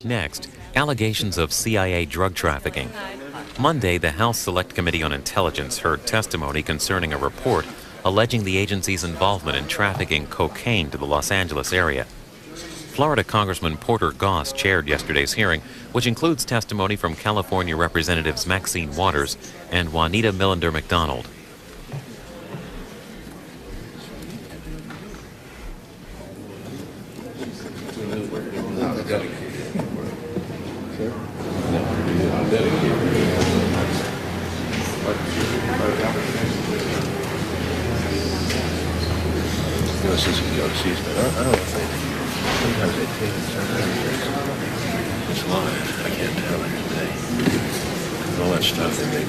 Next, allegations of CIA drug trafficking. Monday, the House Select Committee on Intelligence heard testimony concerning a report alleging the agency's involvement in trafficking cocaine to the Los Angeles area. Florida Congressman Porter Goss chaired yesterday's hearing, which includes testimony from California Representatives Maxine Waters and Juanita Millender-McDonald. Sometimes they take it, sometimes it's live. I can't tell today. All that stuff they make.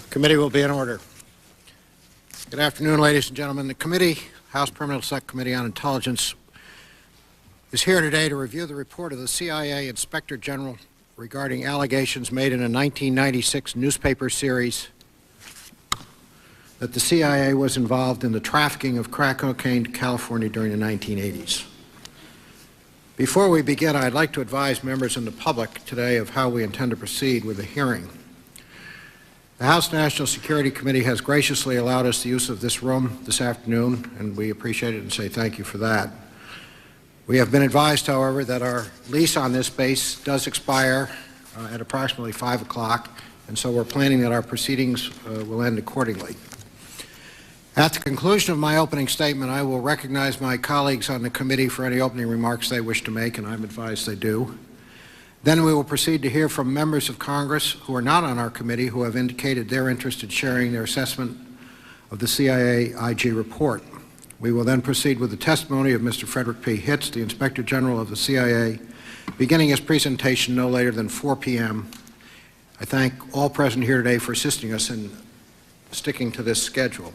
Committee will be in order. Good afternoon, ladies and gentlemen. The committee, House Permanent Select Committee on Intelligence, is here today to review the report of the CIA Inspector General regarding allegations made in a 1996 newspaper series that the CIA was involved in the trafficking of crack cocaine to California during the 1980s. Before we begin, I'd like to advise members and the public today of how we intend to proceed with the hearing. The House National Security Committee has graciously allowed us the use of this room this afternoon, and we appreciate it and say thank you for that. We have been advised, however, that our lease on this space does expire at approximately 5 o'clock, and so we're planning that our proceedings will end accordingly. At the conclusion of my opening statement, I will recognize my colleagues on the committee for any opening remarks they wish to make, and I'm advised they do. Then we will proceed to hear from members of Congress who are not on our committee who have indicated their interest in sharing their assessment of the CIA IG report. We will then proceed with the testimony of Mr. Frederick P. Hitz, the Inspector General of the CIA, beginning his presentation no later than 4 p.m. I thank all present here today for assisting us in sticking to this schedule.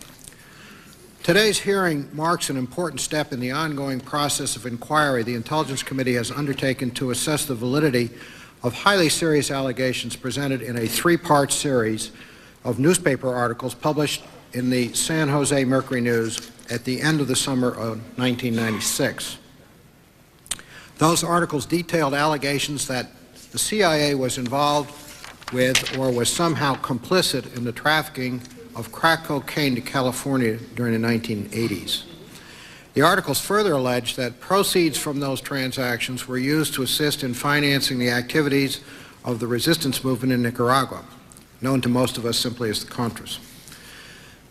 Today's hearing marks an important step in the ongoing process of inquiry the Intelligence Committee has undertaken to assess the validity of highly serious allegations presented in a three-part series of newspaper articles published in the San Jose Mercury News at the end of the summer of 1996. Those articles detailed allegations that the CIA was involved with or was somehow complicit in the trafficking of crack cocaine to California during the 1980s. The articles further allege that proceeds from those transactions were used to assist in financing the activities of the resistance movement in Nicaragua, known to most of us simply as the Contras.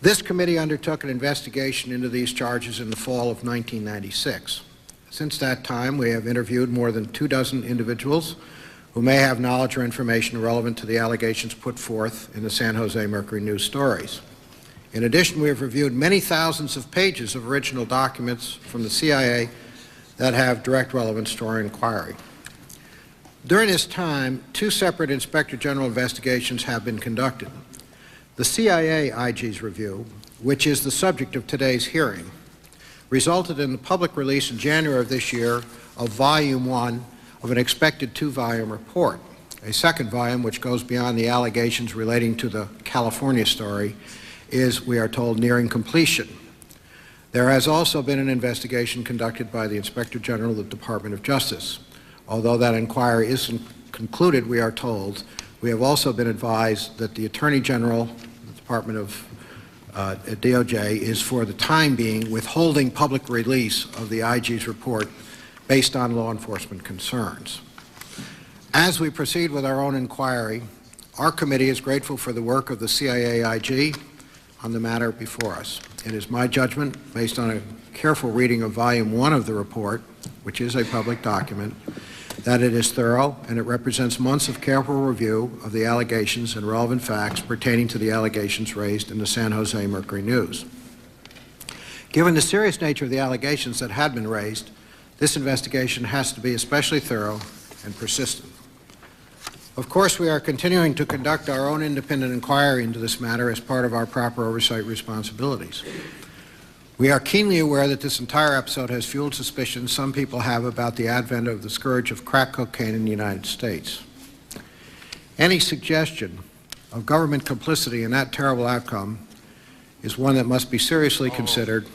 This committee undertook an investigation into these charges in the fall of 1996. Since that time, we have interviewed more than 24 individuals who may have knowledge or information relevant to the allegations put forth in the San Jose Mercury news stories. In addition, we have reviewed many thousands of pages of original documents from the CIA that have direct relevance to our inquiry. During this time, 2 separate Inspector General investigations have been conducted. The CIA IG's review, which is the subject of today's hearing, resulted in the public release in January of this year of Volume 1 of an expected 2-volume report. A second volume, which goes beyond the allegations relating to the California story, is, we are told, nearing completion. There has also been an investigation conducted by the Inspector General of the Department of Justice. Although that inquiry isn't concluded, we are told, we have also been advised that the Attorney General, the Department of DOJ, is for the time being withholding public release of the IG's report based on law enforcement concerns. As we proceed with our own inquiry, our committee is grateful for the work of the CIA IG on the matter before us. It is my judgment, based on a careful reading of Volume 1 of the report, which is a public document, that it is thorough and it represents months of careful review of the allegations and relevant facts pertaining to the allegations raised in the San Jose Mercury News. Given the serious nature of the allegations that had been raised, this investigation has to be especially thorough and persistent. Of course, we are continuing to conduct our own independent inquiry into this matter as part of our proper oversight responsibilities. We are keenly aware that this entire episode has fueled suspicions some people have about the advent of the scourge of crack cocaine in the United States. Any suggestion of government complicity in that terrible outcome is one that must be seriously considered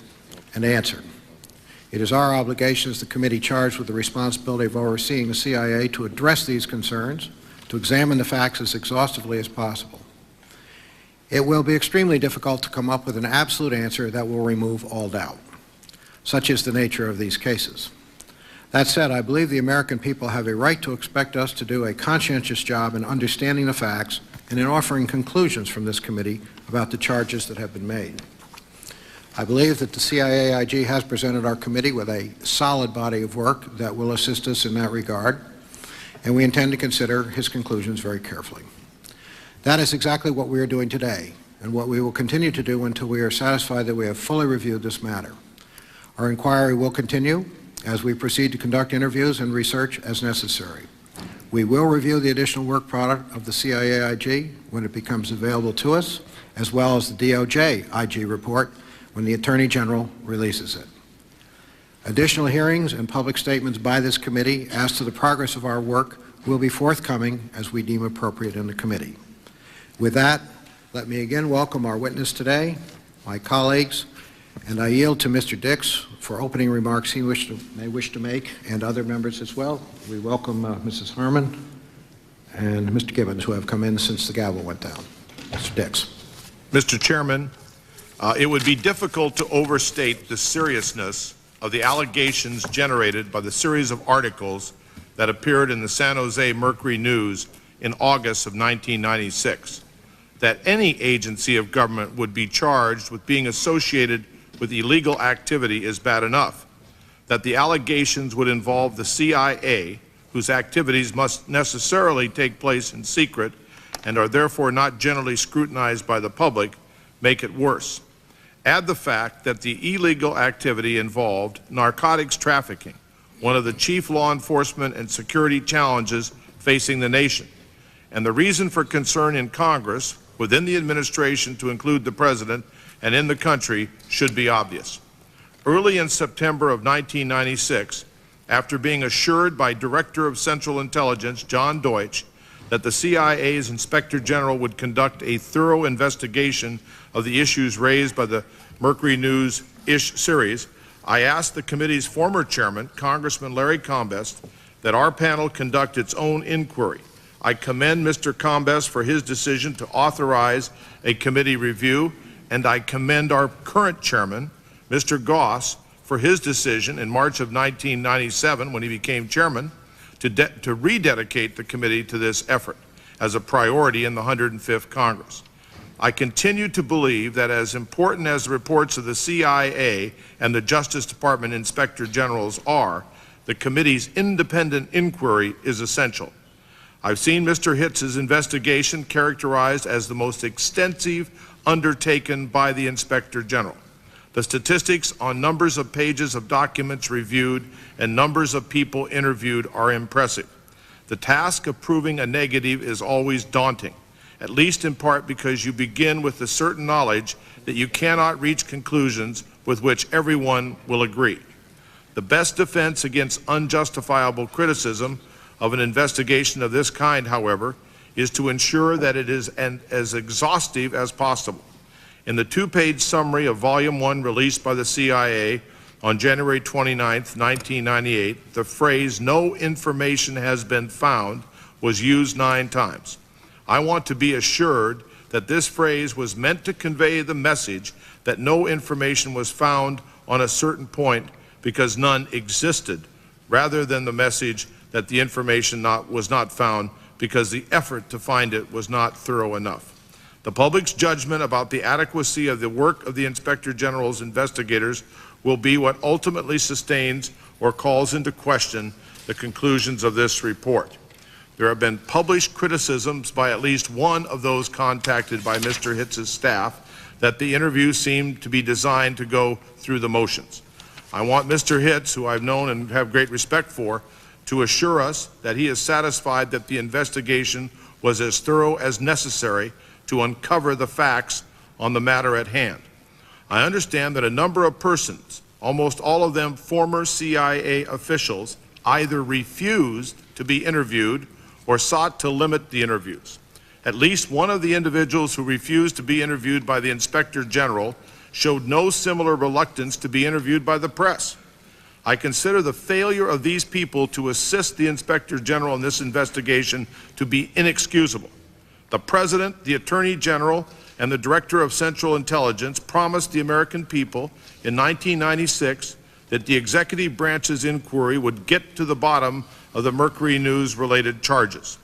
and answered. It is our obligation as the committee charged with the responsibility of overseeing the CIA to address these concerns, to examine the facts as exhaustively as possible. It will be extremely difficult to come up with an absolute answer that will remove all doubt. Such is the nature of these cases. That said, I believe the American people have a right to expect us to do a conscientious job in understanding the facts and in offering conclusions from this committee about the charges that have been made. I believe that the CIA IG has presented our committee with a solid body of work that will assist us in that regard, and we intend to consider his conclusions very carefully. That is exactly what we are doing today, and what we will continue to do until we are satisfied that we have fully reviewed this matter. Our inquiry will continue as we proceed to conduct interviews and research as necessary. We will review the additional work product of the CIA IG when it becomes available to us, as well as the DOJ IG report when the Attorney General releases it. Additional hearings and public statements by this committee as to the progress of our work will be forthcoming as we deem appropriate in the committee. With that, let me again welcome our witness today, my colleagues, and I yield to Mr. Dix for opening remarks he may wish to make, and other members as well. We welcome Mrs. Harmon and Mr. Gibbons, who have come in since the gavel went down. Mr. Dix. Mr. Chairman, it would be difficult to overstate the seriousness of the allegations generated by the series of articles that appeared in the San Jose Mercury News in August of 1996. That any agency of government would be charged with being associated with illegal activity is bad enough. That the allegations would involve the CIA, whose activities must necessarily take place in secret and are therefore not generally scrutinized by the public, make it worse. Add the fact that the illegal activity involved narcotics trafficking, one of the chief law enforcement and security challenges facing the nation. And the reason for concern in Congress, within the administration to include the President, and in the country should be obvious. Early in September of 1996, after being assured by Director of Central Intelligence John Deutsch that the CIA's Inspector General would conduct a thorough investigation of the issues raised by the Mercury News-ish series, I asked the committee's former chairman, Congressman Larry Combest, that our panel conduct its own inquiry. I commend Mr. Combest for his decision to authorize a committee review, and I commend our current chairman, Mr. Goss, for his decision in March of 1997, when he became chairman, to rededicate the committee to this effort as a priority in the 105th Congress. I continue to believe that as important as the reports of the CIA and the Justice Department Inspector Generals are, the committee's independent inquiry is essential. I've seen Mr. Hitz's investigation characterized as the most extensive undertaken by the Inspector General. The statistics on numbers of pages of documents reviewed and numbers of people interviewed are impressive. The task of proving a negative is always daunting, at least in part because you begin with the certain knowledge that you cannot reach conclusions with which everyone will agree. The best defense against unjustifiable criticism of an investigation of this kind, however, is to ensure that it is as exhaustive as possible. In the two-page summary of Volume 1 released by the CIA on January 29, 1998, the phrase, "no information has been found," was used 9 times. I want to be assured that this phrase was meant to convey the message that no information was found on a certain point because none existed, rather than the message that the information was not found because the effort to find it was not thorough enough. The public's judgment about the adequacy of the work of the Inspector General's investigators will be what ultimately sustains or calls into question the conclusions of this report. There have been published criticisms by at least one of those contacted by Mr. Hitz's staff that the interview seemed to be designed to go through the motions. I want Mr. Hitz, who I've known and have great respect for, to assure us that he is satisfied that the investigation was as thorough as necessary to uncover the facts on the matter at hand. I understand that a number of persons, almost all of them former CIA officials, either refused to be interviewed or sought to limit the interviews. At least one of the individuals who refused to be interviewed by the Inspector General showed no similar reluctance to be interviewed by the press. I consider the failure of these people to assist the Inspector General in this investigation to be inexcusable. The President, the Attorney General, and the Director of Central Intelligence promised the American people in 1996 that the executive branch's inquiry would get to the bottom of the Mercury News-related charges.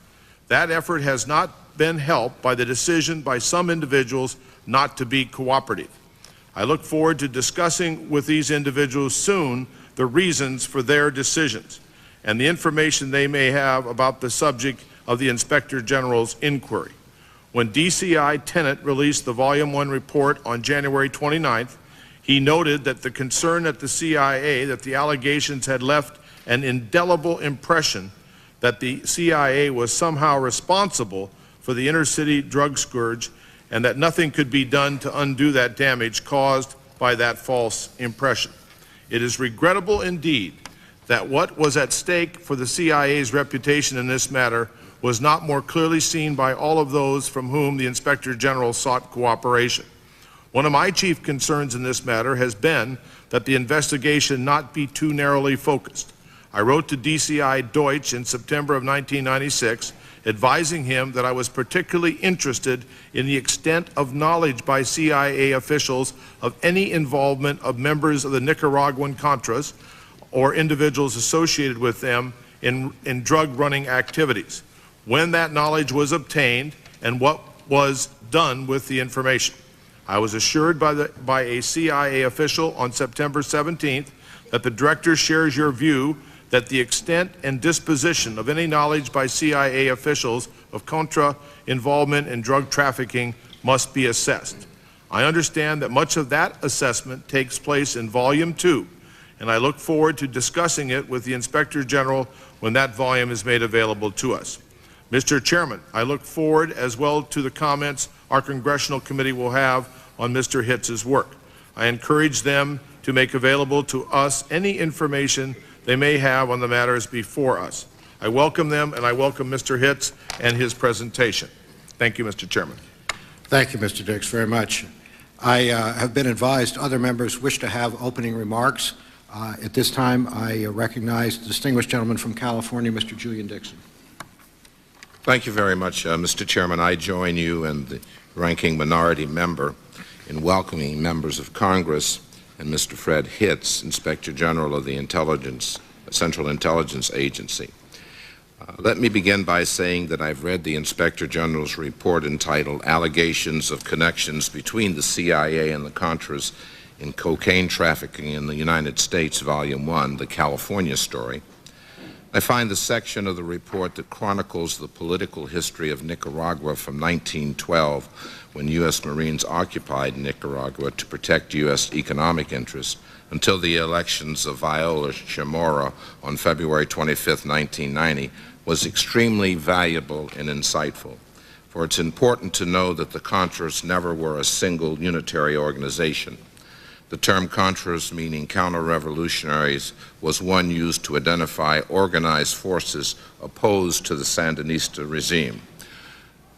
That effort has not been helped by the decision by some individuals not to be cooperative. I look forward to discussing with these individuals soon the reasons for their decisions and the information they may have about the subject of the Inspector General's inquiry. When DCI Tennant released the Volume 1 report on January 29th, he noted that the concern at the CIA that the allegations had left an indelible impression that the CIA was somehow responsible for the inner-city drug scourge and that nothing could be done to undo that damage caused by that false impression. It is regrettable indeed that what was at stake for the CIA's reputation in this matter was not more clearly seen by all of those from whom the Inspector General sought cooperation. One of my chief concerns in this matter has been that the investigation not be too narrowly focused. I wrote to DCI Deutsch in September of 1996, advising him that I was particularly interested in the extent of knowledge by CIA officials of any involvement of members of the Nicaraguan Contras or individuals associated with them in drug-running activities, when that knowledge was obtained and what was done with the information. I was assured by a CIA official on September 17th that the Director shares your view that the extent and disposition of any knowledge by CIA officials of Contra involvement in drug trafficking must be assessed. I understand that much of that assessment takes place in Volume 2, and I look forward to discussing it with the Inspector General when that volume is made available to us. Mr. Chairman, I look forward as well to the comments our Congressional Committee will have on Mr. Hitz's work. I encourage them to make available to us any information they may have on the matters before us. I welcome them, and I welcome Mr. Hitz and his presentation. Thank you, Mr. Chairman. Thank you, Mr. Dix, very much. I have been advised other members wish to have opening remarks. At this time, I recognize the distinguished gentleman from California, Mr. Julian Dixon. Thank you very much, Mr. Chairman. I join you and the ranking minority member in welcoming members of Congress and Mr. Fred Hitz, Inspector General of the Central Intelligence Agency. Let me begin by saying that I've read the Inspector General's report entitled Allegations of Connections Between the CIA and the Contras in Cocaine Trafficking in the United States, Volume 1, the California Story. I find the section of the report that chronicles the political history of Nicaragua from 1912, when U.S. Marines occupied Nicaragua to protect U.S. economic interests, until the elections of Viola Chamorro on February 25, 1990, was extremely valuable and insightful. For it's important to know that the Contras never were a single unitary organization. The term Contras, meaning counter-revolutionaries, was one used to identify organized forces opposed to the Sandinista regime. In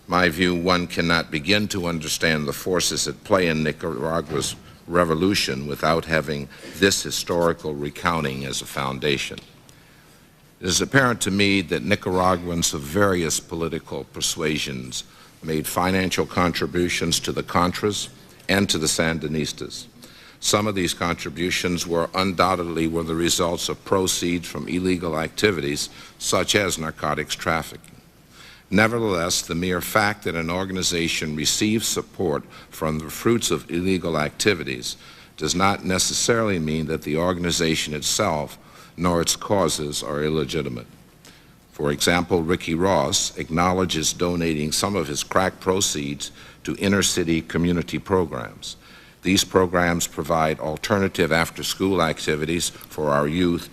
my view, one cannot begin to understand the forces at play in Nicaragua's revolution without having this historical recounting as a foundation. It is apparent to me that Nicaraguans of various political persuasions made financial contributions to the Contras and to the Sandinistas. Some of these contributions were undoubtedly the results of proceeds from illegal activities such as narcotics trafficking. Nevertheless, the mere fact that an organization receives support from the fruits of illegal activities does not necessarily mean that the organization itself nor its causes are illegitimate. For example, Ricky Ross acknowledges donating some of his crack proceeds to inner-city community programs. These programs provide alternative after-school activities for our youth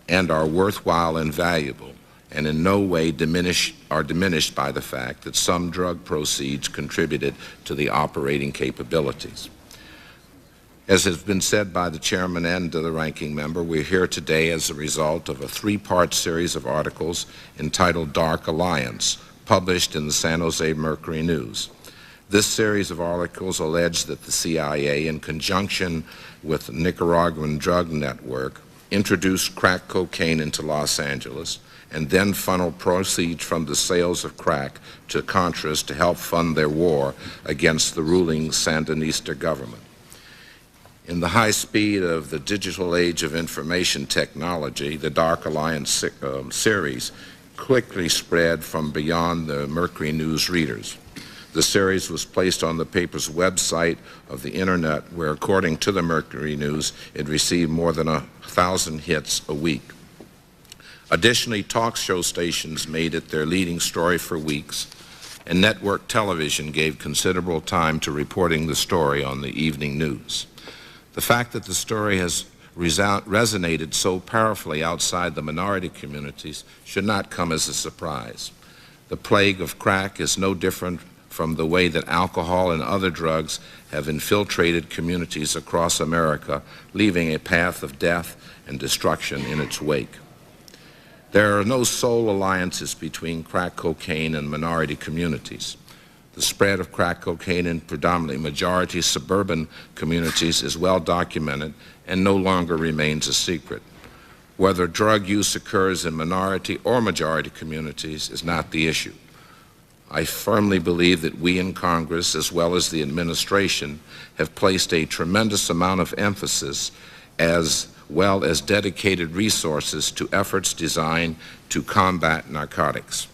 and are worthwhile and valuable, and in no way are diminished by the fact that some drug proceeds contributed to the operating capabilities. As has been said by the chairman and the ranking member, we're here today as a result of a three-part series of articles entitled Dark Alliance, published in the San Jose Mercury News. This series of articles allege that the CIA, in conjunction with the Nicaraguan drug network, introduce crack cocaine into Los Angeles, and then funnel proceeds from the sales of crack to Contras to help fund their war against the ruling Sandinista government. In the high speed of the digital age of information technology, the Dark Alliance series quickly spread from beyond the Mercury News readers. The series was placed on the paper's website of the Internet, where, according to the Mercury News, it received more than 1,000 hits a week. Additionally, talk show stations made it their leading story for weeks, and network television gave considerable time to reporting the story on the evening news. The fact that the story has resonated so powerfully outside the minority communities should not come as a surprise. The plague of crack is no different from the way that alcohol and other drugs have infiltrated communities across America, leaving a path of death and destruction in its wake. There are no sole alliances between crack cocaine and minority communities. The spread of crack cocaine in predominantly majority suburban communities is well documented and no longer remains a secret. Whether drug use occurs in minority or majority communities is not the issue. I firmly believe that we in Congress, as well as the administration, have placed a tremendous amount of emphasis as well as dedicated resources to efforts designed to combat narcotics.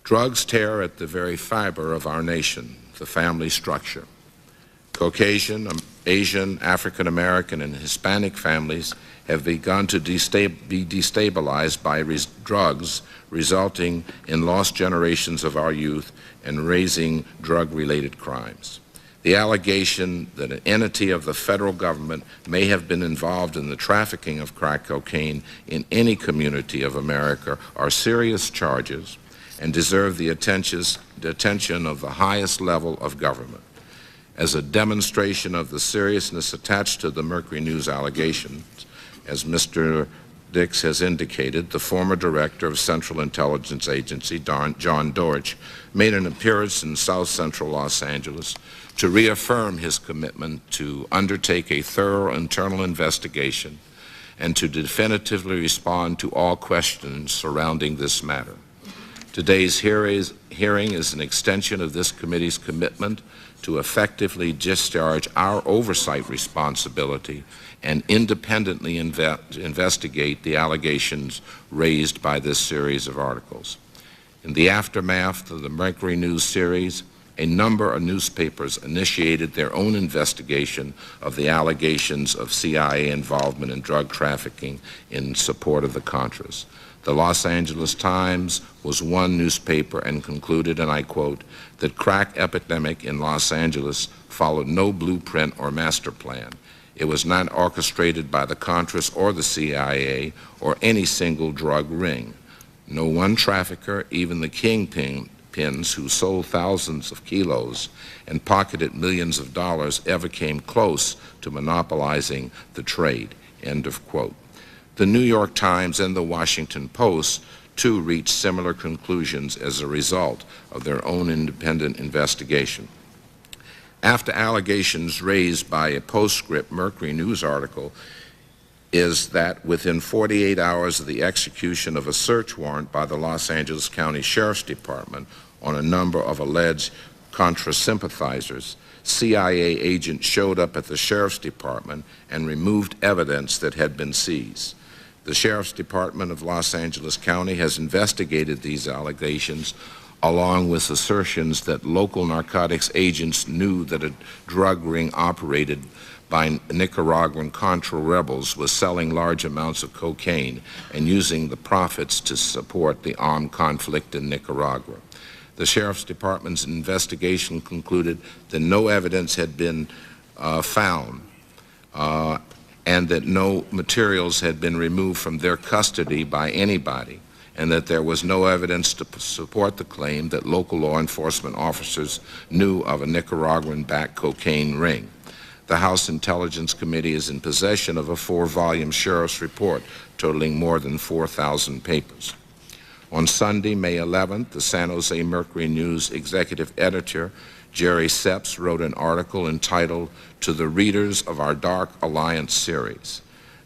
Drugs tear at the very fiber of our nation, the family structure. Caucasian, Asian, African American, and Hispanic families have begun to be destabilized by drugs, resulting in lost generations of our youth and raising drug-related crimes. The allegation that an entity of the federal government may have been involved in the trafficking of crack cocaine in any community of America are serious charges and deserve the attention of the highest level of government. As a demonstration of the seriousness attached to the Mercury News allegations, as Mr. Dix has indicated, the former director of Central Intelligence Agency, John Dortch, made an appearance in South Central Los Angeles to reaffirm his commitment to undertake a thorough internal investigation and to definitively respond to all questions surrounding this matter. Today's hearing is an extension of this committee's commitment to effectively discharge our oversight responsibility and independently investigate the allegations raised by this series of articles. In the aftermath of the Mercury News series, a number of newspapers initiated their own investigation of the allegations of CIA involvement in drug trafficking in support of the Contras. The Los Angeles Times was one newspaper and concluded, and I quote, that crack epidemic in Los Angeles followed no blueprint or master plan. It was not orchestrated by the Contras or the CIA or any single drug ring. No one trafficker, even the kingpins who sold thousands of kilos and pocketed millions of dollars, ever came close to monopolizing the trade, end of quote. The New York Times and the Washington Post, too, reached similar conclusions as a result of their own independent investigation. After allegations raised by a postscript Mercury News article is that within 48 hours of the execution of a search warrant by the Los Angeles County Sheriff's Department on a number of alleged Contra sympathizers, CIA agents showed up at the Sheriff's Department and removed evidence that had been seized. The Sheriff's Department of Los Angeles County has investigated these allegations, along with assertions that local narcotics agents knew that a drug ring operated by Nicaraguan Contra rebels was selling large amounts of cocaine and using the profits to support the armed conflict in Nicaragua. The Sheriff's Department's investigation concluded that no evidence had been found and that no materials had been removed from their custody by anybody, and that there was no evidence to support the claim that local law enforcement officers knew of a Nicaraguan-backed cocaine ring. The House Intelligence Committee is in possession of a 4-volume sheriff's report totaling more than 4,000 papers. On Sunday, May 11th, the San Jose Mercury News executive editor, Jerry Sepps, wrote an article entitled "To the Readers of Our Dark Alliance Series."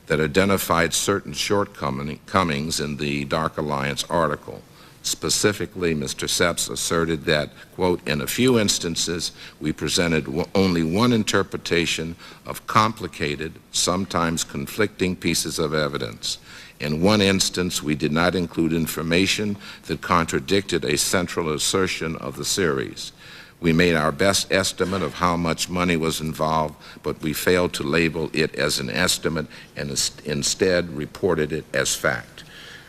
that identified certain shortcomings in the Dark Alliance article. Specifically, Mr. Sepps asserted that, quote, in a few instances, we presented only one interpretation of complicated, sometimes conflicting pieces of evidence. In one instance, we did not include information that contradicted a central assertion of the series. We made our best estimate of how much money was involved, but we failed to label it as an estimate and instead reported it as fact.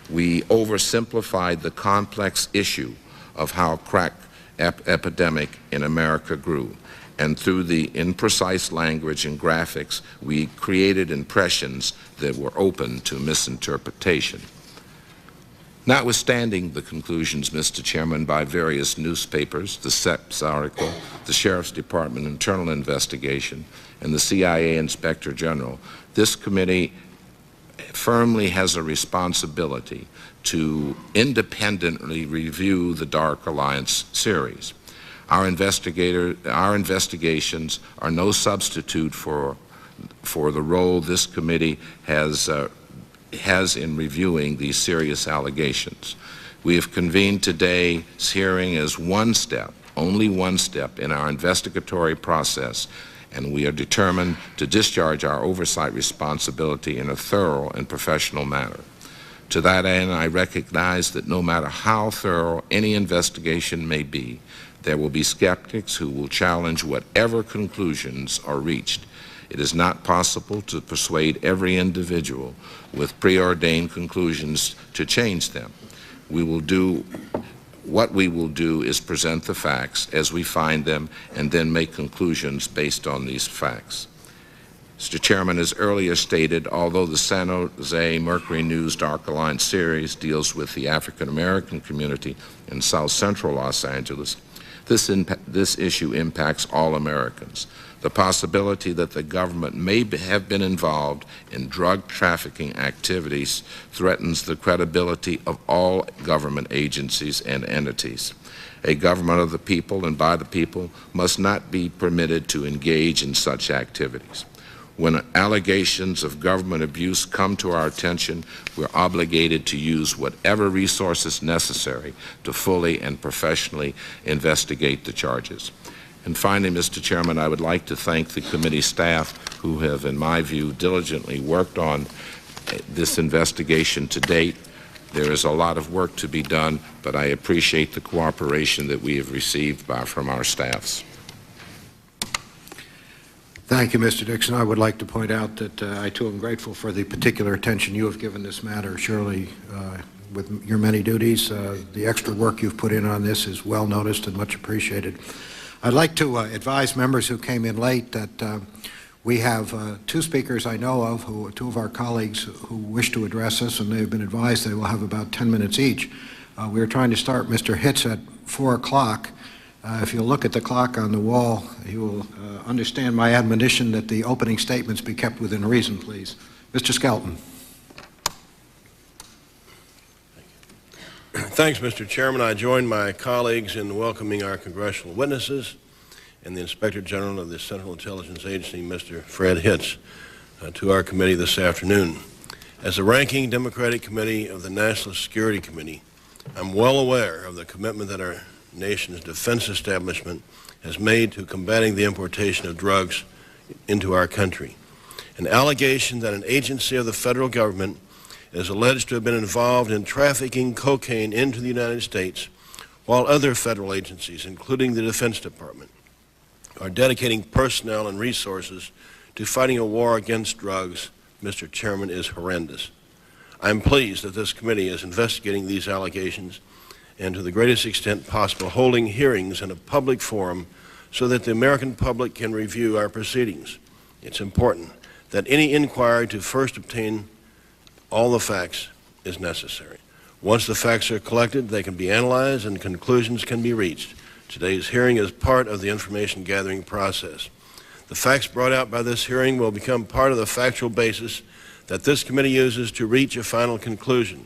We oversimplified the complex issue of how crack epidemic in America grew, and through the imprecise language and graphics, we created impressions that were open to misinterpretation. Notwithstanding the conclusions, Mr. Chairman, by various newspapers, the Sepps article, the Sheriff's Department internal investigation, and the CIA Inspector General, this committee firmly has a responsibility to independently review the Dark Alliance series. Our investigations are no substitute for the role this committee has in reviewing these serious allegations. We have convened today's hearing as one step, only one step, in our investigatory process, and we are determined to discharge our oversight responsibility in a thorough and professional manner. To that end, I recognize that no matter how thorough any investigation may be, there will be skeptics who will challenge whatever conclusions are reached. It is not possible to persuade every individual with preordained conclusions to change them. What we will do is present the facts as we find them and then make conclusions based on these facts. Mr. Chairman, as earlier stated, although the San Jose Mercury News Dark Alliance series deals with the African American community in South Central Los Angeles, this issue impacts all Americans. The possibility that the government may have been involved in drug trafficking activities threatens the credibility of all government agencies and entities. A government of the people and by the people must not be permitted to engage in such activities. When allegations of government abuse come to our attention, we're obligated to use whatever resources necessary to fully and professionally investigate the charges. And finally, Mr. Chairman, I would like to thank the committee staff who have, in my view, diligently worked on this investigation to date. There is a lot of work to be done, but I appreciate the cooperation that we have received from our staffs. Thank you, Mr. Dixon. I would like to point out that I, too, am grateful for the particular attention you have given this matter. Surely, with your many duties, the extra work you've put in on this is well noticed and much appreciated. I'd like to advise members who came in late that we have two speakers I know of, two of our colleagues who wish to address us, and they've been advised they will have about 10 minutes each. We are trying to start Mr. Hitz at 4 o'clock. If you'll look at the clock on the wall, you will understand my admonition that the opening statements be kept within reason, please. Mr. Skelton. Thanks, Mr. Chairman. I join my colleagues in welcoming our congressional witnesses and the Inspector General of the Central Intelligence Agency, Mr. Fred Hitz, to our committee this afternoon. As the ranking Democratic committee of the National Security Committee, I'm well aware of the commitment that our nation's defense establishment has made to combating the importation of drugs into our country. An allegation that an agency of the federal government is alleged to have been involved in trafficking cocaine into the United States, while other federal agencies, including the Defense Department, are dedicating personnel and resources to fighting a war against drugs, Mr. Chairman, is horrendous. I'm pleased that this committee is investigating these allegations and, to the greatest extent possible, holding hearings in a public forum so that the American public can review our proceedings. It's important that any inquiry to first obtain all the facts is necessary. Once the facts are collected, they can be analyzed and conclusions can be reached. Today's hearing is part of the information gathering process. The facts brought out by this hearing will become part of the factual basis that this committee uses to reach a final conclusion.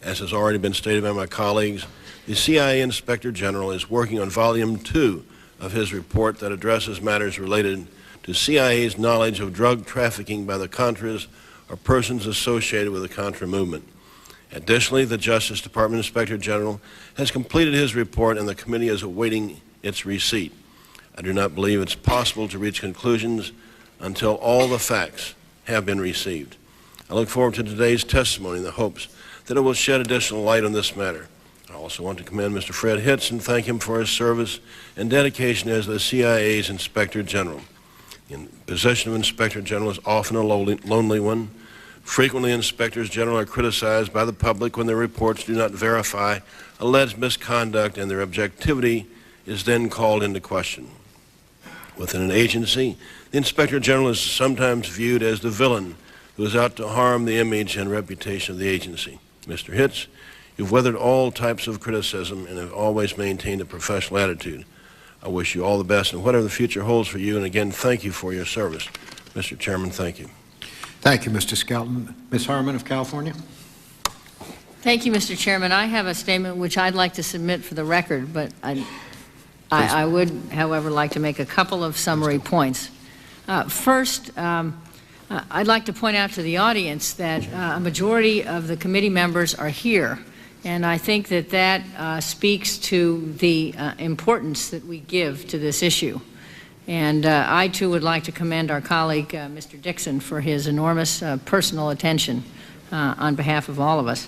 As has already been stated by my colleagues, the CIA Inspector General is working on Volume 2 of his report that addresses matters related to CIA's knowledge of drug trafficking by the Contras or persons associated with the Contra movement. Additionally, the Justice Department Inspector General has completed his report and the committee is awaiting its receipt. I do not believe it's possible to reach conclusions until all the facts have been received. I look forward to today's testimony in the hopes that it will shed additional light on this matter. I also want to commend Mr. Fred Hitz and thank him for his service and dedication as the CIA's Inspector General. The position of Inspector General is often a lonely one. Frequently, Inspectors General are criticized by the public when their reports do not verify alleged misconduct and their objectivity is then called into question. Within an agency, the Inspector General is sometimes viewed as the villain who is out to harm the image and reputation of the agency. Mr. Hitz, you've weathered all types of criticism and have always maintained a professional attitude. I wish you all the best in whatever the future holds for you, and again, thank you for your service. Mr. Chairman, thank you. Thank you, Mr. Skelton. Ms. Harmon of California. Thank you, Mr. Chairman. I have a statement which I'd like to submit for the record, but I would, however, like to make a couple of summary points. First, I'd like to point out to the audience that a majority of the committee members are here, and I think that that speaks to the importance that we give to this issue. And I, too, would like to commend our colleague, Mr. Dixon, for his enormous personal attention on behalf of all of us.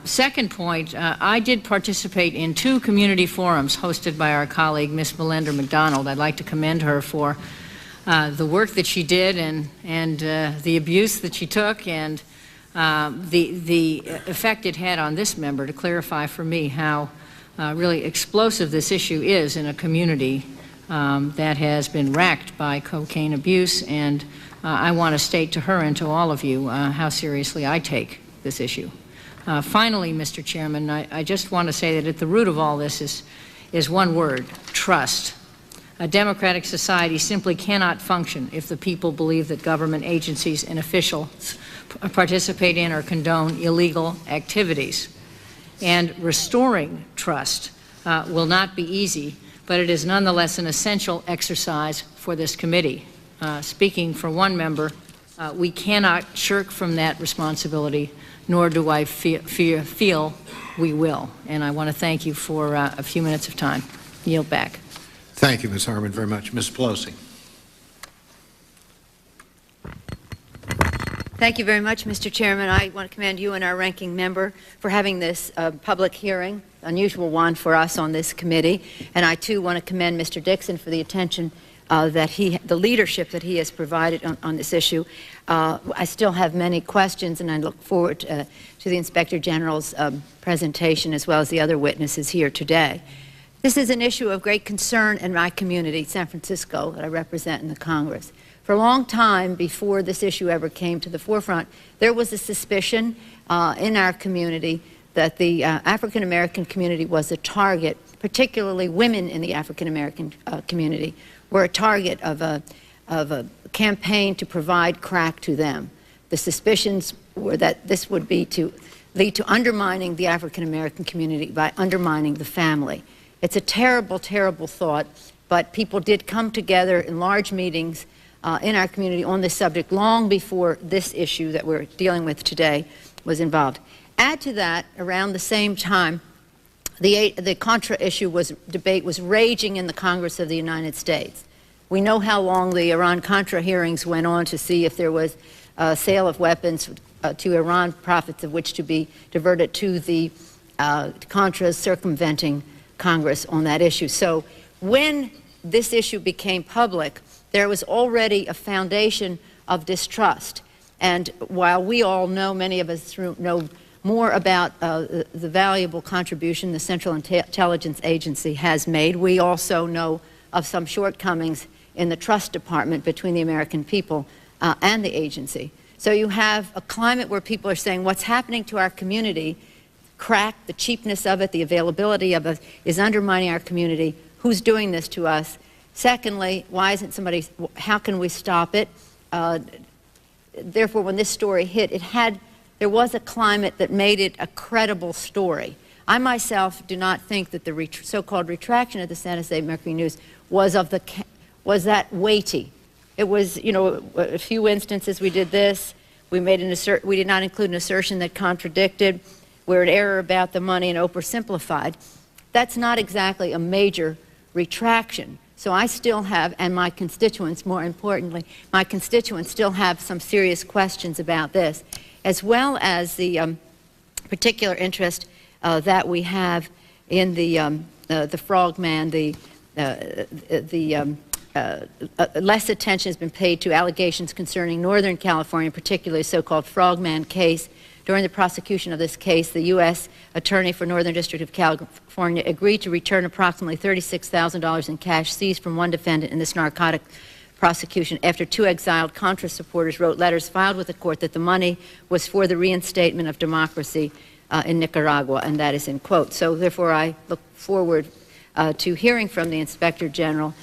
Second point, I did participate in 2 community forums hosted by our colleague, Ms. Millender-McDonald. I'd like to commend her for the work that she did and the abuse that she took and the effect it had on this member to clarify for me how really explosive this issue is in a community that has been racked by cocaine abuse, and I want to state to her and to all of you how seriously I take this issue. Finally, Mr. Chairman, I just want to say that at the root of all this is one word: trust. A democratic society simply cannot function if the people believe that government agencies and officials participate in or condone illegal activities. And restoring trust will not be easy, but it is nonetheless an essential exercise for this committee. Speaking for one member, we cannot shirk from that responsibility, nor do I feel we will. And I want to thank you for a few minutes of time. Yield back. Thank you, Ms. Harmon, very much. Ms. Pelosi. Thank you very much, Mr. Chairman. I want to commend you and our ranking member for having this public hearing, unusual one for us on this committee. And I, too, want to commend Mr. Dixon for the attention the leadership that he has provided on this issue. I still have many questions, and I look forward to the Inspector General's presentation, as well as the other witnesses here today. This is an issue of great concern in my community, San Francisco, that I represent in the Congress. For a long time, before this issue ever came to the forefront, there was a suspicion in our community that the African-American community was a target, particularly women in the African-American community, were a target of a campaign to provide crack to them. The suspicions were that this would be to lead to undermining the African-American community by undermining the family. It's a terrible, terrible thought, but people did come together in large meetings in our community on this subject long before this issue that we're dealing with today was involved. Add to that, around the same time, the Contra issue debate was raging in the Congress of the United States. We know how long the Iran-Contra hearings went on to see if there was a sale of weapons to Iran, profits of which to be diverted to the Contras circumventing Congress on that issue. So when this issue became public, there was already a foundation of distrust. And while we all know, many of us know more about the valuable contribution the Central Intelligence Agency has made, we also know of some shortcomings in the trust department between the American people and the agency. So you have a climate where people are saying what's happening to our community, crack, the cheapness of it, the availability of it, is undermining our community. Who's doing this to us? Secondly, why isn't somebody, how can we stop it? Therefore, when this story hit, there was a climate that made it a credible story. I myself do not think that the so-called retraction of the San Jose Mercury News was that weighty. It was, you know, a few instances we did this. We did not include an assertion that contradicted. We're an error about the money and oversimplified. That's not exactly a major retraction. So I still have, and my constituents, more importantly, my constituents still have some serious questions about this, as well as the particular interest that we have in the frogman. Less attention has been paid to allegations concerning Northern California, particularly the so-called frogman case. During the prosecution of this case, the U.S. Attorney for Northern District of California agreed to return approximately $36,000 in cash seized from one defendant in this narcotic prosecution after 2 exiled Contra supporters wrote letters filed with the court that the money was for the reinstatement of democracy in Nicaragua, and that is in quotes. So therefore, I look forward to hearing from the Inspector General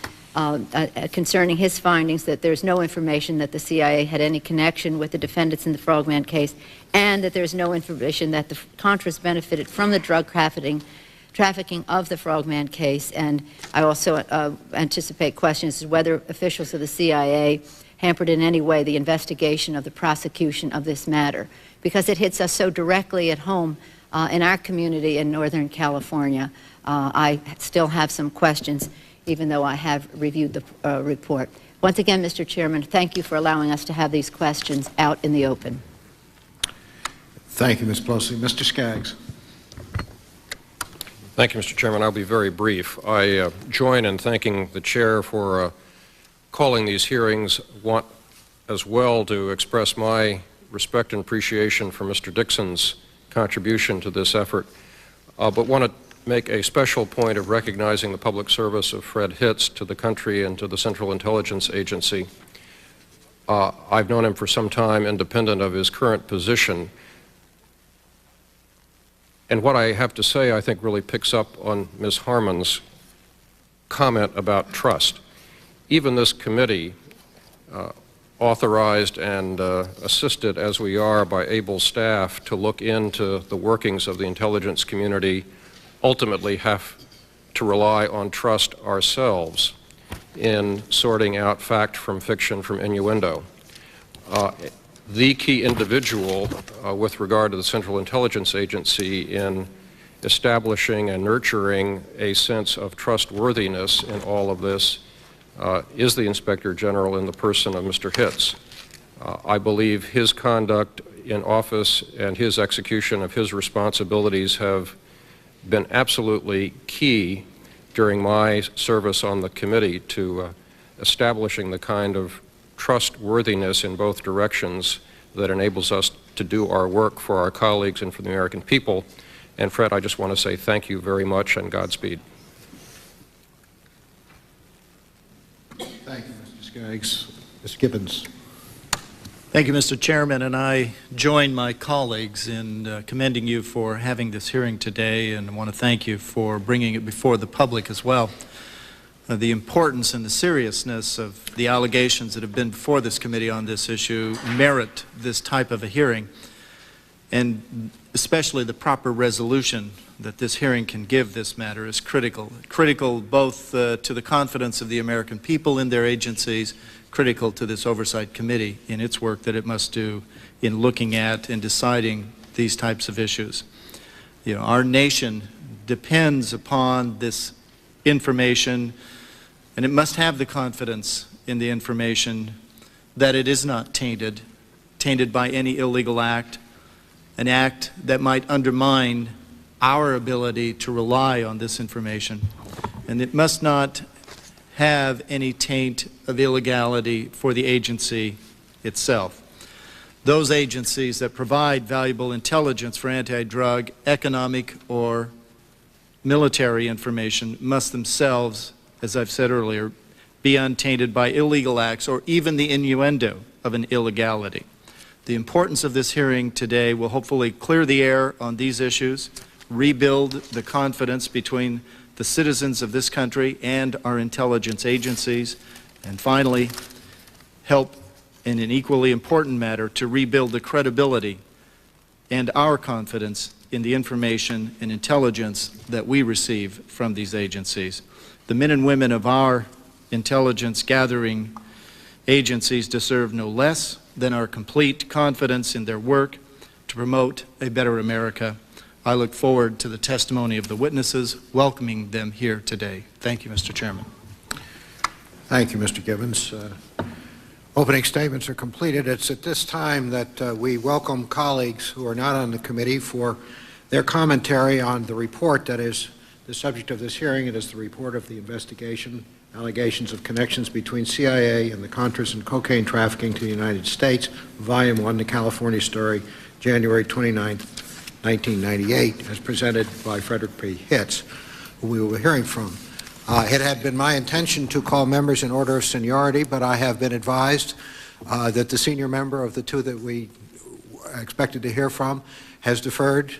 concerning his findings that there's no information that the CIA had any connection with the defendants in the Frogman case, and that there's no information that the Contras benefited from the drug trafficking of the Frogman case. And I also anticipate questions as to whether officials of the CIA hampered in any way the investigation of the prosecution of this matter, because it hits us so directly at home in our community in Northern California. I still have some questions, even though I have reviewed the report. Once again, Mr. Chairman, thank you for allowing us to have these questions out in the open. Thank you, Ms. Pelosi. Mr. Skaggs. Thank you, Mr. Chairman. I'll be very brief. I join in thanking the chair for calling these hearings. Want as well to express my respect and appreciation for Mr. Dixon's contribution to this effort, but want to make a special point of recognizing the public service of Fred Hitz to the country and to the Central Intelligence Agency. I've known him for some time, independent of his current position. And what I have to say, I think, really picks up on Ms. Harmon's comment about trust. Even this committee, authorized and assisted as we are by able staff to look into the workings of the intelligence community, ultimately have to rely on trust ourselves in sorting out fact from fiction, from innuendo. The key individual with regard to the Central Intelligence Agency in establishing and nurturing a sense of trustworthiness in all of this is the Inspector General in the person of Mr. Hitz. I believe his conduct in office and his execution of his responsibilities have been absolutely key during my service on the committee to establishing the kind of trustworthiness in both directions that enables us to do our work for our colleagues and for the American people. And Fred, I just want to say thank you very much and Godspeed. Thank you, Mr. Skaggs. Mr. Gibbons. Thank you, Mr. Chairman, and I join my colleagues in commending you for having this hearing today, and I want to thank you for bringing it before the public as well. The importance and the seriousness of the allegations that have been before this committee on this issue merit this type of a hearing, and especially the proper resolution that this hearing can give this matter is critical. Critical both to the confidence of the American people in their agencies, critical to this oversight committee in its work that it must do in looking at and deciding these types of issues. You know, our nation depends upon this information, and it must have the confidence in the information that it is not tainted by any illegal act, an act that might undermine our ability to rely on this information. And it must not have any taint of illegality for the agency itself. Those agencies that provide valuable intelligence for anti-drug, economic, or military information must themselves, as I've said earlier, be untainted by illegal acts or even the innuendo of an illegality. The importance of this hearing today will hopefully clear the air on these issues, rebuild the confidence between the citizens of this country and our intelligence agencies, and finally help in an equally important matter to rebuild the credibility and our confidence in the information and intelligence that we receive from these agencies. The men and women of our intelligence gathering agencies deserve no less than our complete confidence in their work to promote a better America. I look forward to the testimony of the witnesses, welcoming them here today. Thank you, Mr. Chairman. Thank you, Mr. Gibbons. Opening statements are completed. It's at this time that we welcome colleagues who are not on the committee for their commentary on the report that is the subject of this hearing. It is the report of the investigation, allegations of connections between CIA and the Contras and cocaine trafficking to the United States, Volume 1, The California Story, January 29, 1998, as presented by Frederick P. Hitz, who we will be hearing from. It had been my intention to call members in order of seniority, but I have been advised that the senior member of the two that we expected to hear from has deferred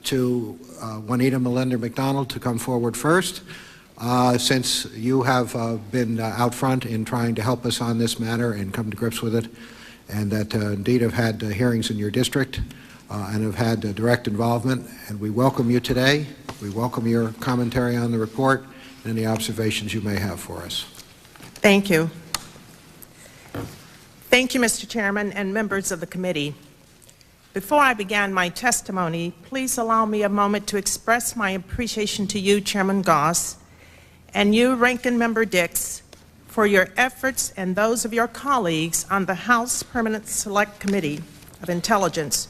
to Juanita Millender-McDonald to come forward first. Since you have been out front in trying to help us on this matter and come to grips with it, and that indeed have had hearings in your district and have had direct involvement, and we welcome you today. We welcome your commentary on the report and any observations you may have for us. Thank you. Thank you, Mr. Chairman and members of the committee. Before I begin my testimony, please allow me a moment to express my appreciation to you, Chairman Goss, and you, Ranking Member Dix, for your efforts and those of your colleagues on the House Permanent Select Committee of Intelligence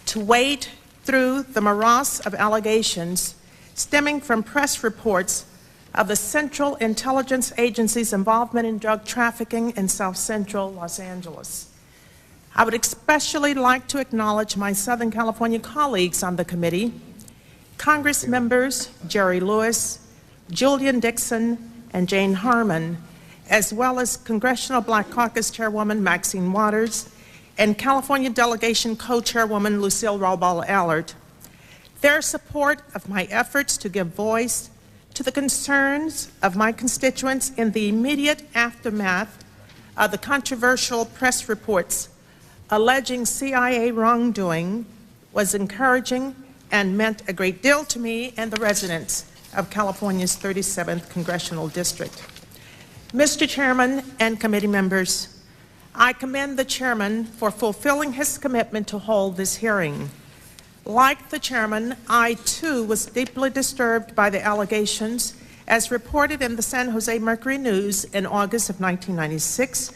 to wade through the morass of allegations stemming from press reports of the Central Intelligence Agency's involvement in drug trafficking in South Central Los Angeles. I would especially like to acknowledge my Southern California colleagues on the committee, Congress members Jerry Lewis, Julian Dixon, and Jane Harmon, as well as Congressional Black Caucus Chairwoman Maxine Waters and California Delegation Co-Chairwoman Lucille Robal-Allard. Their support of my efforts to give voice to the concerns of my constituents in the immediate aftermath of the controversial press reports alleging CIA wrongdoing was encouraging and meant a great deal to me and the residents of California's 37th Congressional District. Mr. Chairman and committee members, I commend the Chairman for fulfilling his commitment to hold this hearing. Like the Chairman, I too was deeply disturbed by the allegations as reported in the San Jose Mercury News in August of 1996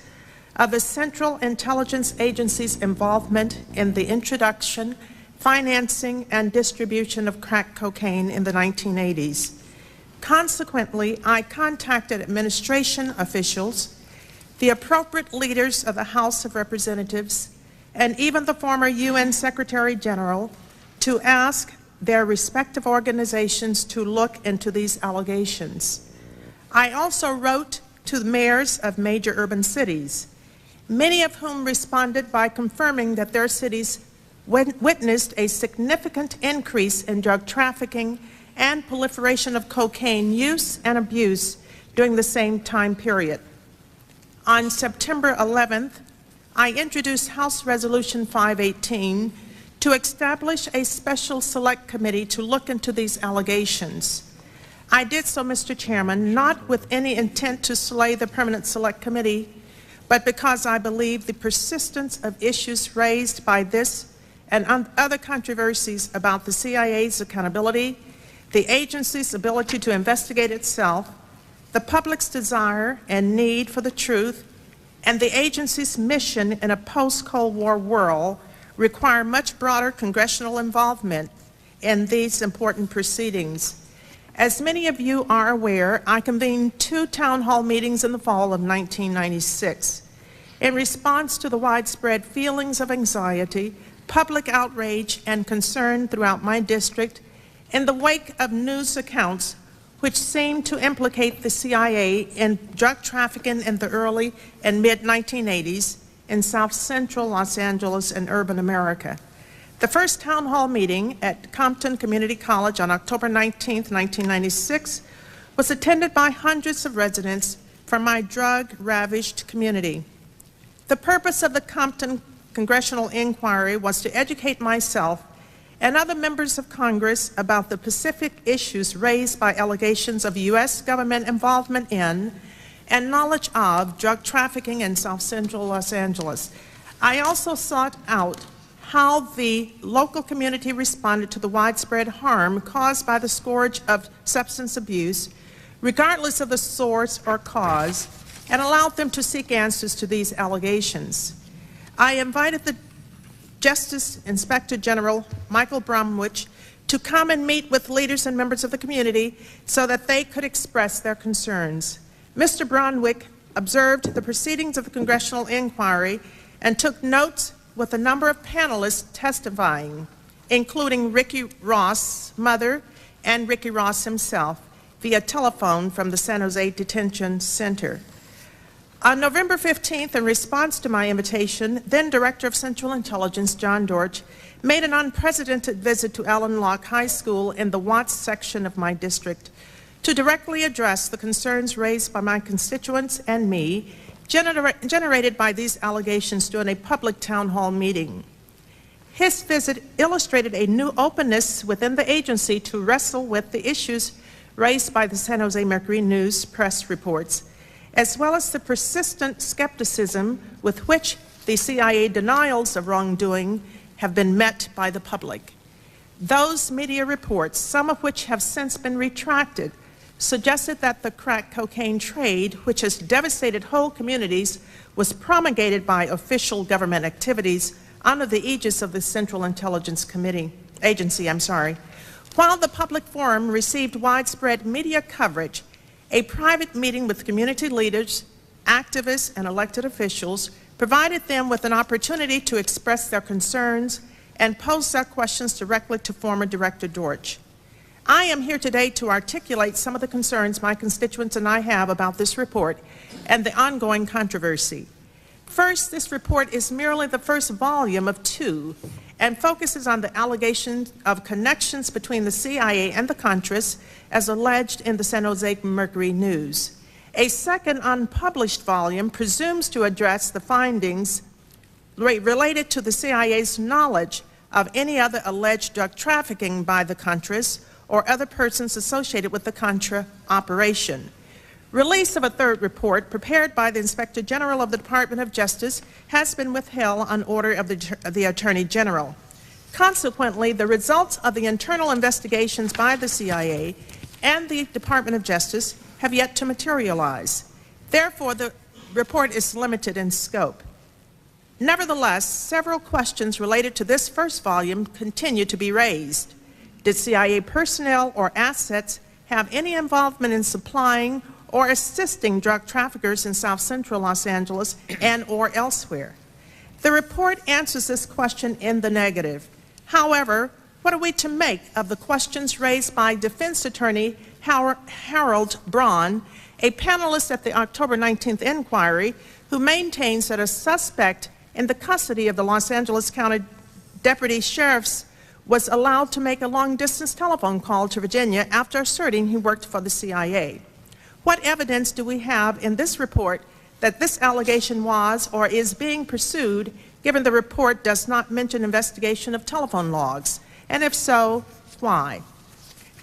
of the Central Intelligence Agency's involvement in the introduction, financing, and distribution of crack cocaine in the 1980s. Consequently, I contacted administration officials, the appropriate leaders of the House of Representatives, and even the former UN Secretary General to ask their respective organizations to look into these allegations. I also wrote to the mayors of major urban cities, many of whom responded by confirming that their cities witnessed a significant increase in drug trafficking and proliferation of cocaine use and abuse during the same time period. On September 11th, I introduced House Resolution 518 to establish a special select committee to look into these allegations. I did so, Mr. Chairman, not with any intent to slay the Permanent Select Committee, but because I believe the persistence of issues raised by this and other controversies about the CIA's accountability, the agency's ability to investigate itself, the public's desire and need for the truth, and the agency's mission in a post-Cold War world require much broader congressional involvement in these important proceedings. As many of you are aware, I convened 2 town hall meetings in the fall of 1996 in response to the widespread feelings of anxiety, public outrage, and concern throughout my district in the wake of news accounts which seemed to implicate the CIA in drug trafficking in the early and mid-1980s in South Central Los Angeles and urban America. The first town hall meeting at Compton Community College on October 19, 1996, was attended by hundreds of residents from my drug-ravaged community. The purpose of the Compton Congressional Inquiry was to educate myself and other members of Congress about the specific issues raised by allegations of U.S. government involvement in and knowledge of drug trafficking in South Central Los Angeles. I also sought out how the local community responded to the widespread harm caused by the scourge of substance abuse, regardless of the source or cause, and allowed them to seek answers to these allegations. I invited the Justice Inspector General, Michael Bromwich, to come and meet with leaders and members of the community so that they could express their concerns. Mr. Bromwich observed the proceedings of the congressional inquiry and took notes with a number of panelists testifying, including Ricky Ross' mother and Ricky Ross himself, via telephone from the San Jose Detention Center. On November 15th, in response to my invitation, then Director of Central Intelligence, John Dortch, made an unprecedented visit to Allen Locke High School in the Watts section of my district to directly address the concerns raised by my constituents and me, generated by these allegations during a public town hall meeting. His visit illustrated a new openness within the agency to wrestle with the issues raised by the San Jose Mercury News press reports, as well as the persistent skepticism with which the CIA denials of wrongdoing have been met by the public. Those media reports, some of which have since been retracted, suggested that the crack cocaine trade, which has devastated whole communities, was promulgated by official government activities under the aegis of the Central Intelligence Agency. While the public forum received widespread media coverage, a private meeting with community leaders, activists, and elected officials provided them with an opportunity to express their concerns and pose their questions directly to former Director Dortch. I am here today to articulate some of the concerns my constituents and I have about this report and the ongoing controversy. First, this report is merely the first volume of 2 and focuses on the allegations of connections between the CIA and the Contras as alleged in the San Jose Mercury News. A second unpublished volume presumes to address the findings related to the CIA's knowledge of any other alleged drug trafficking by the Contras or other persons associated with the Contra operation. Release of a third report prepared by the Inspector General of the Department of Justice has been withheld on order of the Attorney General. Consequently, the results of the internal investigations by the CIA and the Department of Justice have yet to materialize. Therefore, the report is limited in scope. Nevertheless, several questions related to this first volume continue to be raised. Did CIA personnel or assets have any involvement in supplying or assisting drug traffickers in South Central Los Angeles and or elsewhere? The report answers this question in the negative. However, what are we to make of the questions raised by Defense Attorney Harold Braun, a panelist at the October 19th inquiry, who maintains that a suspect in the custody of the Los Angeles County Deputy Sheriff's was allowed to make a long-distance telephone call to Virginia after asserting he worked for the CIA? What evidence do we have in this report that this allegation was or is being pursued, given the report does not mention investigation of telephone logs? And if so, why?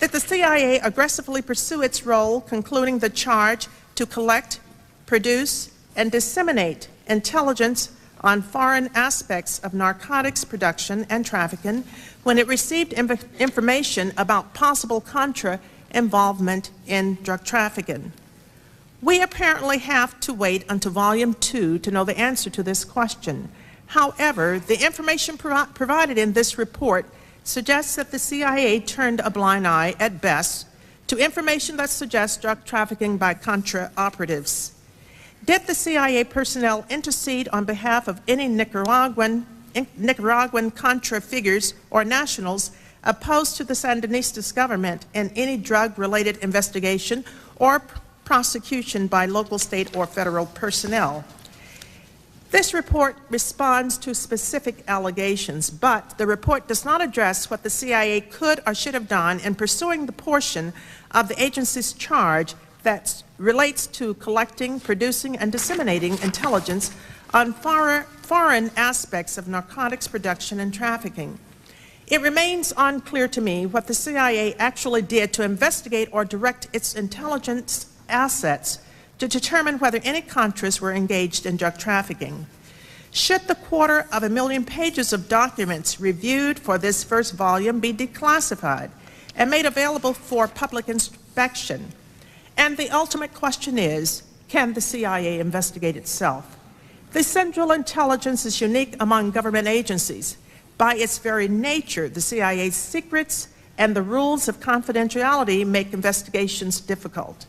Did the CIA aggressively pursue its role, concluding the charge to collect, produce, and disseminate intelligence on foreign aspects of narcotics production and trafficking when it received information about possible Contra involvement in drug trafficking? We apparently have to wait until Volume 2 to know the answer to this question. However, the information provided in this report suggests that the CIA turned a blind eye, at best, to information that suggests drug trafficking by Contra operatives. Did the CIA personnel intercede on behalf of any Nicaraguan Contra figures or nationals opposed to the Sandinistas government in any drug-related investigation or prosecution by local, state, or federal personnel? This report responds to specific allegations, but the report does not address what the CIA could or should have done in pursuing the portion of the agency's charge that relates to collecting, producing, and disseminating intelligence on foreign aspects of narcotics production and trafficking. It remains unclear to me what the CIA actually did to investigate or direct its intelligence assets to determine whether any Contras were engaged in drug trafficking. Should the 250,000 pages of documents reviewed for this first volume be declassified and made available for public inspection? And the ultimate question is, can the CIA investigate itself? The Central Intelligence is unique among government agencies. By its very nature, the CIA's secrets and the rules of confidentiality make investigations difficult.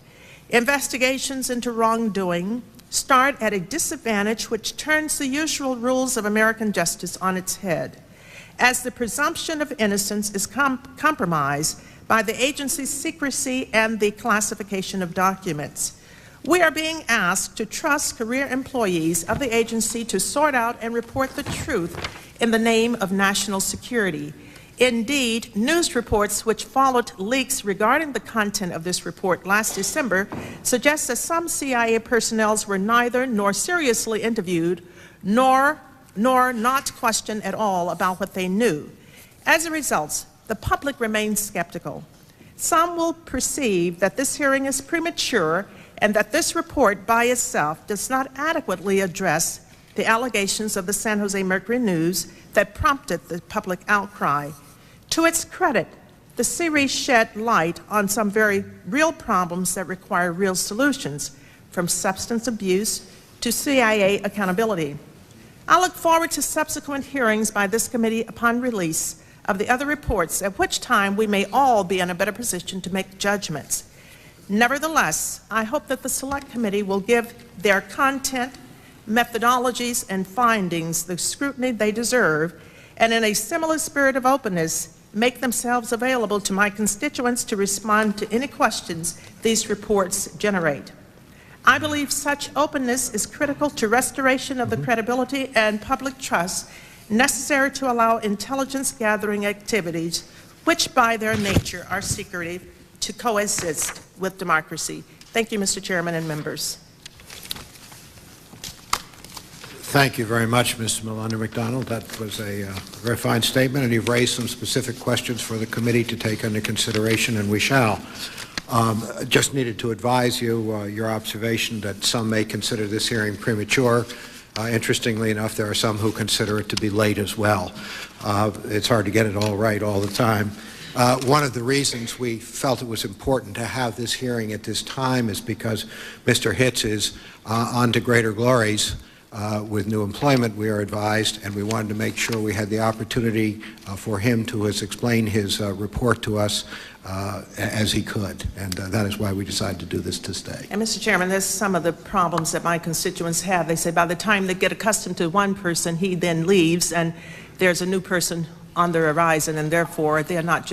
Investigations into wrongdoing start at a disadvantage which turns the usual rules of American justice on its head, as the presumption of innocence is compromised by the agency's secrecy and the classification of documents. We are being asked to trust career employees of the agency to sort out and report the truth in the name of national security. Indeed, news reports which followed leaks regarding the content of this report last December suggest that some CIA personnel were neither nor seriously interviewed nor not questioned at all about what they knew. As a result, the public remains skeptical. Some will perceive that this hearing is premature and that this report by itself does not adequately address the allegations of the San Jose Mercury News that prompted the public outcry. To its credit, the series shed light on some very real problems that require real solutions, from substance abuse to CIA accountability. I look forward to subsequent hearings by this committee upon release of the other reports, at which time we may all be in a better position to make judgments. Nevertheless, I hope that the Select Committee will give their content, methodologies, and findings the scrutiny they deserve, and in a similar spirit of openness, make themselves available to my constituents to respond to any questions these reports generate. I believe such openness is critical to restoration of the credibility and public trust necessary to allow intelligence gathering activities, which by their nature are secretive, to coexist with democracy. Thank you, Mr. Chairman and members. Thank you very much, Ms. Millender-McDonald. That was a very fine statement, and you've raised some specific questions for the committee to take under consideration, and we shall. Just needed to advise you, your observation that some may consider this hearing premature. Interestingly enough, there are some who consider it to be late as well. It's hard to get it all right all the time. One of the reasons we felt it was important to have this hearing at this time is because Mr. Hitz is on to greater glories with new employment, we are advised, and we wanted to make sure we had the opportunity for him to explain his report to us as he could, and that is why we decided to do this today. And Mr. Chairman, there's some of the problems that my constituents have. They say by the time they get accustomed to one person, he then leaves, and there's a new person on the horizon, and therefore they're not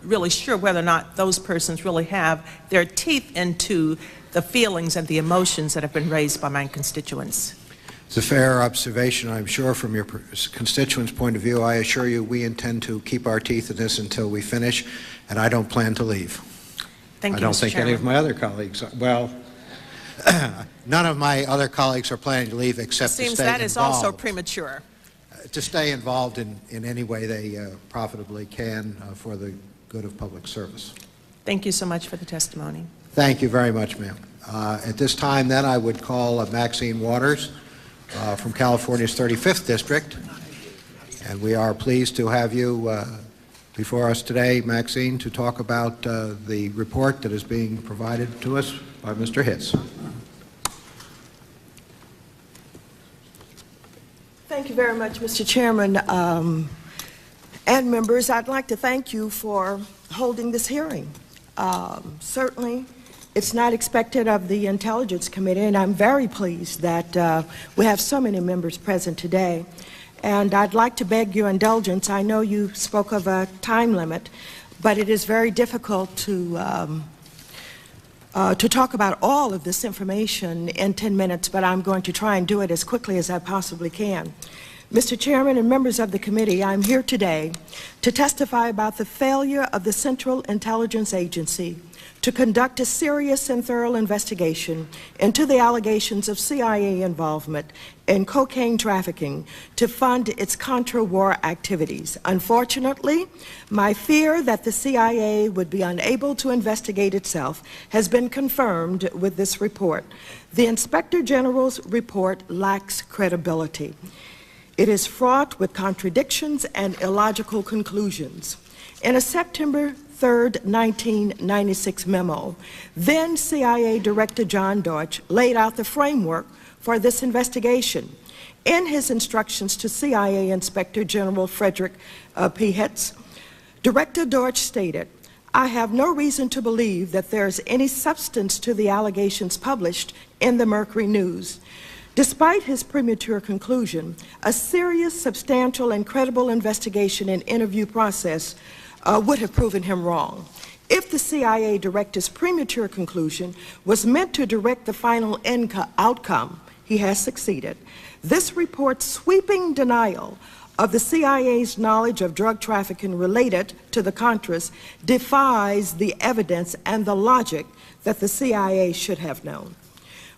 really sure whether or not those persons really have their teeth into the feelings and the emotions that have been raised by my constituents. It's a fair observation, I'm sure, from your constituents' point of view. I assure you we intend to keep our teeth in this until we finish, and I don't plan to leave. Thank you, I don't Mr. think Chairman. any of my other colleagues, well, none of my other colleagues are planning to leave except to stay involved. Seems that is also premature. To stay involved in any way they profitably can for the good of public service. Thank you so much for the testimony. Thank you very much, ma'am. At this time, then, I would call Maxine Waters from California's 35th District, and we are pleased to have you before us today, Maxine, to talk about the report that is being provided to us by Mr. Hitz. Thank you very much, Mr. Chairman and members. I'd like to thank you for holding this hearing. Certainly, it's not expected of the Intelligence Committee, and I'm very pleased that we have so many members present today. And I'd like to beg your indulgence. I know you spoke of a time limit, but it is very difficult to talk about all of this information in 10 minutes, but I'm going to try and do it as quickly as I possibly can. Mr. Chairman and members of the committee, I'm here today to testify about the failure of the Central Intelligence Agency to conduct a serious and thorough investigation into the allegations of CIA involvement in cocaine trafficking to fund its Contra war activities. Unfortunately, my fear that the CIA would be unable to investigate itself has been confirmed with this report. The Inspector General's report lacks credibility. It is fraught with contradictions and illogical conclusions. In a September 3rd, 1996 memo, then CIA Director John Deutsch laid out the framework for this investigation. In his instructions to CIA Inspector General Frederick P. Hitz, Director Deutsch stated, "I have no reason to believe that there is any substance to the allegations published in the Mercury News." Despite his premature conclusion, a serious, substantial, and credible investigation and interview process would have proven him wrong. If the CIA director's premature conclusion was meant to direct the final outcome, he has succeeded. This report's sweeping denial of the CIA's knowledge of drug trafficking related to the Contras defies the evidence and the logic that the CIA should have known.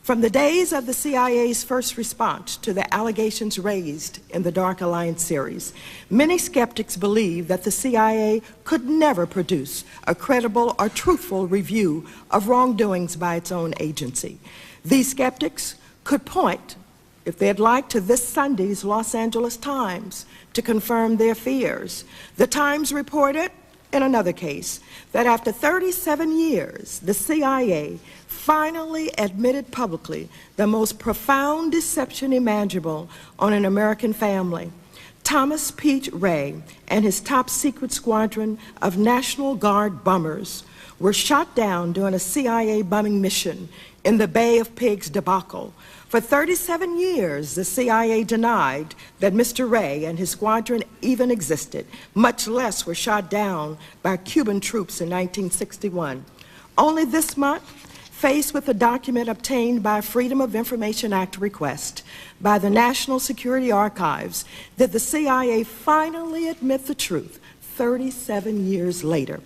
From the days of the CIA's first response to the allegations raised in the Dark Alliance series, many skeptics believe that the CIA could never produce a credible or truthful review of wrongdoings by its own agency. These skeptics could point, if they'd like, to this Sunday's Los Angeles Times to confirm their fears. The Times reported, in another case, that after 37 years, the CIA finally admitted publicly the most profound deception imaginable on an American family. Thomas Pete Ray and his top secret squadron of National Guard bombers were shot down during a CIA bombing mission in the Bay of Pigs debacle. For 37 years, the CIA denied that Mr. Ray and his squadron even existed, much less were shot down by Cuban troops in 1961. Only this month, faced with a document obtained by a Freedom of Information Act request by the National Security Archives, did the CIA finally admit the truth 37 years later.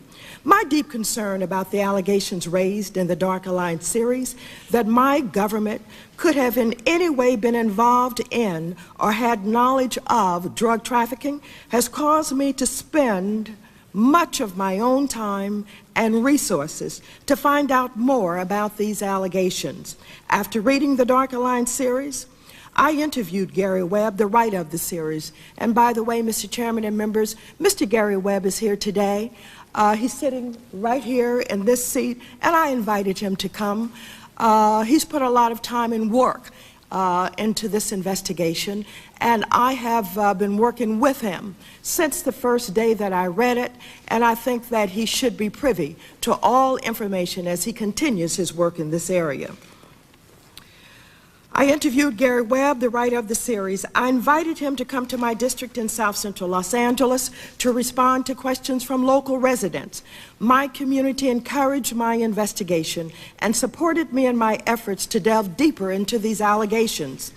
My deep concern about the allegations raised in the Dark Alliance series that my government could have in any way been involved in or had knowledge of drug trafficking has caused me to spend much of my own time and resources to find out more about these allegations. After reading the Dark Alliance series, I interviewed Gary Webb, the writer of the series. And by the way, Mr. Chairman and members, Mr. Gary Webb is here today. He's sitting right here in this seat, and I invited him to come. He's put a lot of time and work into this investigation, and I have been working with him since the first day that I read it, and I think that he should be privy to all information as he continues his work in this area. I interviewed Gary Webb, the writer of the series. I invited him to come to my district in South Central Los Angeles to respond to questions from local residents. My community encouraged my investigation and supported me in my efforts to delve deeper into these allegations.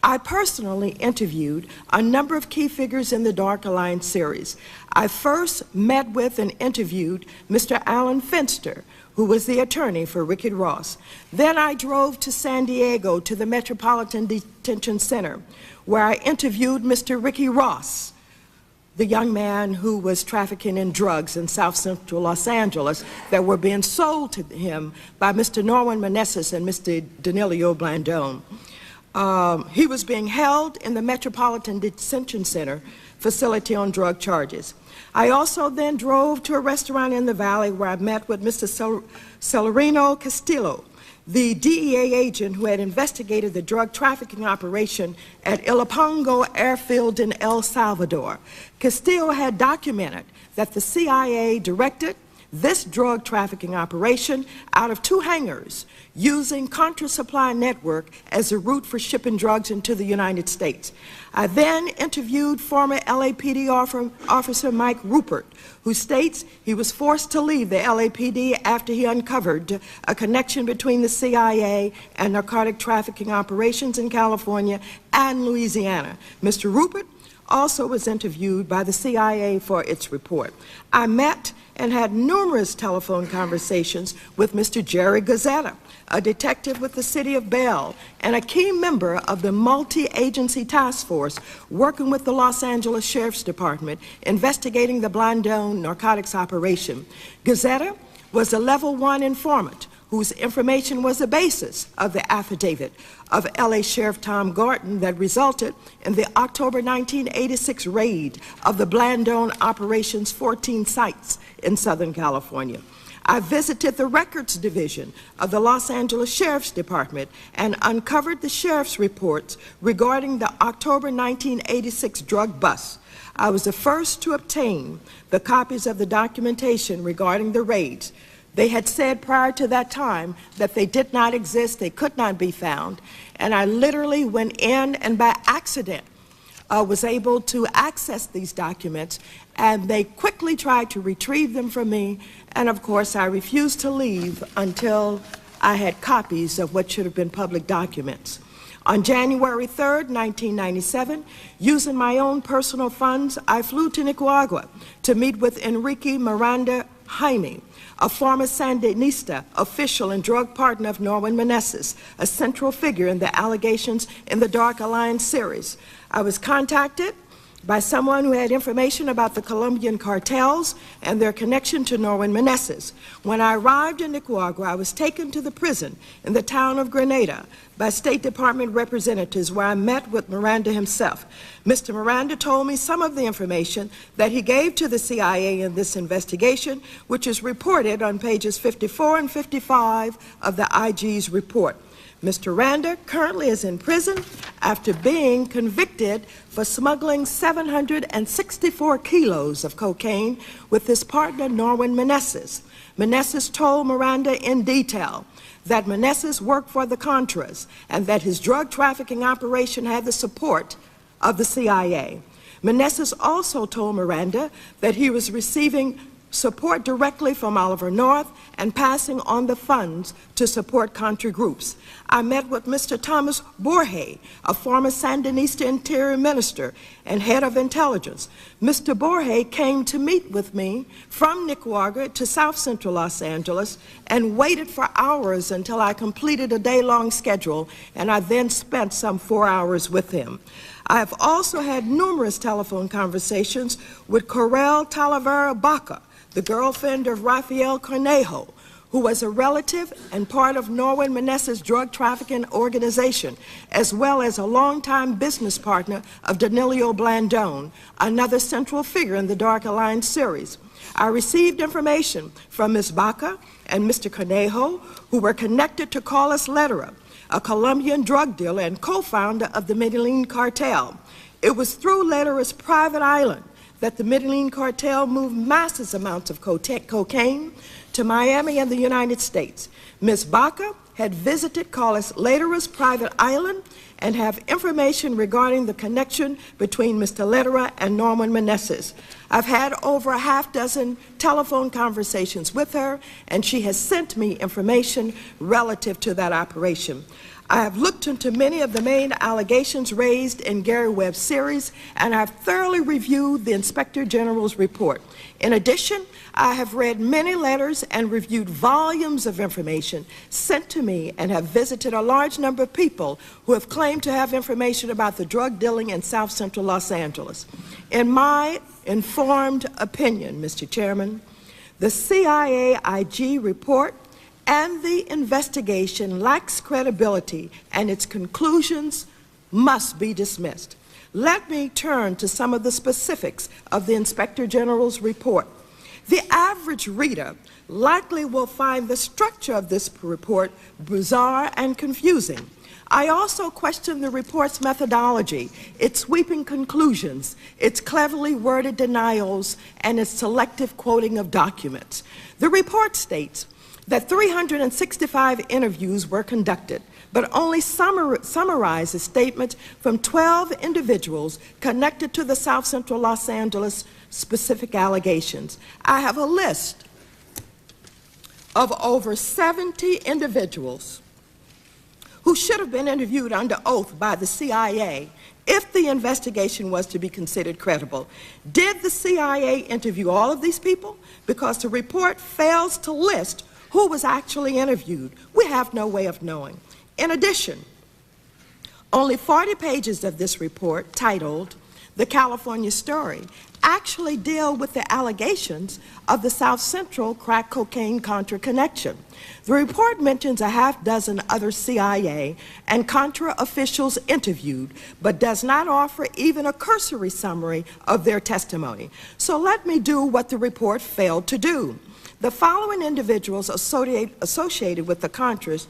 I personally interviewed a number of key figures in the Dark Alliance series. I first met with and interviewed Mr. Alan Finster, who was the attorney for Ricky Ross. Then I drove to San Diego to the Metropolitan Detention Center, where I interviewed Mr. Ricky Ross, the young man who was trafficking in drugs in South Central Los Angeles that were being sold to him by Mr. Norman Meneses and Mr. Danilo Blandone. He was being held in the Metropolitan Detention Center facility on drug charges. I also then drove to a restaurant in the Valley where I met with Mr. Celerino Castillo, the DEA agent who had investigated the drug trafficking operation at Ilopango Airfield in El Salvador. Castillo had documented that the CIA directed this drug trafficking operation out of 2 hangars using Contra supply network as a route for shipping drugs into the United States. I then interviewed former LAPD officer Mike Rupert, who states he was forced to leave the LAPD after he uncovered a connection between the CIA and narcotic trafficking operations in California and Louisiana. Mr. Rupert also was interviewed by the CIA for its report. I met and had numerous telephone conversations with Mr. Jerry Gazzetta, a detective with the City of Bell and a key member of the multi-agency task force working with the Los Angeles Sheriff's Department investigating the Blandone narcotics operation. Gazzetta was a level 1 informant whose information was the basis of the affidavit of LA Sheriff Tom Gorton that resulted in the October 1986 raid of the Blandone operation's 14 sites in Southern California. I visited the records division of the Los Angeles Sheriff's Department and uncovered the sheriff's reports regarding the October 1986 drug bust. I was the first to obtain the copies of the documentation regarding the raids. They had said prior to that time that they did not exist, they could not be found, and I literally went in and by accident was able to access these documents, and they quickly tried to retrieve them from me, and of course I refused to leave until I had copies of what should have been public documents. On January 3rd, 1997, using my own personal funds, I flew to Nicaragua to meet with Enrique Miranda Jaime, a former Sandinista official and drug partner of Norman Meneses, a central figure in the allegations in the Dark Alliance series. I was contacted by someone who had information about the Colombian cartels and their connection to Norman Meneses. When I arrived in Nicaragua, I was taken to the prison in the town of Grenada by State Department representatives where I met with Miranda himself. Mr. Miranda told me some of the information that he gave to the CIA in this investigation, which is reported on pages 54 and 55 of the IG's report. Mr. Randa currently is in prison after being convicted for smuggling 764 kilos of cocaine with his partner Norman Meneses. Meneses told Miranda in detail that Meneses worked for the Contras and that his drug trafficking operation had the support of the CIA. Meneses also told Miranda that he was receiving support directly from Oliver North and passing on the funds to support Contra groups. I met with Mr. Thomas Borge, a former Sandinista interior minister and head of intelligence. Mr. Borge came to meet with me from Nicaragua to South Central Los Angeles and waited for hours until I completed a day-long schedule, and I then spent some 4 hours with him. I have also had numerous telephone conversations with Corel Talavera Baca, the girlfriend of Rafael Cornejo, who was a relative and part of Norman Meneses' drug trafficking organization, as well as a longtime business partner of Danilo Blandone, another central figure in the Dark Alliance series. I received information from Ms. Baca and Mr. Cornejo, who were connected to Carlos Lederer, a Colombian drug dealer and co-founder of the Medellin cartel. It was through Lederer's private island that the Medellin cartel moved massive amounts of cocaine to Miami and the United States. Ms. Baca had visited Carlos Lederer's private island and have information regarding the connection between Mr. Lederer and Norman Meneses. I've had over a half-dozen telephone conversations with her, and she has sent me information relative to that operation. I have looked into many of the main allegations raised in Gary Webb's series, and I have thoroughly reviewed the Inspector General's report. In addition, I have read many letters and reviewed volumes of information sent to me and have visited a large number of people who have claimed to have information about the drug dealing in South Central Los Angeles. In my informed opinion, Mr. Chairman, the CIA IG report and the investigation lacks credibility, and its conclusions must be dismissed. Let me turn to some of the specifics of the Inspector General's report. The average reader likely will find the structure of this report bizarre and confusing. I also question the report's methodology, its sweeping conclusions, its cleverly worded denials, and its selective quoting of documents. The report states that 365 interviews were conducted, but only summarizes statements from 12 individuals connected to the South Central Los Angeles specific allegations. I have a list of over 70 individuals who should have been interviewed under oath by the CIA if the investigation was to be considered credible. Did the CIA interview all of these people? Because the report fails to list who was actually interviewed. We have no way of knowing. In addition, only 40 pages of this report, titled The California Story, actually deal with the allegations of the South Central crack cocaine Contra connection. The report mentions a half dozen other CIA and Contra officials interviewed, but does not offer even a cursory summary of their testimony. So let me do what the report failed to do. The following individuals associated with the Contras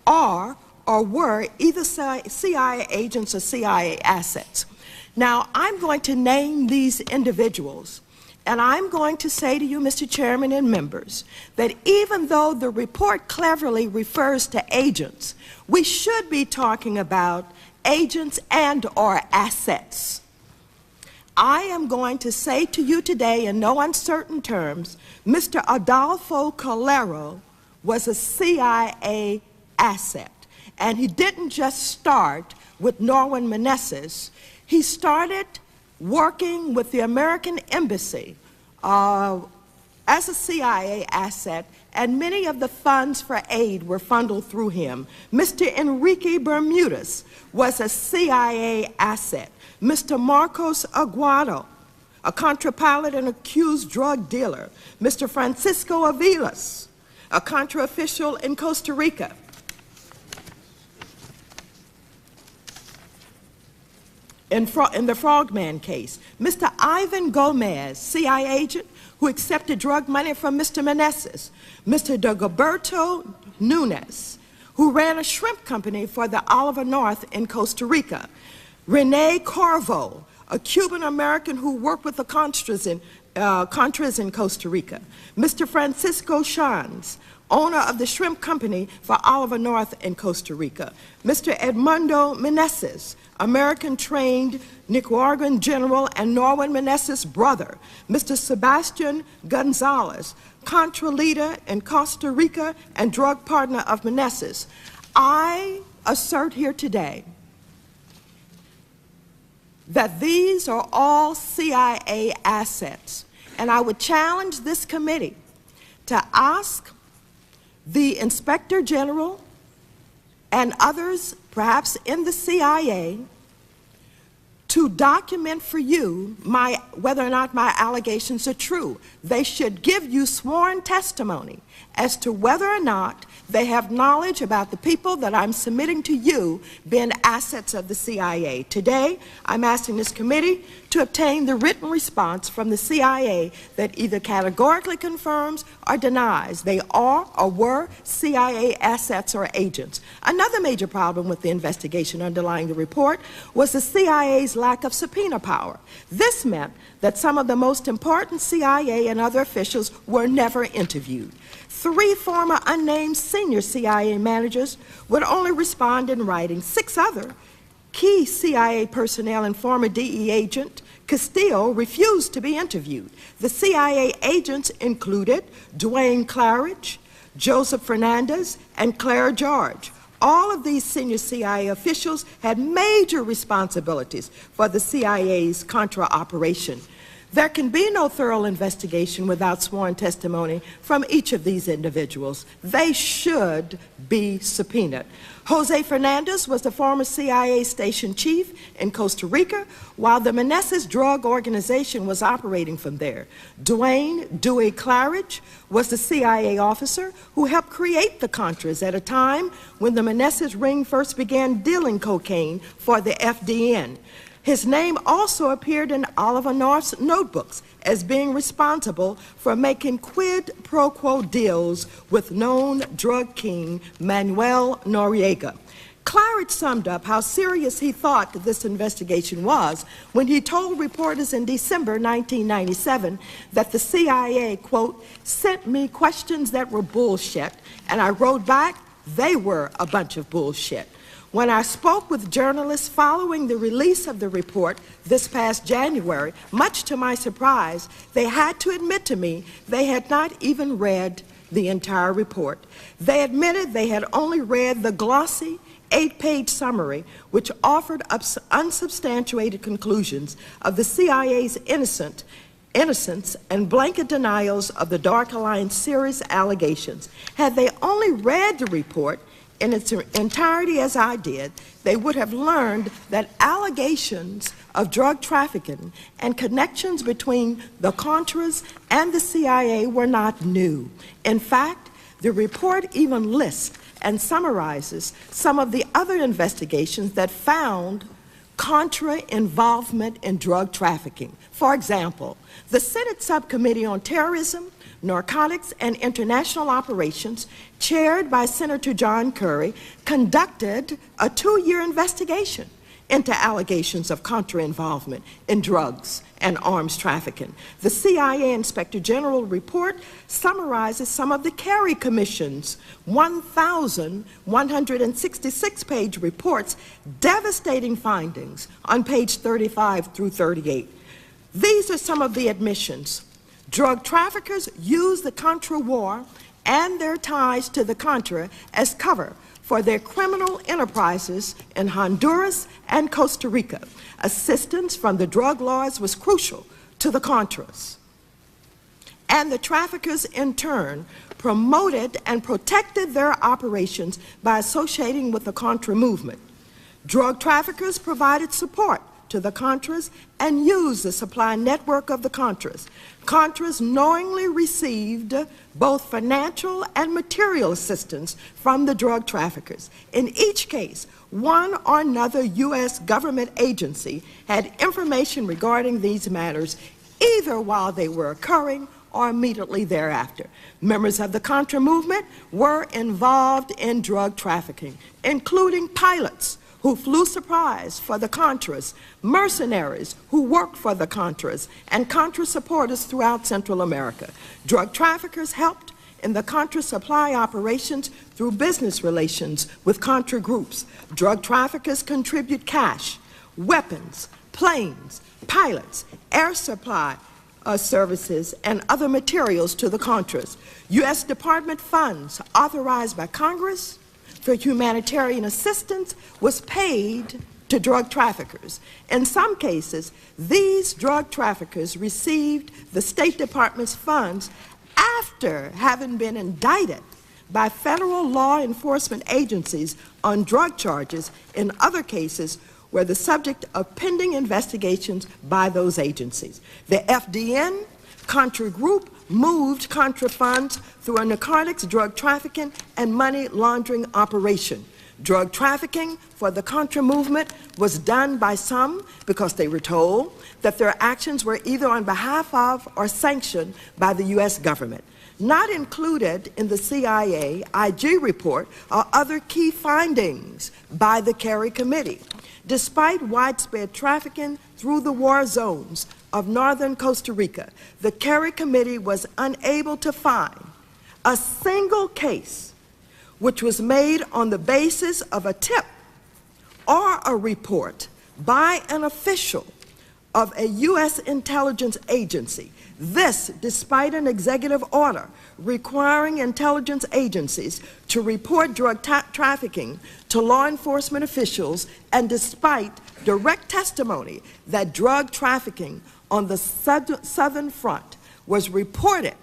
are or were either CIA agents or CIA assets. Now, I'm going to name these individuals, and I'm going to say to you, Mr. Chairman and members, that even though the report cleverly refers to agents, we should be talking about agents and or assets. I am going to say to you today in no uncertain terms, Mr. Adolfo Calero was a CIA asset, and he didn't just start with Norwin Meneses. He started working with the American Embassy as a CIA asset, and many of the funds for aid were funneled through him. Mr. Enrique Bermudez was a CIA asset. Mr. Marcos Aguado, a Contra pilot and accused drug dealer. Mr. Francisco Aviles, a Contra official in Costa Rica. In the Frogman case, Mr. Ivan Gomez, CIA agent who accepted drug money from Mr. Meneses. Mr. Dagoberto Nunes, who ran a shrimp company for the Oliver North in Costa Rica. Rene Corvo, a Cuban-American who worked with the Contras in Costa Rica. Mr. Francisco Shanz, owner of the shrimp company for Oliver North in Costa Rica. Mr. Edmundo Meneses, American-trained Nicaraguan general and Norwin Meneses' brother. Mr. Sebastian Gonzalez, Contra leader in Costa Rica and drug partner of Meneses. I assert here today that these are all CIA assets, and I would challenge this committee to ask the Inspector General and others, perhaps in the CIA, to document for you whether or not my allegations are true. They should give you sworn testimony as to whether or not they have knowledge about the people that I'm submitting to you being assets of the CIA. Today, I'm asking this committee to obtain the written response from the CIA that either categorically confirms or denies they are or were CIA assets or agents. Another major problem with the investigation underlying the report was the CIA's lack of subpoena power. This meant that some of the most important CIA and other officials were never interviewed. 3 former unnamed senior CIA managers would only respond in writing. 6 other key CIA personnel and former DE agent Castillo refused to be interviewed. The CIA agents included Dwayne Claridge, Joseph Fernandez, and Claire George. All of these senior CIA officials had major responsibilities for the CIA's Contra operation. There can be no thorough investigation without sworn testimony from each of these individuals. They should be subpoenaed. Jose Fernandez was the former CIA station chief in Costa Rica while the Meneses drug organization was operating from there. Dwayne Dewey Claridge was the CIA officer who helped create the Contras at a time when the Meneses ring first began dealing cocaine for the FDN. His name also appeared in Oliver North's notebooks as being responsible for making quid pro quo deals with known drug king Manuel Noriega. Claridge summed up how serious he thought this investigation was when he told reporters in December 1997 that the CIA, quote, sent me questions that were bullshit, and I wrote back, they were a bunch of bullshit. When I spoke with journalists following the release of the report this past January, much to my surprise, they had to admit to me they had not even read the entire report. They admitted they had only read the glossy, 8-page summary which offered up unsubstantiated conclusions of the CIA's innocence and blanket denials of the Dark Alliance serious allegations. Had they only read the report in its entirety as I did, they would have learned that allegations of drug trafficking and connections between the Contras and the CIA were not new. In fact, the report even lists and summarizes some of the other investigations that found Contra involvement in drug trafficking. For example, the Senate Subcommittee on Terrorism, Narcotics, and International Operations, chaired by Senator John Kerry, conducted a 2-year investigation into allegations of Contra involvement in drugs and arms trafficking. The CIA Inspector General report summarizes some of the Kerry Commission's 1,166-page report's devastating findings on page 35 through 38. These are some of the admissions. Drug traffickers use the Contra war and their ties to the Contra as cover for their criminal enterprises in Honduras and Costa Rica. Assistance from the drug lords was crucial to the Contras. And the traffickers, in turn, promoted and protected their operations by associating with the Contra movement. Drug traffickers provided support to the Contras and used the supply network of the Contras. Contras knowingly received both financial and material assistance from the drug traffickers. In each case, one or another U.S. government agency had information regarding these matters either while they were occurring or immediately thereafter. Members of the Contra movement were involved in drug trafficking, including pilots who flew supplies for the Contras, mercenaries who worked for the Contras, and Contra supporters throughout Central America. Drug traffickers helped in the Contra supply operations through business relations with Contra groups. Drug traffickers contribute cash, weapons, planes, pilots, air supply services, and other materials to the Contras. U.S. Department funds authorized by Congress for humanitarian assistance was paid to drug traffickers. In some cases, these drug traffickers received the State Department's funds after having been indicted by federal law enforcement agencies on drug charges in other cases were the subject of pending investigations by those agencies. The FDN Contra Group moved Contra funds through a narcotics, drug trafficking, and money laundering operation. Drug trafficking for the Contra movement was done by some because they were told that their actions were either on behalf of or sanctioned by the U.S. government. Not included in the CIA IG report are other key findings by the Kerry Committee. Despite widespread trafficking through the war zones of northern Costa Rica, the Kerry Committee was unable to find a single case which was made on the basis of a tip or a report by an official of a U.S. intelligence agency. This, despite an executive order requiring intelligence agencies to report drug trafficking to law enforcement officials, and despite direct testimony that drug trafficking on the southern front was reported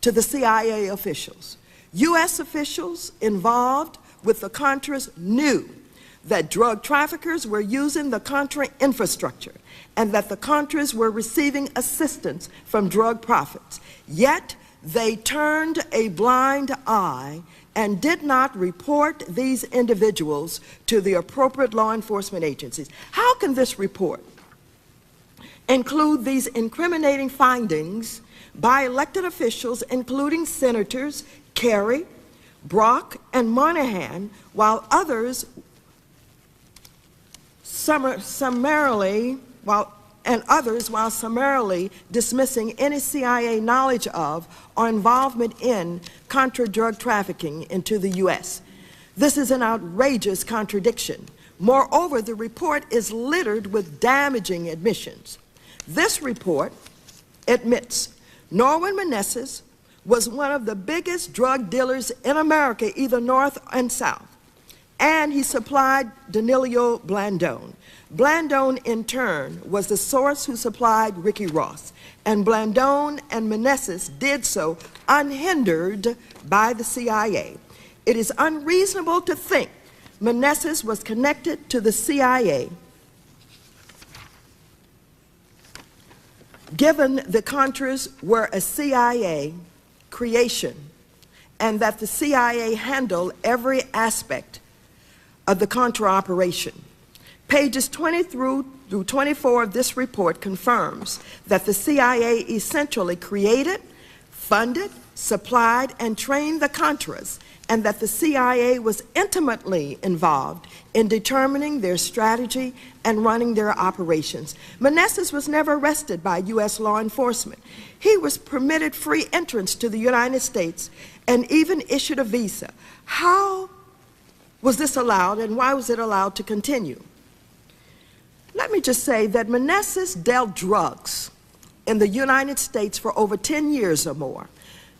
to the CIA officials. U.S. officials involved with the Contras knew that drug traffickers were using the Contra infrastructure and that the Contras were receiving assistance from drug profits. Yet they turned a blind eye and did not report these individuals to the appropriate law enforcement agencies. How can this report include these incriminating findings by elected officials, including Senators Kerry, Brock, and Moynihan, while others summarily dismissing any CIA knowledge of or involvement in Contra drug trafficking into the U.S. This is an outrageous contradiction. Moreover, the report is littered with damaging admissions. This report admits Norwin Meneses was one of the biggest drug dealers in America, either north and south. and he supplied Danilo Blandone. Blandone, in turn, was the source who supplied Ricky Ross, and Blandone and Meneses did so unhindered by the CIA. It is unreasonable to think Meneses was connected to the CIA, given the Contras were a CIA creation and that the CIA handled every aspect of the Contra operation. Pages 20 through 24 of this report confirms that the CIA essentially created, funded, supplied, and trained the Contras, and that the CIA was intimately involved in determining their strategy and running their operations. Meneses was never arrested by U.S. law enforcement. He was permitted free entrance to the United States and even issued a visa. How was this allowed, and why was it allowed to continue? Let me just say that Meneses dealt drugs in the United States for over 10 years or more.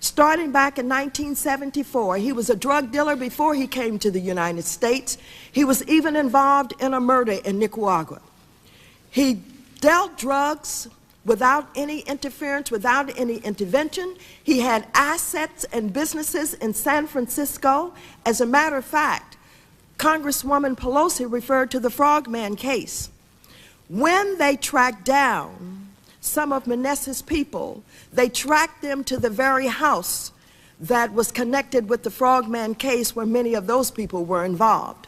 Starting back in 1974, he was a drug dealer before he came to the United States. He was even involved in a murder in Nicaragua. He dealt drugs without any interference, without any intervention. He had assets and businesses in San Francisco. As a matter of fact, Congresswoman Pelosi referred to the Frogman case. When they tracked down some of Meneses' people, they tracked them to the very house that was connected with the Frogman case where many of those people were involved.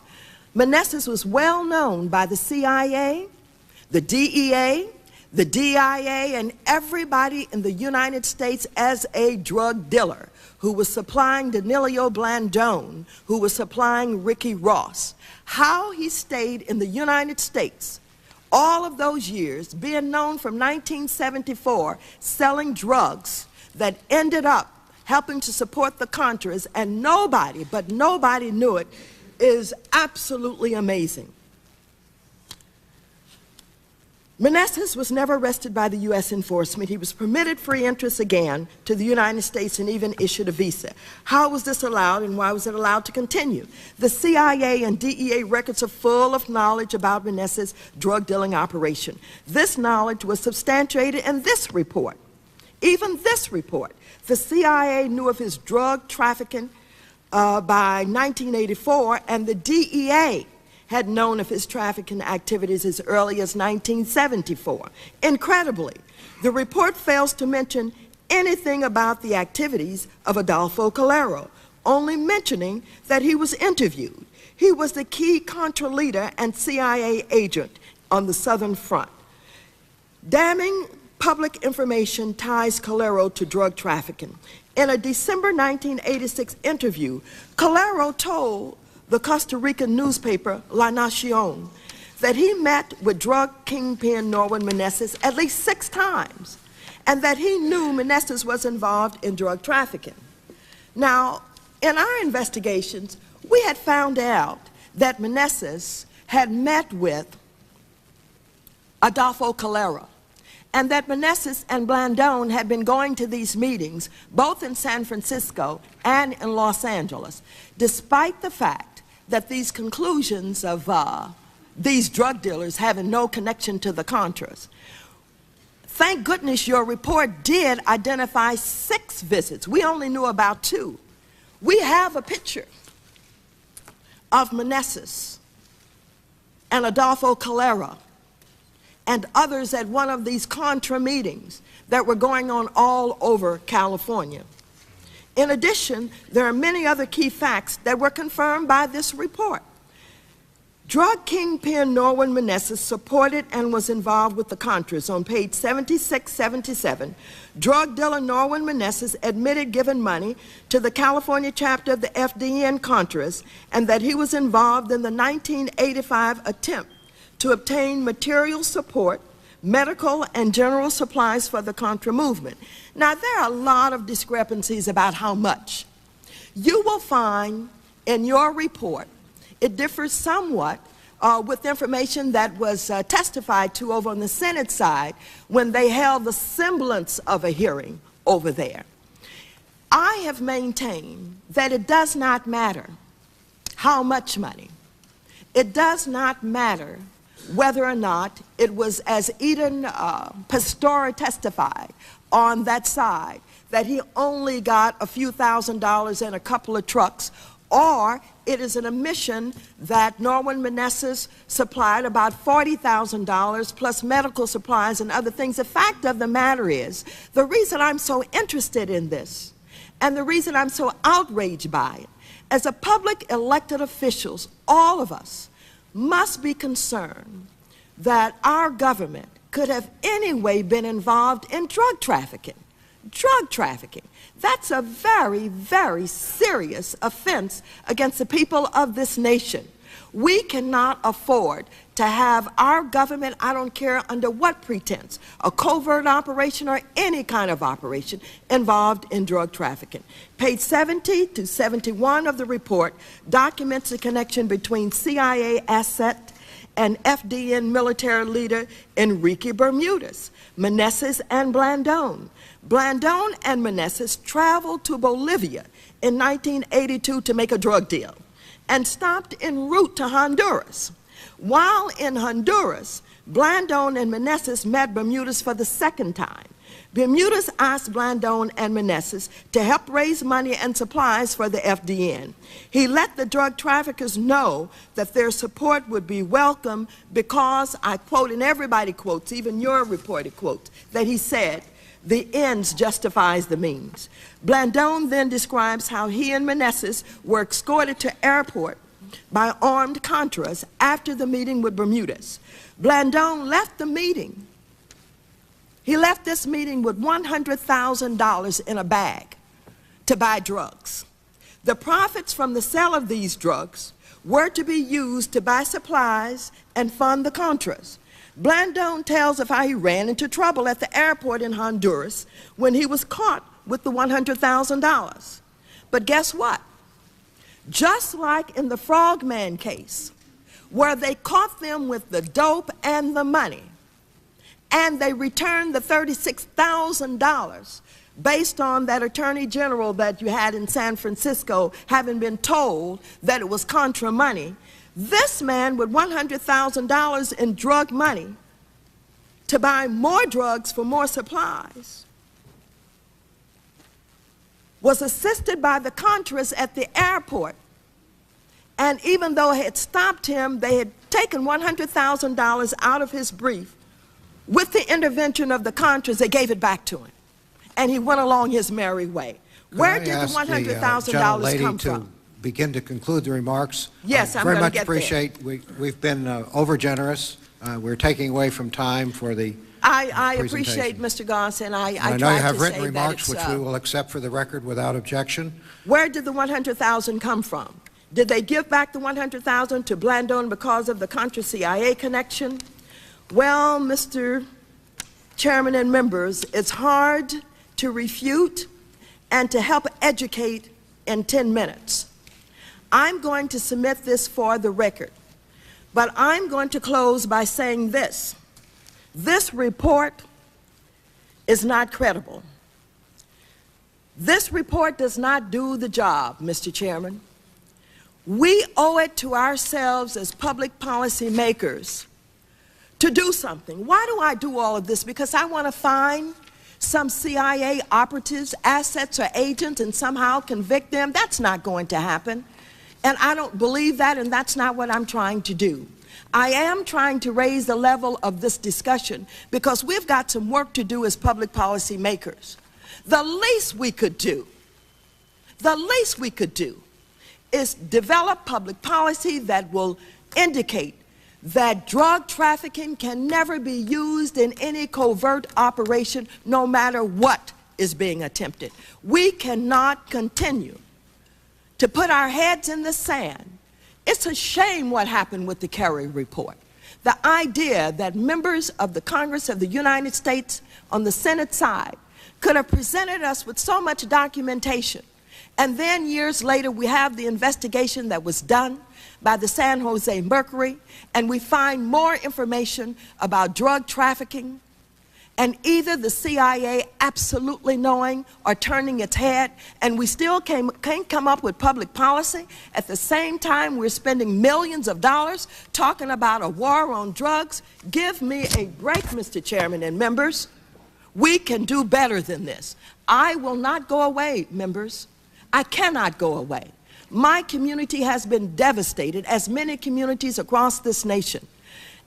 Meneses was well known by the CIA, the DEA, the DIA, and everybody in the United States as a drug dealer who was supplying Danilo Blandone, who was supplying Ricky Ross. How he stayed in the United States all of those years, being known from 1974, selling drugs that ended up helping to support the Contras, and nobody, but nobody knew it, is absolutely amazing. Meneses was never arrested by the U.S. enforcement. He was permitted free entrance again to the United States and even issued a visa. How was this allowed, and why was it allowed to continue? The CIA and DEA records are full of knowledge about Meneses' drug dealing operation. This knowledge was substantiated in this report. Even this report. The CIA knew of his drug trafficking by 1984, and the DEA had known of his trafficking activities as early as 1974. Incredibly, the report fails to mention anything about the activities of Adolfo Calero, only mentioning that he was interviewed. He was the key Contra leader and CIA agent on the Southern Front. Damning public information ties Calero to drug trafficking. In a December 1986 interview, Calero told the Costa Rican newspaper La Nacion that he met with drug kingpin Norman Meneses at least 6 times, and that he knew Meneses was involved in drug trafficking. Now, in our investigations, we had found out that Meneses had met with Adolfo Calero, and that Meneses and Blandone had been going to these meetings both in San Francisco and in Los Angeles, despite the fact that these conclusions of these drug dealers having no connection to the Contras. Thank goodness your report did identify 6 visits. We only knew about 2. We have a picture of Meneses and Adolfo Calero and others at one of these Contra meetings that were going on all over California. In addition, there are many other key facts that were confirmed by this report. Drug kingpin Norman Meneses supported and was involved with the Contras. On page 76-77, drug dealer Norman Meneses admitted giving money to the California chapter of the FDN Contras, and that he was involved in the 1985 attempt to obtain material support, medical and general supplies for the Contra movement. Now, there are a lot of discrepancies about how much. You will find in your report, it differs somewhat with information that was testified to over on the Senate side when they held the semblance of a hearing over there. I have maintained that it does not matter how much money. it does not matter whether or not it was, as Eden Pastora testified on that side, that he only got a few $1,000s and a couple of trucks, or it is an admission that Norman Meneses supplied about $40,000 plus medical supplies and other things. The fact of the matter is, the reason I'm so interested in this and the reason I'm so outraged by it, as a public elected officials, all of us must be concerned that our government could have anyway been involved in drug trafficking. Drug trafficking. That's a very, very serious offense against the people of this nation. We cannot afford to have our government, I don't care under what pretense, a covert operation or any kind of operation, involved in drug trafficking. Page 70 to 71 of the report documents the connection between CIA asset and FDN military leader Enrique Bermudez, Meneses, and Blandón. Blandón and Meneses traveled to Bolivia in 1982 to make a drug deal and stopped en route to Honduras. While in Honduras, Blandón and Meneses met Bermudez for the second time. Bermudez asked Blandón and Meneses to help raise money and supplies for the FDN. He let the drug traffickers know that their support would be welcome because, I quote, and everybody quotes, even your reported quotes, that he said, "The ends justifies the means." Blandón then describes how he and Meneses were escorted to airport by armed Contras after the meeting with Bermudez. Blandón left the meeting. He left this meeting with $100,000 in a bag to buy drugs. The profits from the sale of these drugs were to be used to buy supplies and fund the Contras. Blandón tells of how he ran into trouble at the airport in Honduras when he was caught with the $100,000. But guess what? Just like in the Frogman case, where they caught them with the dope and the money, and they returned the $36,000 based on that attorney general that you had in San Francisco having been told that it was Contra money, this man with $100,000 in drug money to buy more drugs for more supplies was assisted by the Contras at the airport. And even though they had stopped him, they had taken $100,000 out of his brief. With the intervention of the Contras, they gave it back to him. And he went along his merry way. Where did the $100,000 come from? Begin to conclude the remarks. Yes, I'm going to get there. Very much appreciate, we've been over-generous. We're taking away from time for the I appreciate, Mr. Goss, and I know you have written remarks, which we will accept for the record without objection. Where did the $100,000 come from? Did they give back the $100,000 to Blandón because of the Contra-CIA connection? Well, Mr. Chairman and members, it's hard to refute and to help educate in 10 minutes. I'm going to submit this for the record, but I'm going to close by saying this. This report is not credible. This report does not do the job, Mr. Chairman. We owe it to ourselves as public policy makers to do something. Why do I do all of this? Because I want to find some CIA operatives, assets, or agents and somehow convict them? That's not going to happen. And I don't believe that, and that's not what I'm trying to do. I am trying to raise the level of this discussion because we've got some work to do as public policy makers. The least we could do is develop public policy that will indicate that drug trafficking can never be used in any covert operation, no matter what is being attempted. We cannot continue to put our heads in the sand. It's a shame what happened with the Kerry report. The idea that members of the Congress of the United States on the Senate side could have presented us with so much documentation, and then years later we have the investigation that was done by the San Jose Mercury, and we find more information about drug trafficking and either the CIA absolutely knowing or turning its head, and we still can't come up with public policy. At the same time, we're spending millions of dollars talking about a war on drugs. Give me a break, Mr. Chairman and members. We can do better than this. I will not go away, members. I cannot go away. My community has been devastated, as many communities across this nation.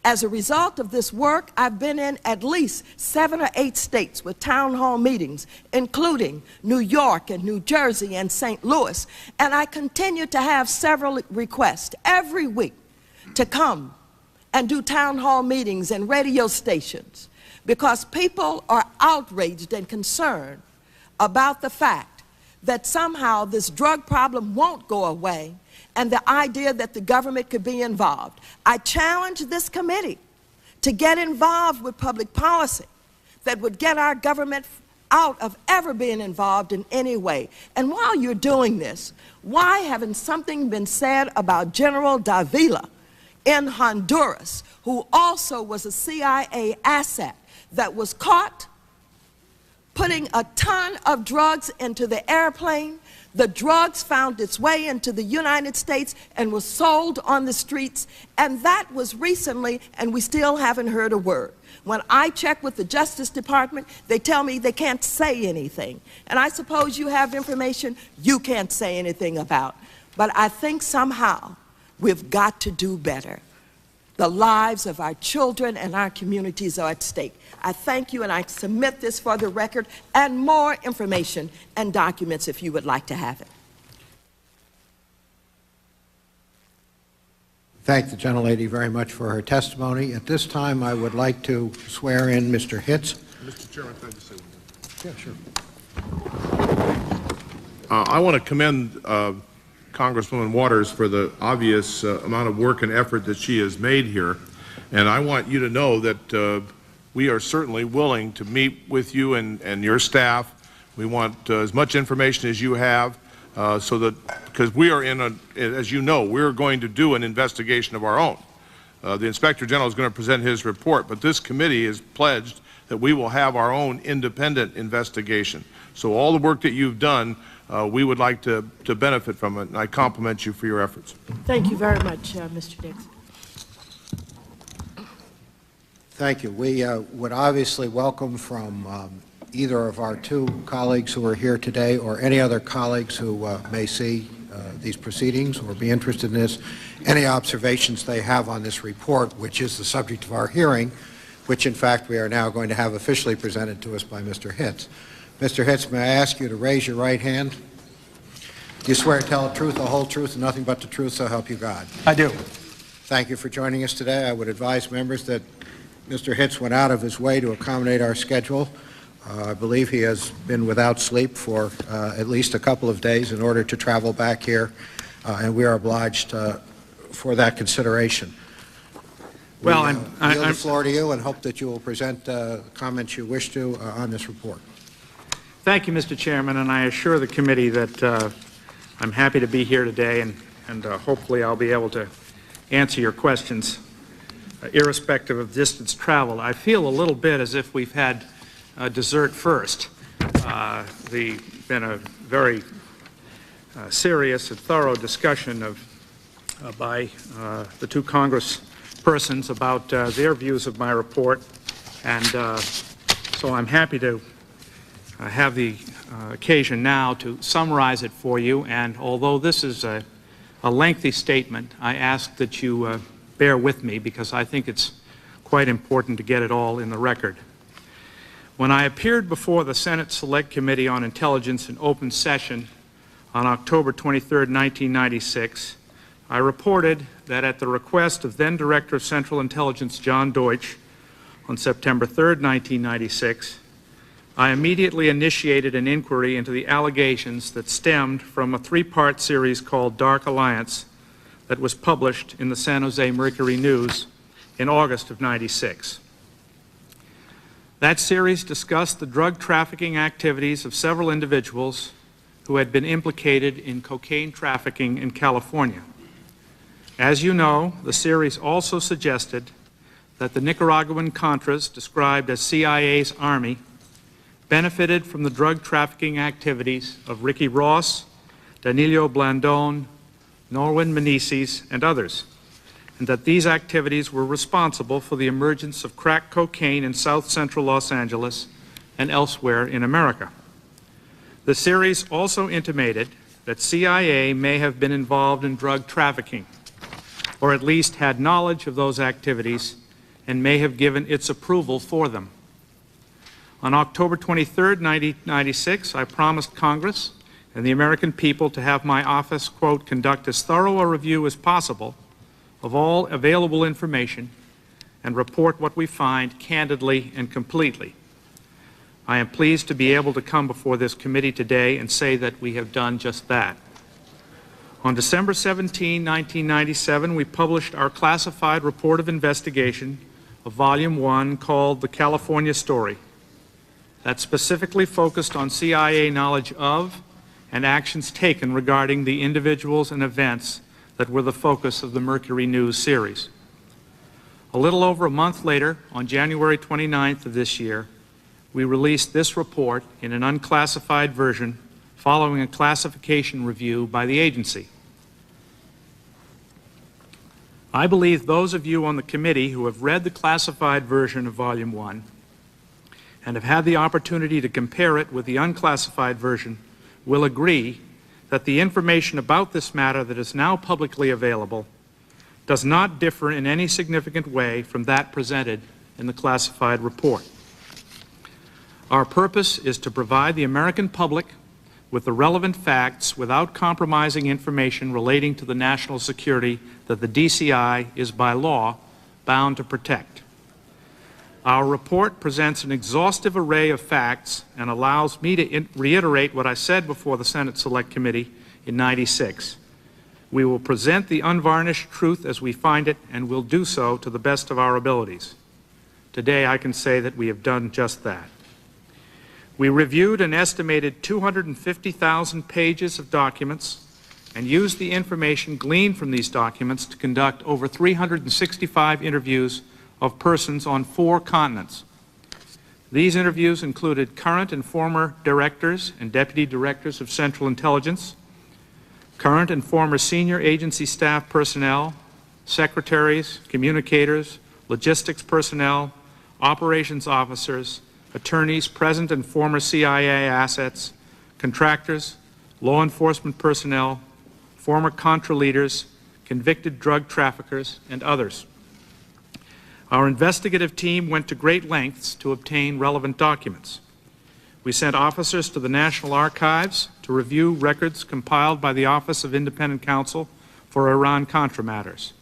As a result of this work, I've been in at least 7 or 8 states with town hall meetings, including New York and New Jersey and St. Louis, and I continue to have several requests every week to come and do town hall meetings and radio stations, because people are outraged and concerned about the fact that somehow this drug problem won't go away, and the idea that the government could be involved. I challenge this committee to get involved with public policy that would get our government out of ever being involved in any way. And while you're doing this, why haven't something been said about General Davila in Honduras, who also was a CIA asset that was caught putting a ton of drugs into the airplane? The drugs found its way into the United States and was sold on the streets, and that was recently, and we still haven't heard a word. When I check with the Justice Department, they tell me they can't say anything. And I suppose you have information you can't say anything about. But I think somehow we've got to do better. The lives of our children and our communities are at stake. I thank you, and I submit this for the record, and more information and documents if you would like to have it. Thank the gentlelady very much for her testimony. At this time, I would like to swear in Mr. Hitz. Mr. Chairman, can I just say one thing? Yeah, sure. I want to commend Congresswoman Waters for the obvious amount of work and effort that she has made here. And I want you to know that we are certainly willing to meet with you and your staff. We want as much information as you have, so that, because we are in a, as you know, we're going to do an investigation of our own. The Inspector General is going to present his report, but this committee is pledged that we will have our own independent investigation. So all the work that you've done, we would like to benefit from it, and I compliment you for your efforts. Thank you very much, Mr. Dixon. Thank you. We would obviously welcome from either of our 2 colleagues who are here today, or any other colleagues who may see these proceedings or be interested in this, any observations they have on this report, which is the subject of our hearing, which in fact we are now going to have officially presented to us by Mr. Hitz. Mr. Hitz, may I ask you to raise your right hand? Do you swear to tell the truth, the whole truth, and nothing but the truth, so help you God? I do. Thank you for joining us today. I would advise members that Mr. Hitz went out of his way to accommodate our schedule. I believe he has been without sleep for at least a couple of days in order to travel back here, and we are obliged for that consideration. Well, I yield the floor to you and hope that you will present comments you wish to on this report. Thank you, Mr. Chairman, and I assure the committee that I'm happy to be here today, and hopefully I'll be able to answer your questions, irrespective of distance traveled. I feel a little bit as if we've had dessert first. Been a very serious and thorough discussion by the 2 congresspersons about their views of my report, and so I'm happy to have the occasion now to summarize it for you. And although this is a lengthy statement, I ask that you bear with me, because I think it's quite important to get it all in the record. When I appeared before the Senate Select Committee on Intelligence in open session on October 23, 1996, I reported that at the request of then Director of Central Intelligence John Deutsch on September 3, 1996, I immediately initiated an inquiry into the allegations that stemmed from a 3-part series called Dark Alliance that was published in the San Jose Mercury News in August of '96. That series discussed the drug trafficking activities of several individuals who had been implicated in cocaine trafficking in California. As you know, the series also suggested that the Nicaraguan Contras, described as CIA's Army, benefited from the drug trafficking activities of Ricky Ross, Danilo Blandon, Norwin Meneses, and others, and that these activities were responsible for the emergence of crack cocaine in south central Los Angeles and elsewhere in America. The series also intimated that CIA may have been involved in drug trafficking, or at least had knowledge of those activities and may have given its approval for them. On October 23, 1996, I promised Congress and the American people to have my office, quote, conduct as thorough a review as possible of all available information and report what we find candidly and completely. I am pleased to be able to come before this committee today and say that we have done just that. On December 17, 1997, we published our classified report of investigation of Volume 1 called The California Story, that specifically focused on CIA knowledge of and actions taken regarding the individuals and events that were the focus of the Mercury News series. A little over a month later, on January 29th of this year, we released this report in an unclassified version following a classification review by the agency. I believe those of you on the committee who have read the classified version of Volume 1 and have had the opportunity to compare it with the unclassified version will agree that the information about this matter that is now publicly available does not differ in any significant way from that presented in the classified report. Our purpose is to provide the American public with the relevant facts without compromising information relating to the national security that the DCI is by law bound to protect. Our report presents an exhaustive array of facts and allows me to reiterate what I said before the Senate Select Committee in '96. We will present the unvarnished truth as we find it, and will do so to the best of our abilities. Today, I can say that we have done just that. We reviewed an estimated 250,000 pages of documents and used the information gleaned from these documents to conduct over 365 interviews of persons on 4 continents. These interviews included current and former directors and deputy directors of Central Intelligence, current and former senior agency staff personnel, secretaries, communicators, logistics personnel, operations officers, attorneys, present and former CIA assets, contractors, law enforcement personnel, former Contra leaders, convicted drug traffickers, and others. Our investigative team went to great lengths to obtain relevant documents. We sent officers to the National Archives to review records compiled by the Office of Independent Counsel for Iran-Contra matters.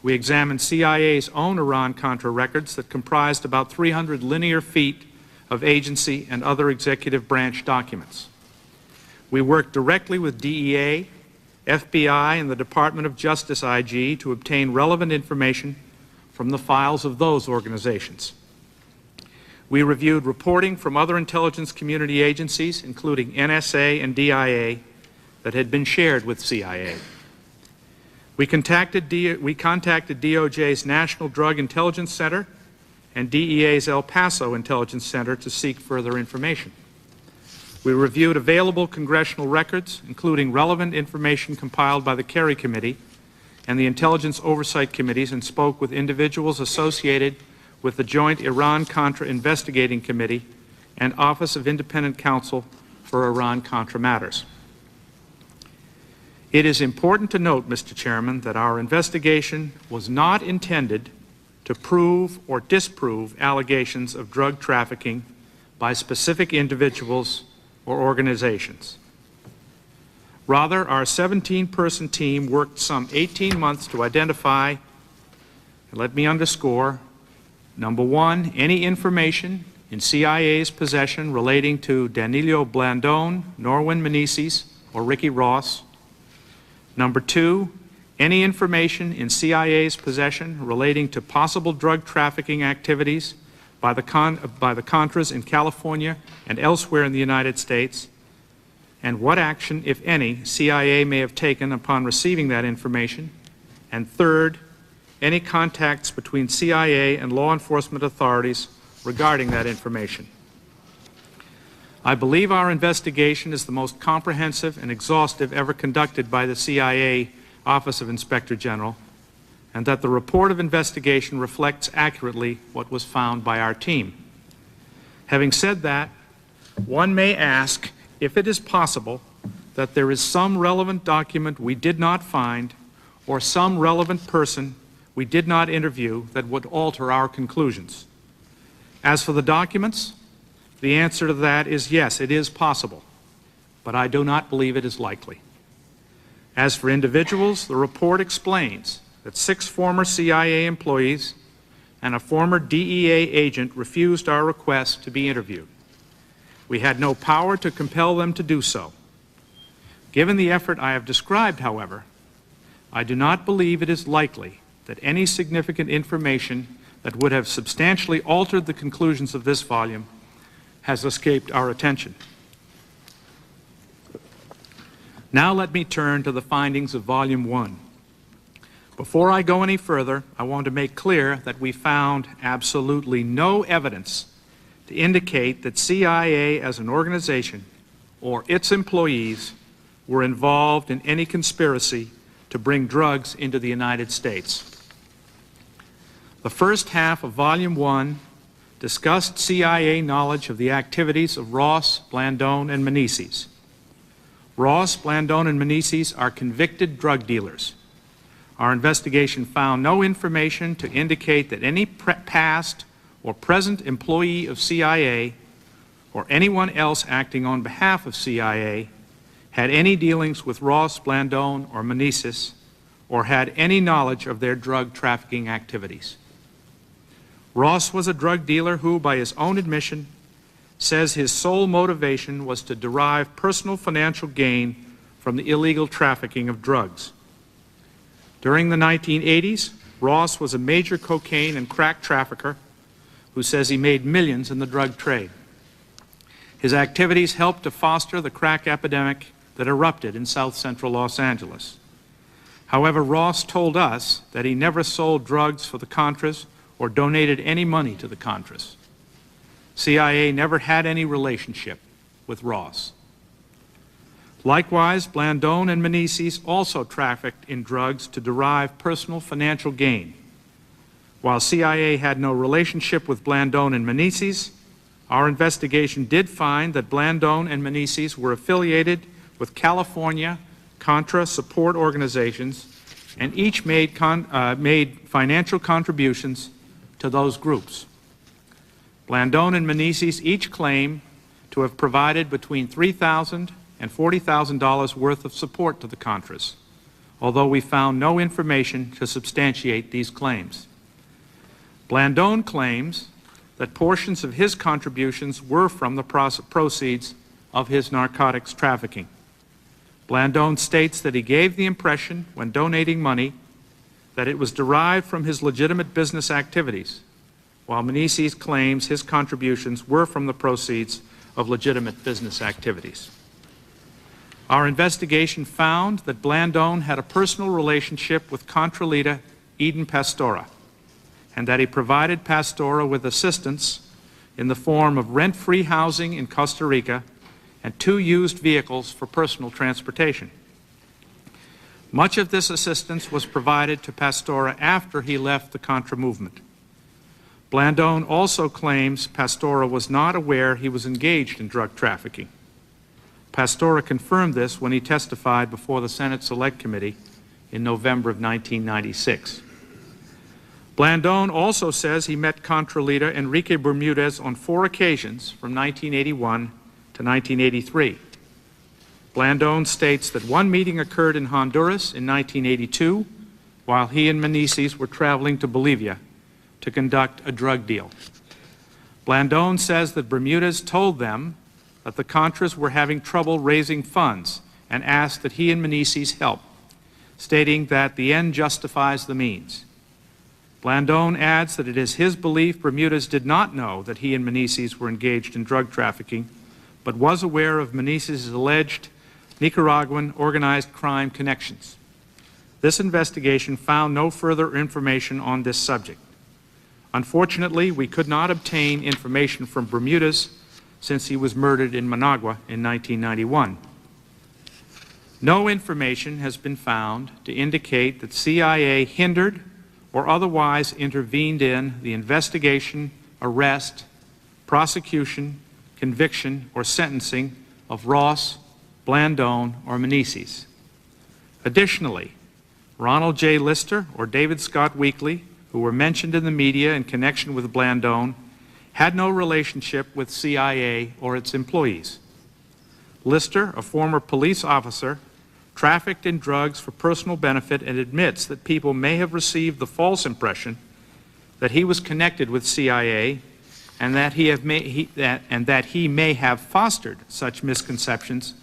We examined CIA's own Iran-Contra records that comprised about 300 linear feet of agency and other executive branch documents. We worked directly with DEA, FBI, and the Department of Justice IG to obtain relevant information from the files of those organizations. We reviewed reporting from other intelligence community agencies, including NSA and DIA, that had been shared with CIA. We contacted DOJ's National Drug Intelligence Center and DEA's El Paso Intelligence Center to seek further information. We reviewed available congressional records, including relevant information compiled by the Kerry Committee and the Intelligence Oversight Committees, and spoke with individuals associated with the Joint Iran-Contra Investigating Committee and Office of Independent Counsel for Iran-Contra matters. It is important to note, Mr. Chairman, that our investigation was not intended to prove or disprove allegations of drug trafficking by specific individuals or organizations. Rather, our 17-person team worked some 18 months to identify, and let me underscore, number one, any information in CIA's possession relating to Danilo Blandon, Norwin Meneses, or Ricky Ross. Number two, any information in CIA's possession relating to possible drug trafficking activities by the Contras in California and elsewhere in the United States, and what action, if any, CIA may have taken upon receiving that information. And third, any contacts between CIA and law enforcement authorities regarding that information. I believe our investigation is the most comprehensive and exhaustive ever conducted by the CIA Office of Inspector General, and that the report of investigation reflects accurately what was found by our team. Having said that, one may ask if it is possible that there is some relevant document we did not find or some relevant person we did not interview that would alter our conclusions. As for the documents, the answer to that is yes, it is possible, but I do not believe it is likely. As for individuals, the report explains that 6 former CIA employees and a former DEA agent refused our request to be interviewed. We had no power to compel them to do so. Given the effort I have described, however, I do not believe it is likely that any significant information that would have substantially altered the conclusions of this volume has escaped our attention. Now let me turn to the findings of Volume 1. Before I go any further, I want to make clear that we found absolutely no evidence to indicate that CIA as an organization or its employees were involved in any conspiracy to bring drugs into the United States. The first half of Volume 1 discussed CIA knowledge of the activities of Ross, Blandone, and Menezes. Ross, Blandone, and Menezes are convicted drug dealers. Our investigation found no information to indicate that any past or present employee of CIA or anyone else acting on behalf of CIA had any dealings with Ross, Blandone, or Menezes, or had any knowledge of their drug trafficking activities. Ross was a drug dealer who, by his own admission, says his sole motivation was to derive personal financial gain from the illegal trafficking of drugs. During the 1980s, Ross was a major cocaine and crack trafficker who says he made millions in the drug trade. His activities helped to foster the crack epidemic that erupted in south central Los Angeles. However, Ross told us that he never sold drugs for the Contras or donated any money to the Contras. CIA never had any relationship with Ross. Likewise, Blandone and Menezes also trafficked in drugs to derive personal financial gain. While CIA had no relationship with Blandone and Menezes, our investigation did find that Blandone and Menezes were affiliated with California Contra support organizations and each made financial contributions to those groups. Blandone and Menezes each claim to have provided between $3,000 and $40,000 worth of support to the Contras, although we found no information to substantiate these claims. Blandone claims that portions of his contributions were from the proceeds of his narcotics trafficking. Blandone states that he gave the impression when donating money that it was derived from his legitimate business activities, while Menezes claims his contributions were from the proceeds of legitimate business activities. Our investigation found that Blandone had a personal relationship with Contra leader Eden Pastora, and that he provided Pastora with assistance in the form of rent-free housing in Costa Rica and 2 used vehicles for personal transportation. Much of this assistance was provided to Pastora after he left the Contra movement. Blandone also claims Pastora was not aware he was engaged in drug trafficking. Pastora confirmed this when he testified before the Senate Select Committee in November of 1996. Blandone also says he met Contra leader Enrique Bermudez on 4 occasions from 1981 to 1983. Blandone states that one meeting occurred in Honduras in 1982 while he and Menezes were traveling to Bolivia to conduct a drug deal. Blandone says that Bermudez told them that the Contras were having trouble raising funds and asked that he and Menezes help, stating that the end justifies the means. Blandone adds that it is his belief Bermudez did not know that he and Menezes were engaged in drug trafficking, but was aware of Menezes' alleged Nicaraguan organized crime connections. This investigation found no further information on this subject. Unfortunately, we could not obtain information from Bermudez since he was murdered in Managua in 1991. No information has been found to indicate that CIA hindered or otherwise intervened in the investigation, arrest, prosecution, conviction, or sentencing of Ross, Blandone, or Menezes. Additionally, Ronald J. Lister or David Scott Weekly, who were mentioned in the media in connection with Blandone, had no relationship with CIA or its employees. Lister, a former police officer, trafficked in drugs for personal benefit and admits that people may have received the false impression that he was connected with CIA and that he may have fostered such misconceptions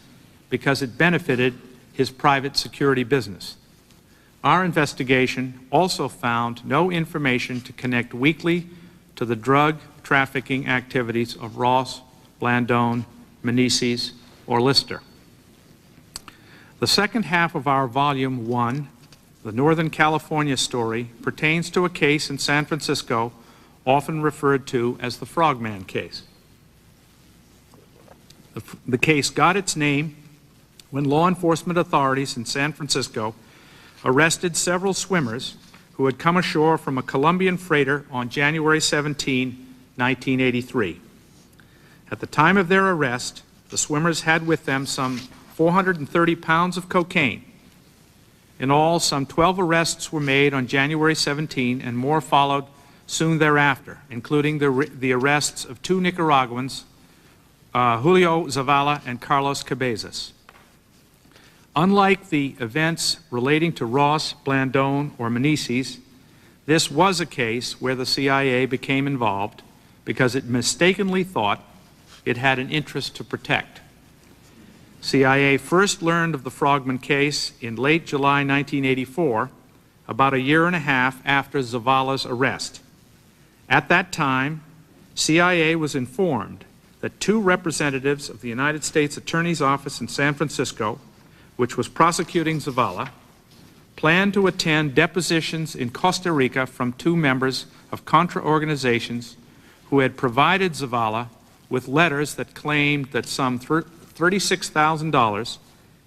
because it benefited his private security business. Our investigation also found no information to connect Weekly to the drug trafficking activities of Ross, Blandone, Menezes, or Lister. The second half of our Volume 1, the Northern California story, pertains to a case in San Francisco often referred to as the Frogman case. The case got its name when law enforcement authorities in San Francisco arrested several swimmers who had come ashore from a Colombian freighter on January 17, 1983. At the time of their arrest, the swimmers had with them some 430 pounds of cocaine. In all, some 12 arrests were made on January 17, and more followed soon thereafter, including the arrests of two Nicaraguans, Julio Zavala and Carlos Cabezas. Unlike the events relating to Ross, Blandone, or Menezes, this was a case where the CIA became involved because it mistakenly thought it had an interest to protect. CIA first learned of the Frogman case in late July 1984, about a year and a half after Zavala's arrest. At that time, CIA was informed that two representatives of the United States Attorney's Office in San Francisco, which was prosecuting Zavala, planned to attend depositions in Costa Rica from two members of Contra organizations who had provided Zavala with letters that claimed that some $36,000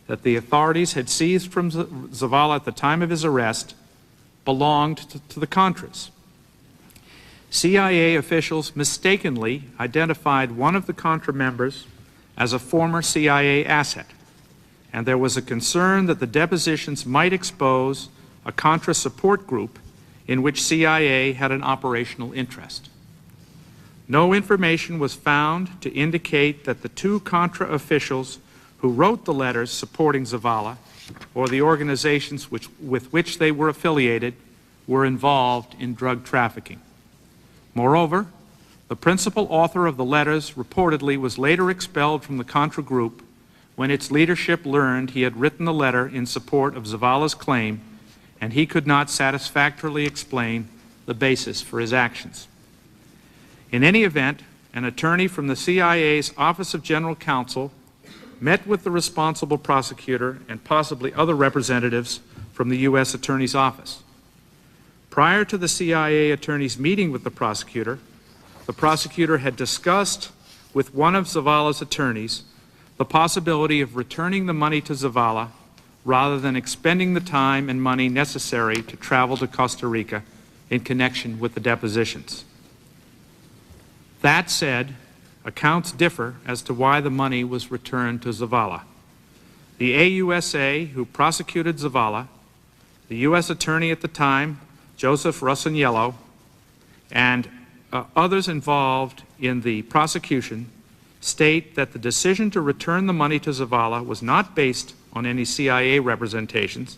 that the authorities had seized from Zavala at the time of his arrest belonged to the Contras. CIA officials mistakenly identified one of the Contra members as a former CIA asset, and there was a concern that the depositions might expose a Contra support group in which CIA had an operational interest. No information was found to indicate that the two Contra officials who wrote the letters supporting Zavala or the organizations with which they were affiliated were involved in drug trafficking. Moreover, the principal author of the letters reportedly was later expelled from the Contra group when its leadership learned he had written the letter in support of Zavala's claim, and he could not satisfactorily explain the basis for his actions. In any event, an attorney from the CIA's Office of General Counsel met with the responsible prosecutor and possibly other representatives from the U.S. Attorney's Office. Prior to the CIA attorney's meeting with the prosecutor had discussed with one of Zavala's attorneys the possibility of returning the money to Zavala rather than expending the time and money necessary to travel to Costa Rica in connection with the depositions. That said, accounts differ as to why the money was returned to Zavala. The AUSA who prosecuted Zavala, the U.S. attorney at the time, Joseph Rossaniello, and others involved in the prosecution state that the decision to return the money to Zavala was not based on any CIA representations,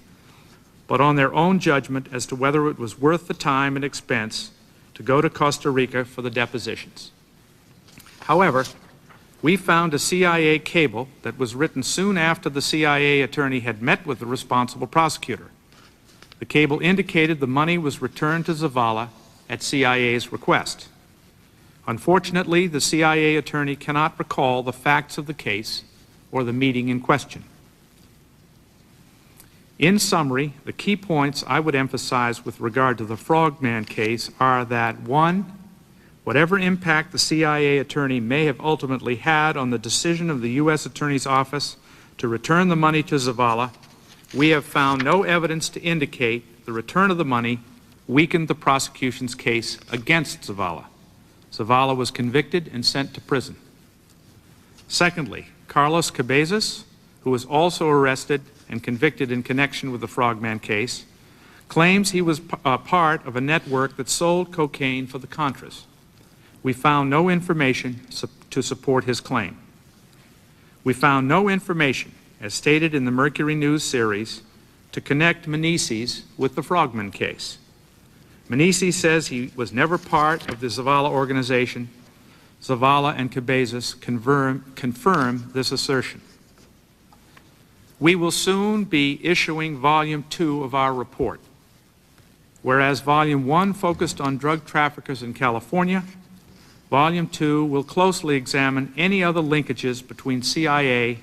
but on their own judgment as to whether it was worth the time and expense to go to Costa Rica for the depositions. However, we found a CIA cable that was written soon after the CIA attorney had met with the responsible prosecutor. The cable indicated the money was returned to Zavala at CIA's request. Unfortunately, the CIA attorney cannot recall the facts of the case or the meeting in question. In summary, the key points I would emphasize with regard to the Frogman case are that, 1, whatever impact the CIA attorney may have ultimately had on the decision of the U.S. Attorney's Office to return the money to Zavala, we have found no evidence to indicate the return of the money weakened the prosecution's case against Zavala. Zavala was convicted and sent to prison. Secondly, Carlos Cabezas, who was also arrested and convicted in connection with the Frogman case, claims he was part of a network that sold cocaine for the Contras. We found no information to support his claim. We found no information, as stated in the Mercury News series, to connect Meneses with the Frogman case. Meneses says he was never part of the Zavala organization. Zavala and Cabezas confirm this assertion. We will soon be issuing Volume 2 of our report. Whereas Volume 1 focused on drug traffickers in California, Volume 2 will closely examine any other linkages between CIA,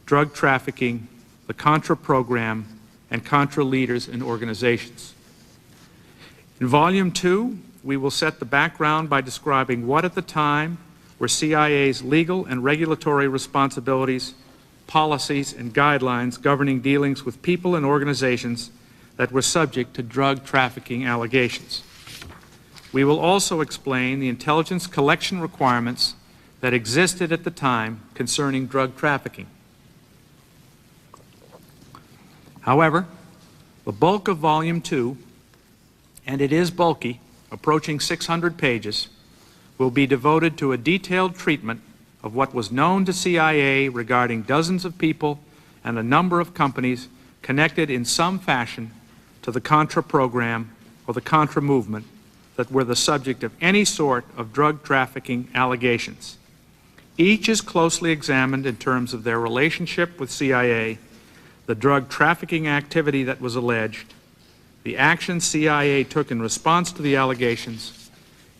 drug trafficking, the Contra program, and Contra leaders and organizations. In Volume 2, we will set the background by describing what at the time were CIA's legal and regulatory responsibilities, policies, and guidelines governing dealings with people and organizations that were subject to drug trafficking allegations. We will also explain the intelligence collection requirements that existed at the time concerning drug trafficking. However, the bulk of Volume 2, and it is bulky, approaching 600 pages, will be devoted to a detailed treatment of what was known to CIA regarding dozens of people and a number of companies connected in some fashion to the Contra program or the Contra movement that were the subject of any sort of drug trafficking allegations. Each is closely examined in terms of their relationship with CIA, the drug trafficking activity that was alleged, the actions CIA took in response to the allegations,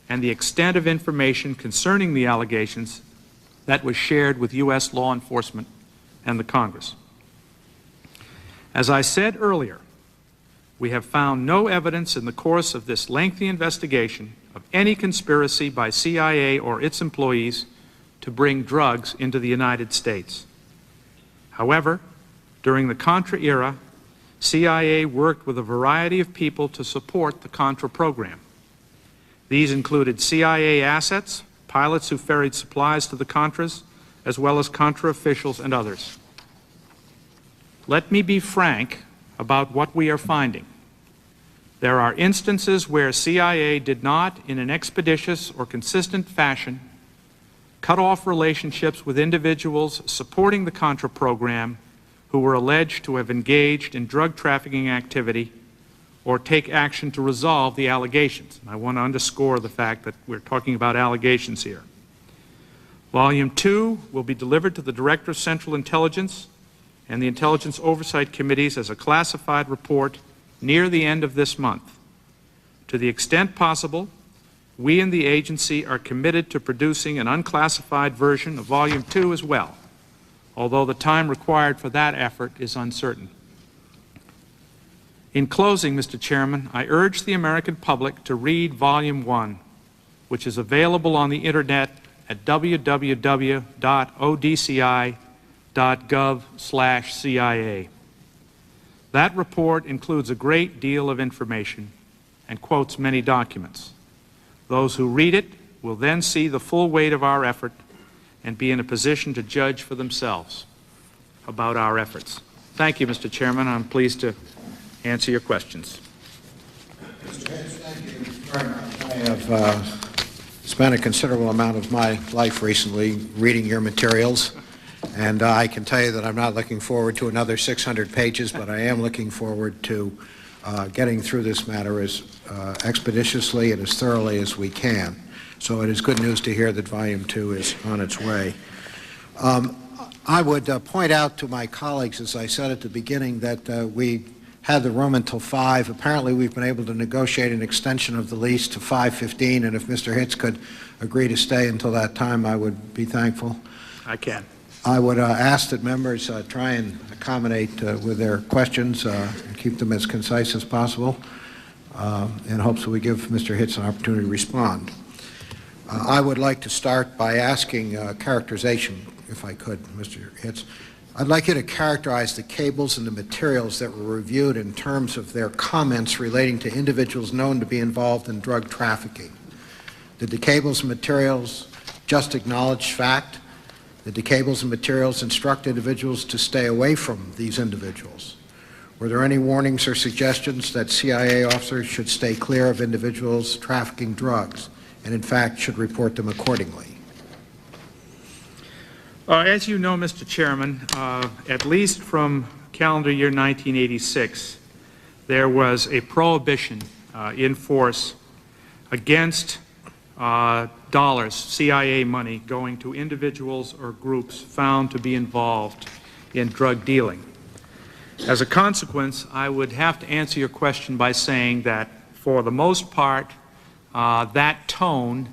and the extent of information concerning the allegations that was shared with U.S. law enforcement and the Congress. As I said earlier, we have found no evidence in the course of this lengthy investigation of any conspiracy by CIA or its employees to bring drugs into the United States. However, during the Contra era, CIA worked with a variety of people to support the Contra program. These included CIA assets, pilots who ferried supplies to the Contras, as well as Contra officials and others. Let me be frank about what we are finding. There are instances where CIA did not, in an expeditious or consistent fashion, cut off relationships with individuals supporting the Contra program who were alleged to have engaged in drug trafficking activity or take action to resolve the allegations. And I want to underscore the fact that we're talking about allegations here. Volume 2 will be delivered to the Director of Central Intelligence and the Intelligence Oversight Committees as a classified report near the end of this month. To the extent possible, we in the agency are committed to producing an unclassified version of Volume 2 as well, although the time required for that effort is uncertain. In closing, Mr. Chairman, I urge the American public to read Volume 1, which is available on the Internet at www.odci.gov/CIA. That report includes a great deal of information and quotes many documents. Those who read it will then see the full weight of our effort and be in a position to judge for themselves about our efforts. Thank you, Mr. Chairman. I'm pleased to answer your questions. Mr. Hitz, thank you very much. I have spent a considerable amount of my life recently reading your materials, and I can tell you that I'm not looking forward to another 600 pages, but I am looking forward to getting through this matter as expeditiously and as thoroughly as we can. So it is good news to hear that Volume 2 is on its way. I would point out to my colleagues, as I said at the beginning, that we had the room until 5. Apparently we've been able to negotiate an extension of the lease to 5:15, and if Mr. Hitz could agree to stay until that time, I would be thankful. I can. I would ask that members try and accommodate with their questions and keep them as concise as possible in hopes that we give Mr. Hitz an opportunity to respond. I would like to start by asking characterization, if I could, Mr. Hitz. I'd like you to characterize the cables and the materials that were reviewed in terms of their comments relating to individuals known to be involved in drug trafficking. Did the cables and materials just acknowledge fact? Did the cables and materials instruct individuals to stay away from these individuals? Were there any warnings or suggestions that CIA officers should stay clear of individuals trafficking drugs and, in fact, should report them accordingly? As you know, Mr. Chairman, at least from calendar year 1986, there was a prohibition in force against dollars, CIA money, going to individuals or groups found to be involved in drug dealing. As a consequence, I would have to answer your question by saying that, for the most part, that tone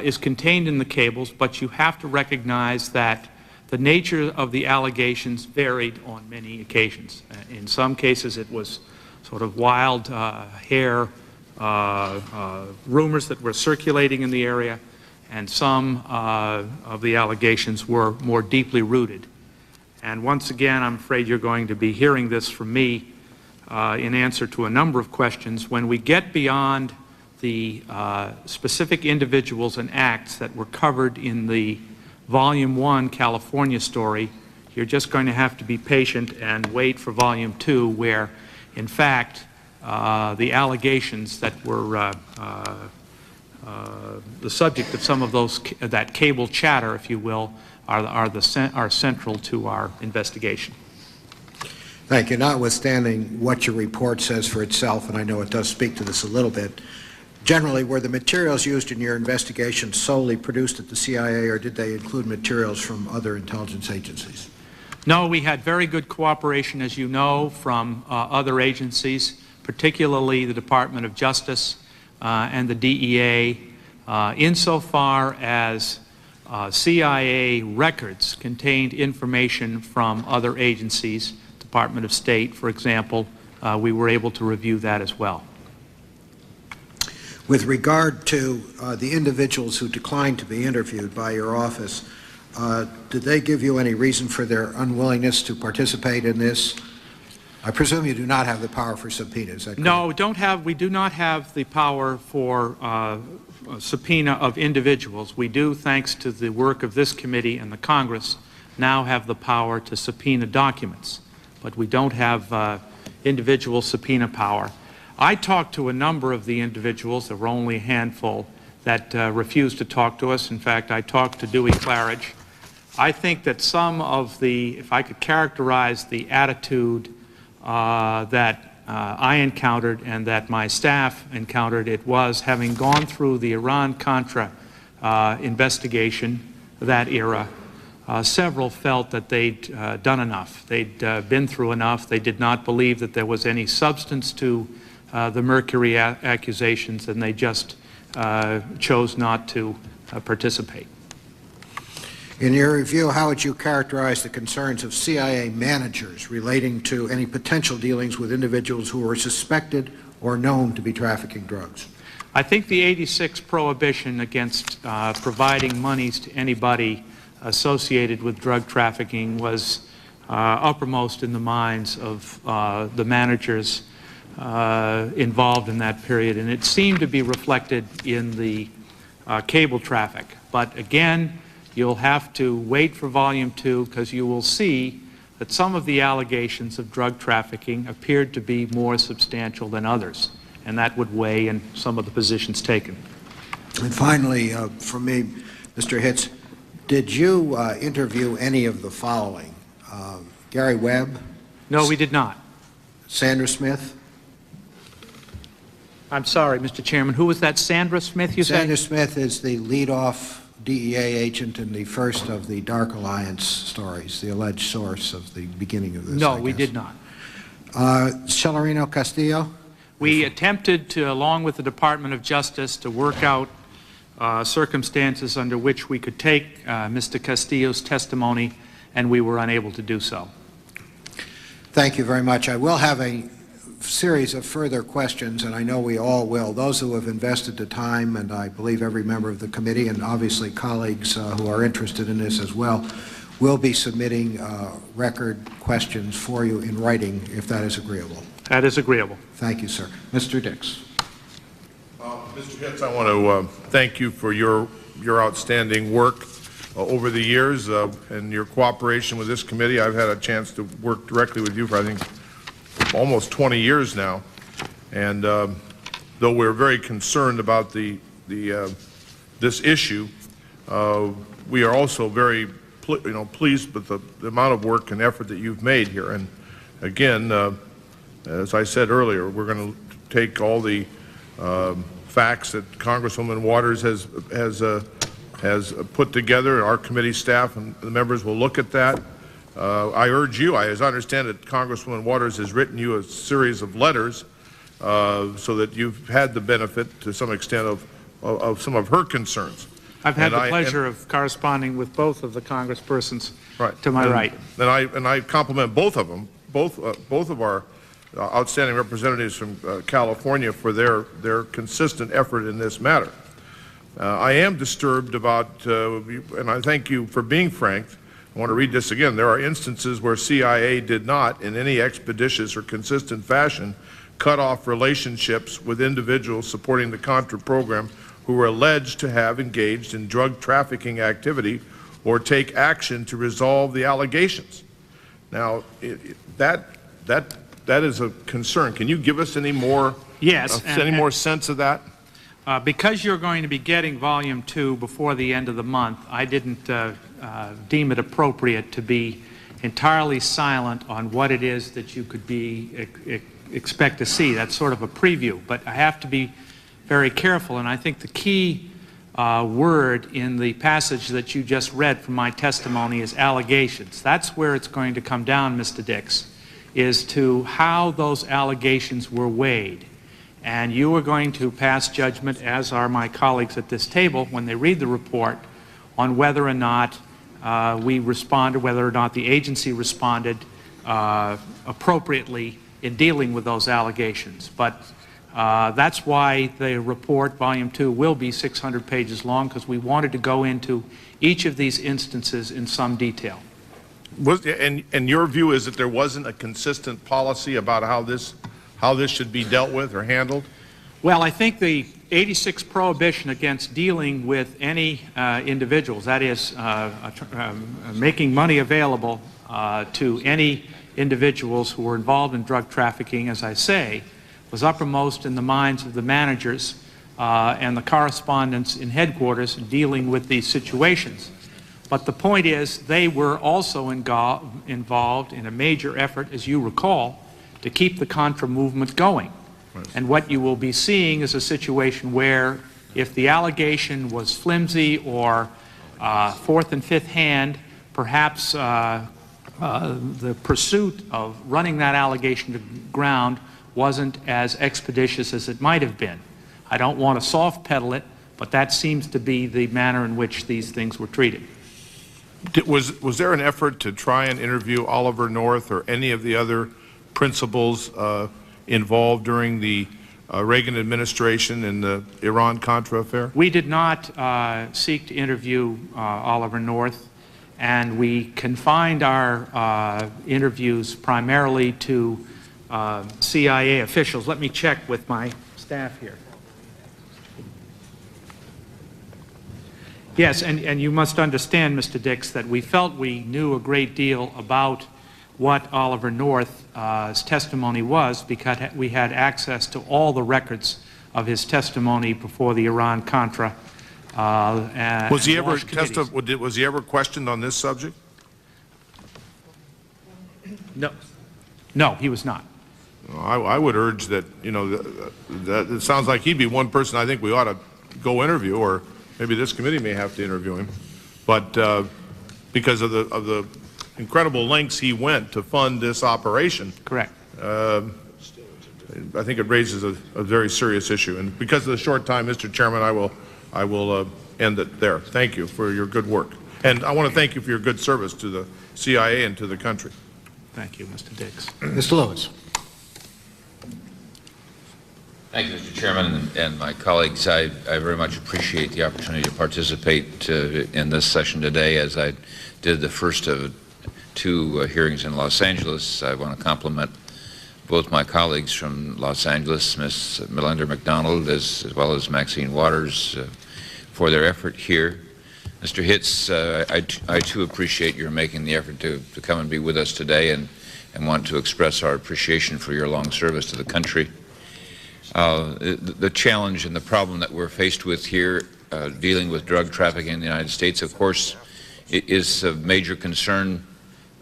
is contained in the cables, but you have to recognize that the nature of the allegations varied on many occasions. In some cases, it was sort of wild hair rumors that were circulating in the area, and some of the allegations were more deeply rooted. And once again, I'm afraid you're going to be hearing this from me in answer to a number of questions. When we get beyond the specific individuals and acts that were covered in the Volume 1 California story, you're just going to have to be patient and wait for Volume 2, where, in fact, the allegations that were the subject of some of those, that cable chatter, if you will, are central to our investigation. Thank you. Notwithstanding what your report says for itself, and I know it does speak to this a little bit, generally, were the materials used in your investigation solely produced at the CIA, or did they include materials from other intelligence agencies? No, we had very good cooperation, as you know, from other agencies, particularly the Department of Justice and the DEA, insofar as CIA records contained information from other agencies. Department of State, for example, we were able to review that as well. With regard to the individuals who declined to be interviewed by your office, did they give you any reason for their unwillingness to participate in this? I presume you do not have the power for subpoenas. No, we do not have the power for subpoena of individuals. We do, thanks to the work of this committee and the Congress, now have the power to subpoena documents, but we don't have individual subpoena power. I talked to a number of the individuals, there were only a handful, that refused to talk to us. In fact, I talked to Dewey Claridge. I think that some of the, if I could characterize the attitude that I encountered and that my staff encountered, it was, having gone through the Iran-Contra investigation, that era, several felt that they'd done enough. They'd been through enough. They did not believe that there was any substance to the Mercury accusations, and they just chose not to participate. In your review, how would you characterize the concerns of CIA managers relating to any potential dealings with individuals who were suspected or known to be trafficking drugs? I think the '86 prohibition against providing monies to anybody associated with drug trafficking was uppermost in the minds of the managers involved in that period, and it seemed to be reflected in the cable traffic. But again, you'll have to wait for Volume 2, because you will see that some of the allegations of drug trafficking appeared to be more substantial than others, and that would weigh in some of the positions taken. And finally, for me, Mr. Hitz, did you interview any of the following? Gary Webb? No, we did not. Sandra Smith? I'm sorry, Mr. Chairman. Who was that Sandra Smith you said? Sandra Smith is the lead-off DEA agent in the first of the Dark Alliance stories, the alleged source of the beginning of this. No, we did not. Celerino Castillo? We attempted to, along with the Department of Justice, to work out circumstances under which we could take Mr. Castillo's testimony and we were unable to do so. Thank you very much. I will have a series of further questions, and I know we all will. Those who have invested the time, and I believe every member of the committee, and obviously colleagues who are interested in this as well, will be submitting record questions for you in writing, if that is agreeable. That is agreeable. Thank you, sir. Mr. Dix. Mr. Hitz, I want to thank you for your outstanding work over the years and your cooperation with this committee. I've had a chance to work directly with you for, I think, almost 20 years now. And though we're very concerned about this issue, we are also very pleased with the amount of work and effort that you've made here. And again, as I said earlier, we're going to take all the facts that Congresswoman Waters has put together. Our committee staff and the members will look at that. I urge you, as I understand it, Congresswoman Waters has written you a series of letters so that you've had the benefit to some extent of some of her concerons. I've had the pleasure of corresponding with both of the congresspersons to my right. And I compliment both of them, both of our outstanding representatives from California for their consistent effort in this matter. I am disturbed about, and I thank you for being frank. I want to read this again. There are instances where CIA did not, in any expeditious or consistent fashion, cut off relationships with individuals supporting the Contra program who were alleged to have engaged in drug trafficking activity or take action to resolve the allegations. Now, that is a concern. Can you give us any more? Yes. Any more sense of that? Because you're going to be getting Volume 2 before the end of the month, I didn't deem it appropriate to be entirely silent on what it is that you could expect to see. That's sort of a preview, but I have to be very careful, and I think the key word in the passage that you just read from my testimony is allegations. That's where it's going to come down, Mr. Dix, is to how those allegations were weighed. And you are going to pass judgment, as are my colleagues at this table, when they read the report, on whether or not we responded, whether or not the agency responded appropriately in dealing with those allegations. But that's why the report, Volume 2, will be 600 pages long, because we wanted to go into each of these instances in some detail. And your view is that there wasn't a consistent policy about how this should be dealt with or handled? Well, I think the 86 prohibition against dealing with any individuals, that is, making money available to any individuals who were involved in drug trafficking, as I say, was uppermost in the minds of the managers and the correspondents in headquarters dealing with these situations. But the point is, they were also involved in a major effort, as you recall, to keep the Contra movement going. Right. And what you will be seeing is a situation where if the allegation was flimsy or fourth and fifth hand, perhaps the pursuit of running that allegation to ground wasn't as expeditious as it might have been. I don't want to soft pedal it, but that seems to be the manner in which these things were treated. Was there an effort to try and interview Oliver North or any of the other principals involved during the Reagan administration in the Iran-Contra affair? We did not seek to interview Oliver North, and we confined our interviews primarily to CIA officials. Let me check with my staff here. Yes, and you must understand, Mr. Dix, that we felt we knew a great deal about what Oliver North's testimony was because we had access to all the records of his testimony before the Iran-Contra. Was he ever questioned on this subject? No, he was not. I would urge that, that it sounds like he'd be one person I think we ought to go interview, or maybe this committee may have to interview him. But because of the incredible lengths he went to fund this operation. Correct. I think it raises a very serious issue. And because of the short time, Mr. Chairman, I will end it there. Thank you for your good work. And I want to thank you for your good service to the CIA and to the country. Thank you, Mr. Dix. Mr. Lewis. Thank you, Mr. Chairman, and my colleagues. I very much appreciate the opportunity to participate in this session today, as I did the first of two hearings in Los Angeles. I want to compliment both my colleagues from Los Angeles, Ms. Millender-McDonald, as well as Maxine Waters, for their effort here. Mr. Hitz, I too appreciate your making the effort to come and be with us today, and want to express our appreciation for your long service to the country. The challenge and the problem that we're faced with here, dealing with drug trafficking in the United States, of course, is of major concern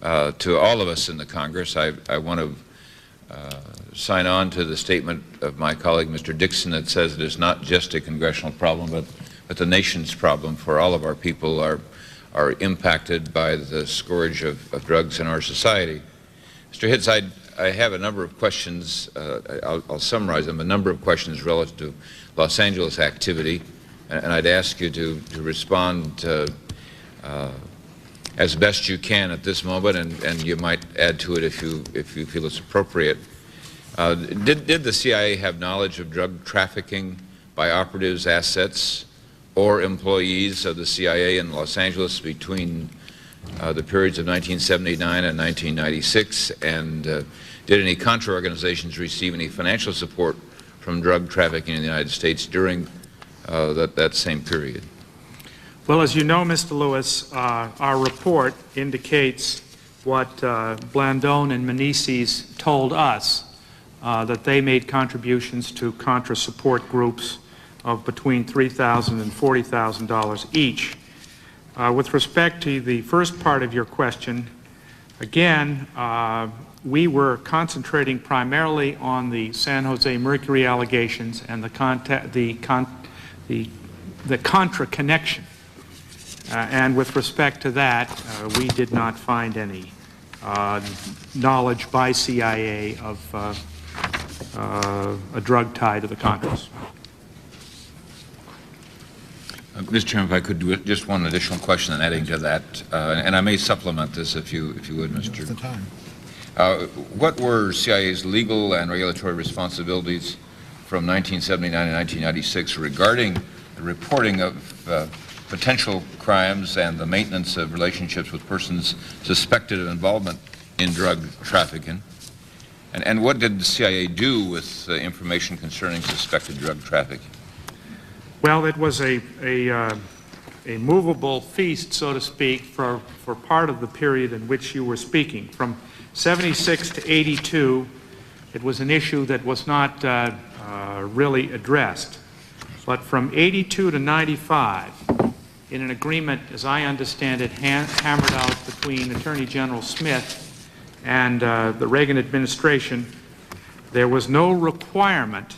to all of us in the Congress. I want to sign on to the statement of my colleague, Mr. Dixon, that says it is not just a congressional problem, but the nation's problem. For all of our people are impacted by the scourge of drugs in our society. Mr. Hitz, I have a number of questions. I'll summarize them. A number of questions relative to Los Angeles activity, and I'd ask you to respond as best you can at this moment, and you might add to it if you feel it's appropriate. Did the CIA have knowledge of drug trafficking by operatives, assets, or employees of the CIA in Los Angeles between the periods of 1979 and 1996, and did any Contra organizations receive any financial support from drug trafficking in the United States during that same period? Well, as you know, Mr. Lewis, our report indicates what Blandone and Menezes told us, that they made contributions to Contra support groups of between $3,000 and $40,000 each. With respect to the first part of your question, again, we were concentrating primarily on the San Jose Mercury allegations and the Contra connection. And with respect to that, we did not find any knowledge by CIA of a drug tie to the Contras. Mr. Chairman, if I could do just one additional question and adding to that, and I may supplement this if you would, Mr. The time. What were CIA's legal and regulatory responsibilities from 1979 to 1996 regarding the reporting of potential crimes and the maintenance of relationships with persons suspected of involvement in drug trafficking? And what did the CIA do with information concerning suspected drug trafficking? Well, it was a movable feast, so to speak, for part of the period in which you were speaking. From 76 to 82, it was an issue that was not really addressed. But from 82 to 95, in an agreement, as I understand it, hammered out between Attorney General Smith and the Reagan administration, there was no requirement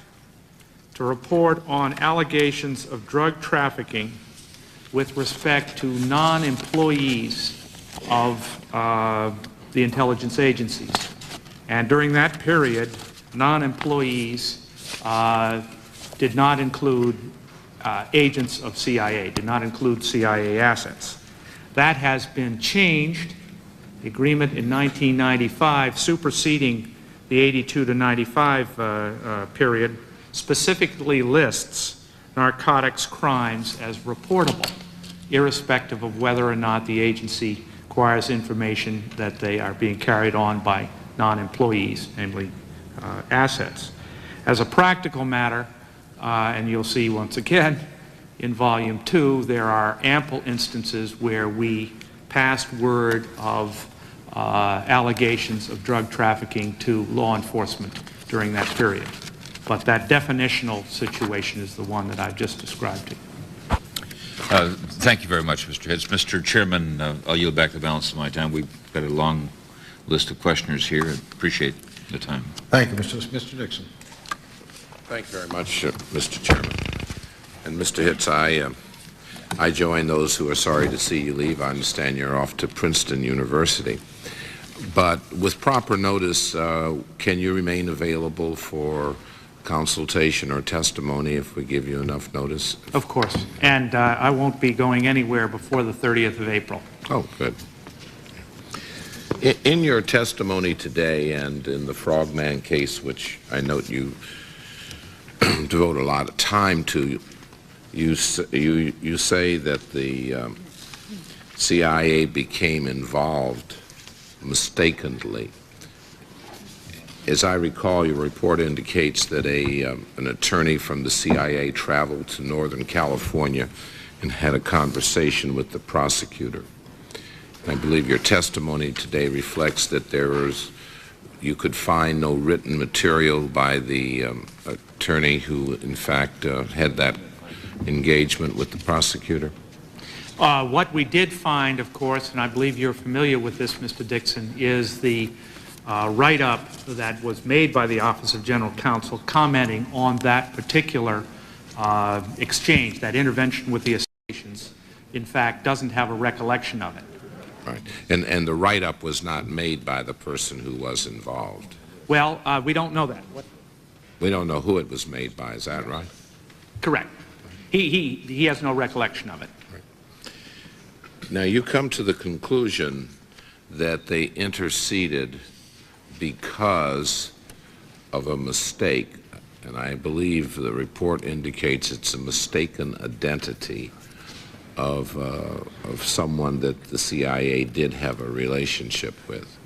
to report on allegations of drug trafficking with respect to non-employees of the intelligence agencies. And during that period, non-employees did not include agents of CIA, did not include CIA assets. That has been changed. The agreement in 1995, superseding the 82 to 95 period, specifically lists narcotics crimes as reportable, irrespective of whether or not the agency acquires information that they are being carried on by non-employees, namely assets. As a practical matter, and you'll see once again in Volume 2, there are ample instances where we passed word of allegations of drug trafficking to law enforcement during that period. But that definitional situation is the one that I've just described to you. Thank you very much, Mr. Hitz. Mr. Chairman, I'll yield back the balance of my time. We've got a long list of questioners here. I appreciate the time. Thank you, Mr. Dixon. Thank you very much, Mr. Chairman. And Mr. Hitz, I join those who are sorry to see you leave. I understand you're off to Princeton University. But with proper notice, can you remain available for consultation or testimony if we give you enough notice? Of course. And I won't be going anywhere before the 30th of April. Oh, good. In your testimony today and in the Frogman case, which I note you devote a lot of time to, you say that the CIA became involved mistakenly. As I recall, your report indicates that an attorney from the CIA traveled to Northern California and had a conversation with the prosecutor. I believe your testimony today reflects that you could find no written material by the attorney who, in fact, had that engagement with the prosecutor. What we did find, of course, and I believe you're familiar with this, Mr. Dixon, is the write-up that was made by the Office of General Counsel commenting on that particular exchange, that intervention with the assassinations, in fact, doesn't have a recollection of it. Right. And the write-up was not made by the person who was involved? Well, we don't know that. We don't know who it was made by, is that right? Correct. He has no recollection of it. Right. Now, you come to the conclusion that they interceded because of a mistake, and I believe the report indicates it's a mistaken identity of someone that the CIA did have a relationship with.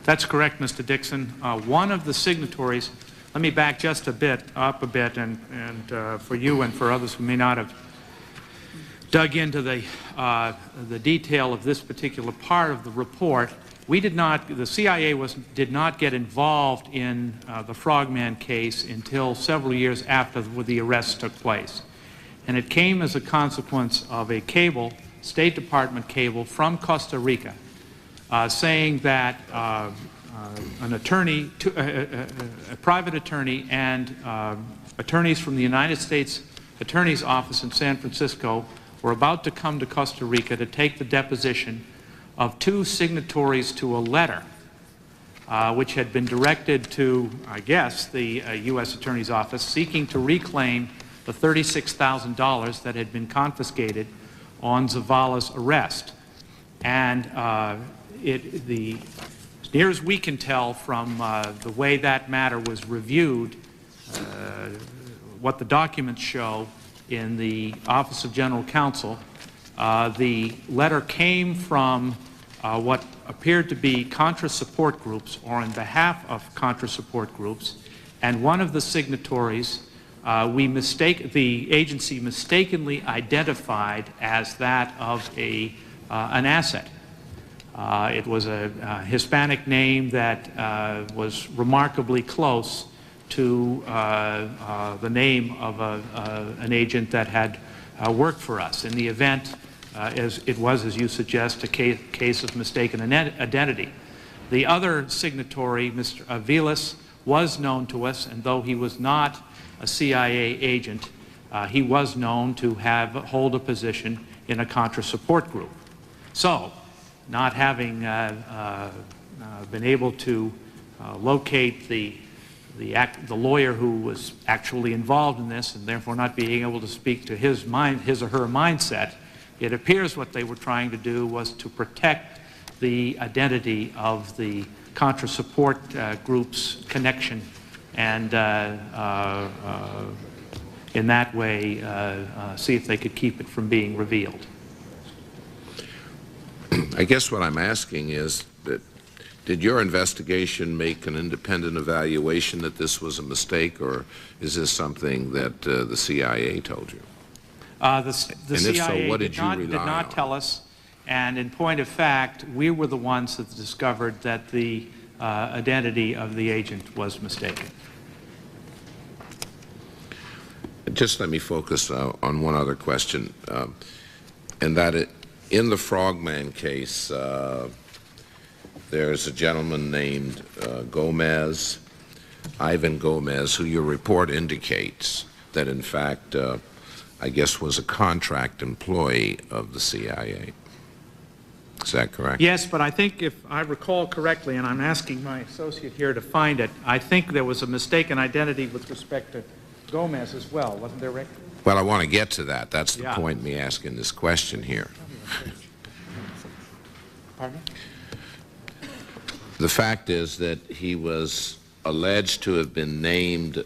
That's correct, Mr. Dixon. One of the signatories, let me back just up a bit, and for you and for others who may not have dug into the detail of this particular part of the report, the CIA did not get involved in the Frogman case until several years after the arrests took place. And it came as a consequence of a cable, State Department cable from Costa Rica, saying that an attorney, a private attorney, and attorneys from the United States Attorney's Office in San Francisco were about to come to Costa Rica to take the deposition of two signatories to a letter which had been directed to, I guess, the U.S. Attorney's Office seeking to reclaim the $36,000 that had been confiscated on Zavala's arrest. And as near as we can tell from the way that matter was reviewed, what the documents show in the Office of General Counsel, the letter came from what appeared to be Contra support groups, or on behalf of Contra support groups, and one of the signatories the agency mistakenly identified as that of an asset. It was a Hispanic name that was remarkably close to the name of an agent that had worked for us. In the event, as you suggest, a case of mistaken identity. The other signatory, Mr. Aviles, was known to us, and though he was not a CIA agent, he was known to hold a position in a Contra support group. So, not having been able to locate the lawyer who was actually involved in this, and therefore not being able to speak to his or her mindset, it appears what they were trying to do was to protect the identity of the Contra support group's connection, and in that way see if they could keep it from being revealed. I guess what I'm asking is that did your investigation make an independent evaluation that this was a mistake, or is this something that the CIA told you? The CIA did not tell us, and in point of fact, we were the ones that discovered that the identity of the agent was mistaken. Just let me focus on one other question, and that in the Frogman case, there's a gentleman named Ivan Gomez, who your report indicates that in fact, I guess was a contract employee of the CIA. Is that correct? Yes, but I think if I recall correctly, and I'm asking my associate here to find it, I think there was a mistaken identity with respect to Gomez as well, wasn't there, Rick? Well, I want to get to that. That's the Yeah. point in me asking this question here. Pardon? The fact is that he was alleged to have been named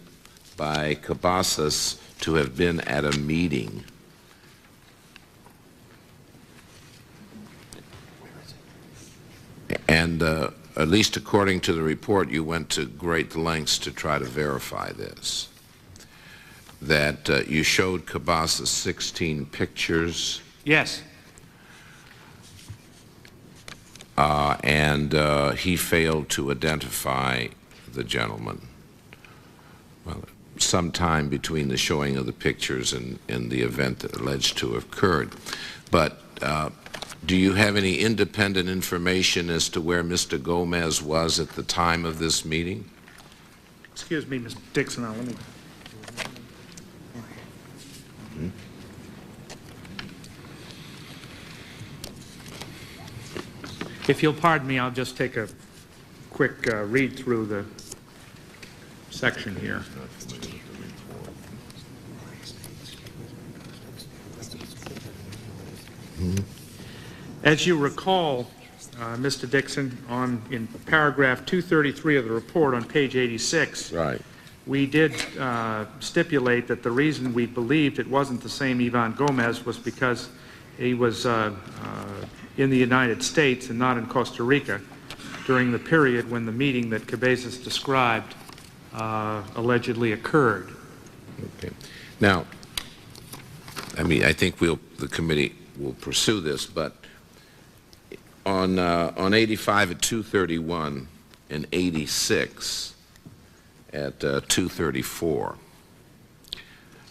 by Cabasas to have been at a meeting. And at least according to the report, you went to great lengths to try to verify this. That you showed Cabasas 16 pictures. Yes. And he failed to identify the gentleman. Well, sometime between the showing of the pictures and the event that alleged to have occurred. But do you have any independent information as to where Mr. Gomez was at the time of this meeting? Excuse me, Mr. Dixon, let me... If you'll pardon me, I'll just take a quick read through the section here. As you recall, Mr. Dixon, in paragraph 233 of the report on page 86, right, we did stipulate that the reason we believed it wasn't the same Ivan Gomez was because he was in the United States and not in Costa Rica during the period when the meeting that Cabezas described allegedly occurred. Okay. Now, I mean, I think the committee will pursue this, but on 85 at 231 and 86 at 234,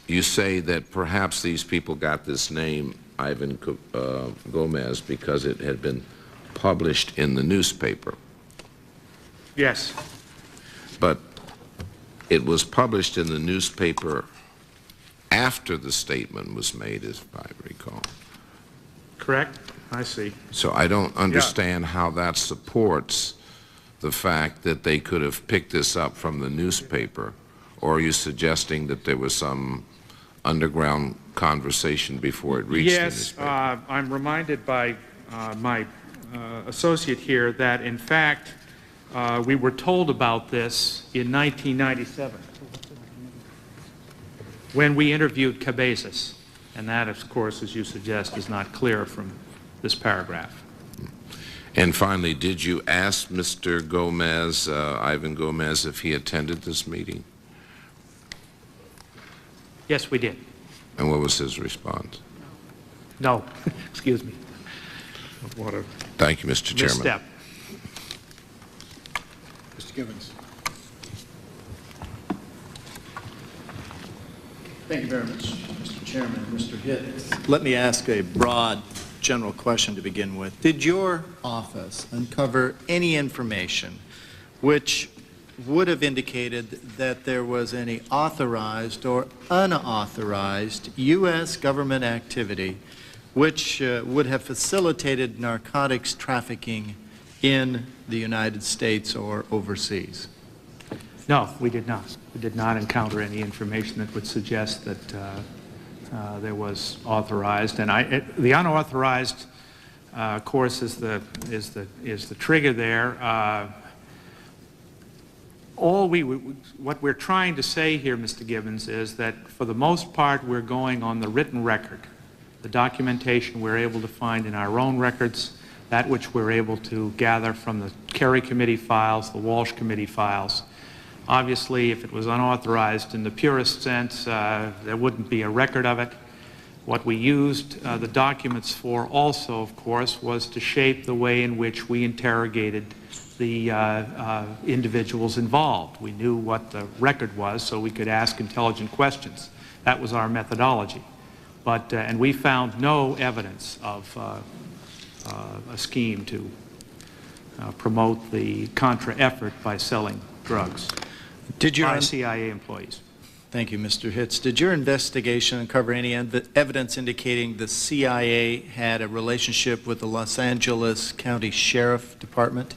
you say that perhaps these people got this name Ivan Gomez because it had been published in the newspaper. Yes. But it was published in the newspaper after the statement was made, as I recall. Correct? I see. So I don't understand how that supports the fact that they could have picked this up from the newspaper, or are you suggesting that there was some underground conversation before it reached the newspaper? Yes, I'm reminded by my associate here that, in fact, we were told about this in 1997 when we interviewed Cabezas, and that, of course, as you suggest, is not clear from this paragraph. And finally, did you ask Mr. Gomez, Ivan Gomez, if he attended this meeting? Yes, we did. And what was his response? No. Excuse me. What a Thank you, Mr. Chairman. misstep. Mr. Givens. Thank you very much, Mr. Chairman. Mr. Hitz. Let me ask a broad general question to begin with. Did your office uncover any information which would have indicated that there was any authorized or unauthorized U.S. government activity which would have facilitated narcotics trafficking in the United States or overseas? No, we did not. We did not encounter any information that would suggest that there was authorized, and the unauthorized, of course, is the trigger there. What we're trying to say here, Mr. Gibbons, is that for the most part we're going on the written record, the documentation we're able to find in our own records, that which we're able to gather from the Kerry Committee files, the Walsh Committee files. Obviously, if it was unauthorized in the purest sense, there wouldn't be a record of it. What we used the documents for also, of course, was to shape the way in which we interrogated the individuals involved. We knew what the record was, so we could ask intelligent questions. That was our methodology. But, and we found no evidence of a scheme to promote the Contra effort by selling drugs by CIA employees. Thank you, Mr. Hitz. Did your investigation uncover any evidence indicating the CIA had a relationship with the Los Angeles County Sheriff Department?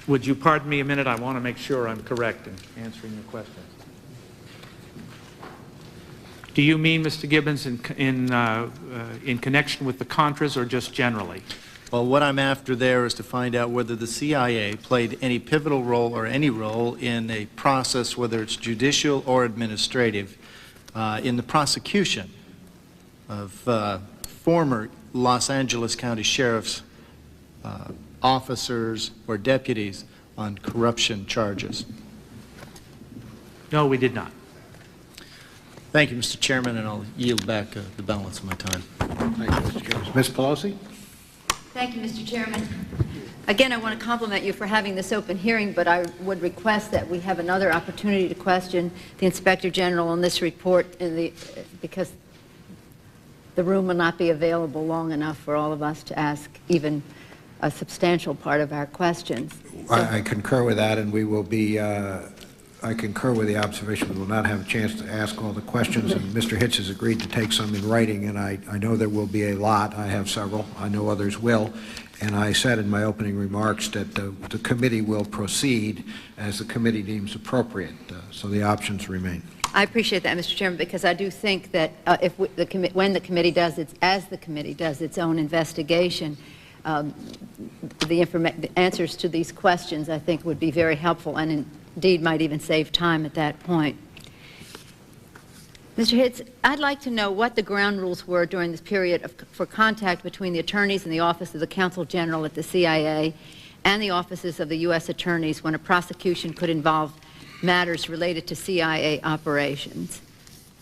Would you pardon me a minute? I want to make sure I'm correct in answering your question. Do you mean, Mr. Gibbons, in connection with the Contras or just generally? Well, what I'm after there is to find out whether the CIA played any pivotal role or any role in a process, whether it's judicial or administrative, in the prosecution of former Los Angeles County Sheriff's officers or deputies on corruption charges. No, we did not. Thank you, Mr. Chairman, and I'll yield back the balance of my time. Thank you, Mr. Gibbons. Ms. Pelosi? Thank you, Mr. Chairman. Again, I want to compliment you for having this open hearing, but I would request that we have another opportunity to question the Inspector General on this report because the room will not be available long enough for all of us to ask even a substantial part of our questions. So, I concur with that, and we will be, I concur with the observation. We will not have a chance to ask all the questions, and Mr. Hitz has agreed to take some in writing, and I know there will be a lot. I have several. I know others will. And I said in my opening remarks that the committee will proceed as the committee deems appropriate, so the options remain. I appreciate that, Mr. Chairman, because I do think that when the committee does its own investigation, the answers to these questions, I think, would be very helpful and indeed might even save time at that point. Mr. Hitz, I'd like to know what the ground rules were during this period for contact between the attorneys in the Office of the Counsel General at the CIA and the offices of the U.S. attorneys when a prosecution could involve matters related to CIA operations.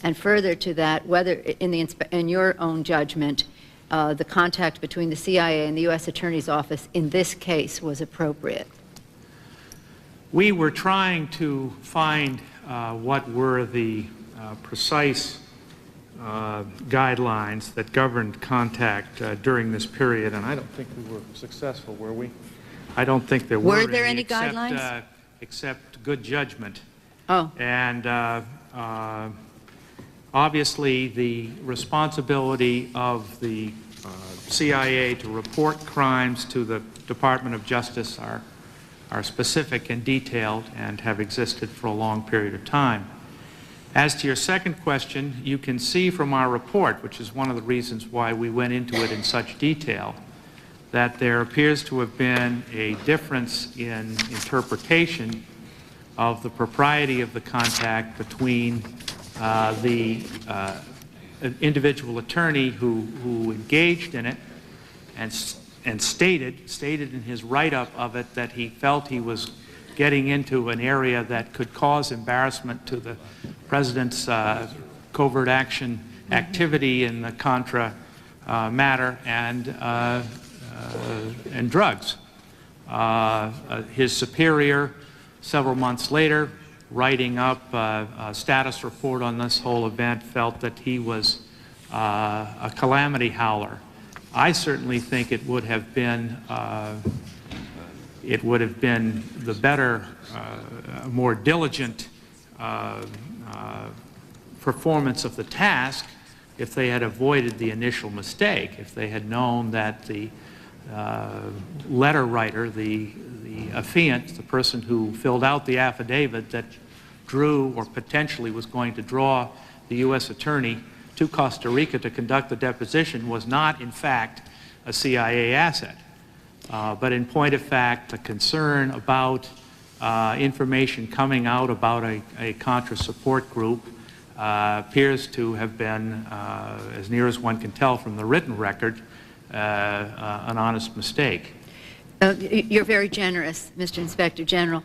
And further to that, whether in your own judgment, the contact between the CIA and the U.S. Attorney's Office in this case was appropriate. We were trying to find what were the precise guidelines that governed contact during this period, and I don't think we were successful, were we? I don't think there were. Were there any guidelines? Except good judgment. Oh. And obviously the responsibility of the CIA to report crimes to the Department of Justice are specific and detailed and have existed for a long period of time. As to your second question, you can see from our report, which is one of the reasons why we went into it in such detail, that there appears to have been a difference in interpretation of the propriety of the contact between the individual attorney who engaged in it and stated in his write-up of it that he felt he was getting into an area that could cause embarrassment to the President's covert action activity in the Contra matter and drugs. His superior, several months later, writing up a status report on this whole event, felt that he was a calamity howler. I certainly think it would have been the better, more diligent performance of the task if they had avoided the initial mistake, if they had known that the letter writer, the affiant, the person who filled out the affidavit that drew or potentially was going to draw the U.S. attorney to Costa Rica to conduct the deposition was not, in fact, a CIA asset. But in point of fact, a concern about information coming out about a Contra support group appears to have been, as near as one can tell from the written record, an honest mistake. You're very generous, Mr. Inspector General.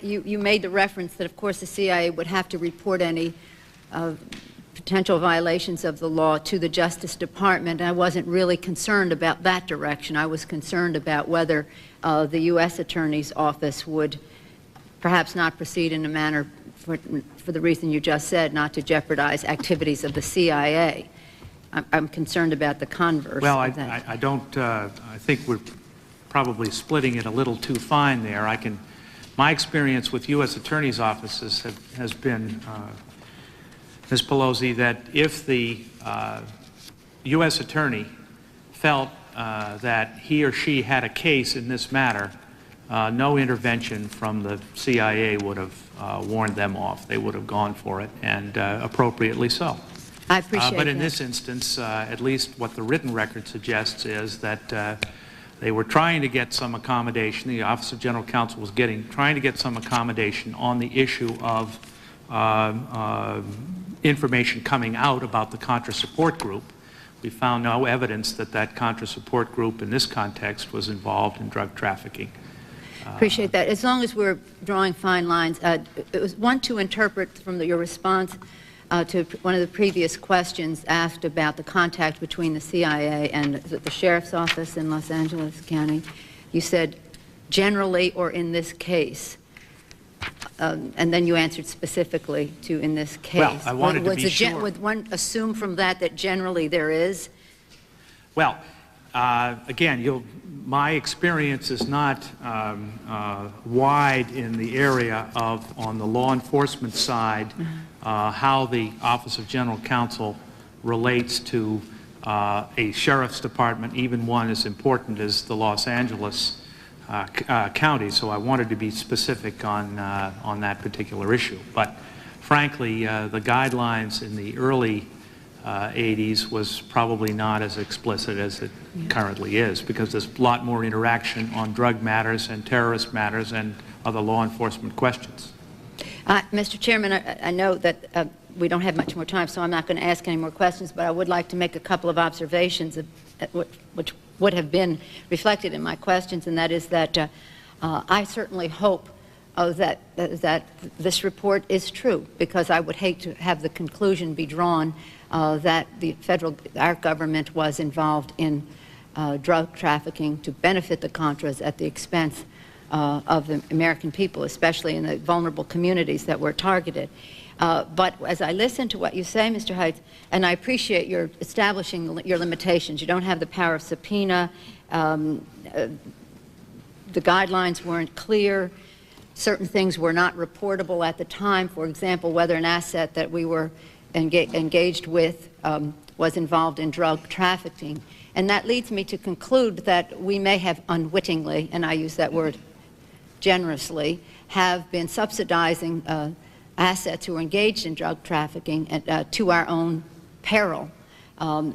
You made the reference that, of course, the CIA would have to report any potential violations of the law to the Justice Department. I wasn't really concerned about that direction. I was concerned about whether the U.S. Attorney's Office would perhaps not proceed in a manner, for the reason you just said, not to jeopardize activities of the CIA. I'm concerned about the converse of that. I think we're probably splitting it a little too fine there. I can My experience with U.S. attorneys' offices has been, Ms. Pelosi, that if the U.S. attorney felt that he or she had a case in this matter, no intervention from the CIA would have warned them off. They would have gone for it, and appropriately so. I appreciate but in that. this instance, at least what the written record suggests is that they were trying to get some accommodation. The Office of General Counsel was trying to get some accommodation on the issue of information coming out about the Contra support group. We found no evidence that that Contra support group in this context was involved in drug trafficking. Appreciate that. As long as we're drawing fine lines, it was one to interpret from your response to one of the previous questions asked about the contact between the CIA and the Sheriff's Office in Los Angeles County. You said generally or in this case. And then you answered specifically to in this case. Well, I wanted to be sure. Would one assume from that that generally there is? Well, again, my experience is not wide in the area of, on the law enforcement side, how the Office of General Counsel relates to a sheriff's department, even one as important as the Los Angeles County. So I wanted to be specific on that particular issue. But frankly, the guidelines in the early 80s was probably not as explicit as it currently is, because there's a lot more interaction on drug matters and terrorist matters and other law enforcement questions. Mr. Chairman, I know that we don't have much more time, so I'm not going to ask any more questions, but I would like to make a couple of observations which would have been reflected in my questions, and that is that I certainly hope that this report is true, because I would hate to have the conclusion be drawn that our government was involved in drug trafficking to benefit the Contras at the expense of the American people, especially in the vulnerable communities that were targeted. But as I listen to what you say, Mr. Hitz, and I appreciate your establishing your limitations. You don't have the power of subpoena. The guidelines weren't clear. Certain things were not reportable at the time. For example, whether an asset that we were engaged with was involved in drug trafficking. And that leads me to conclude that we may have unwittingly, and I use that word generously, have been subsidizing assets who are engaged in drug trafficking to our own peril. I'm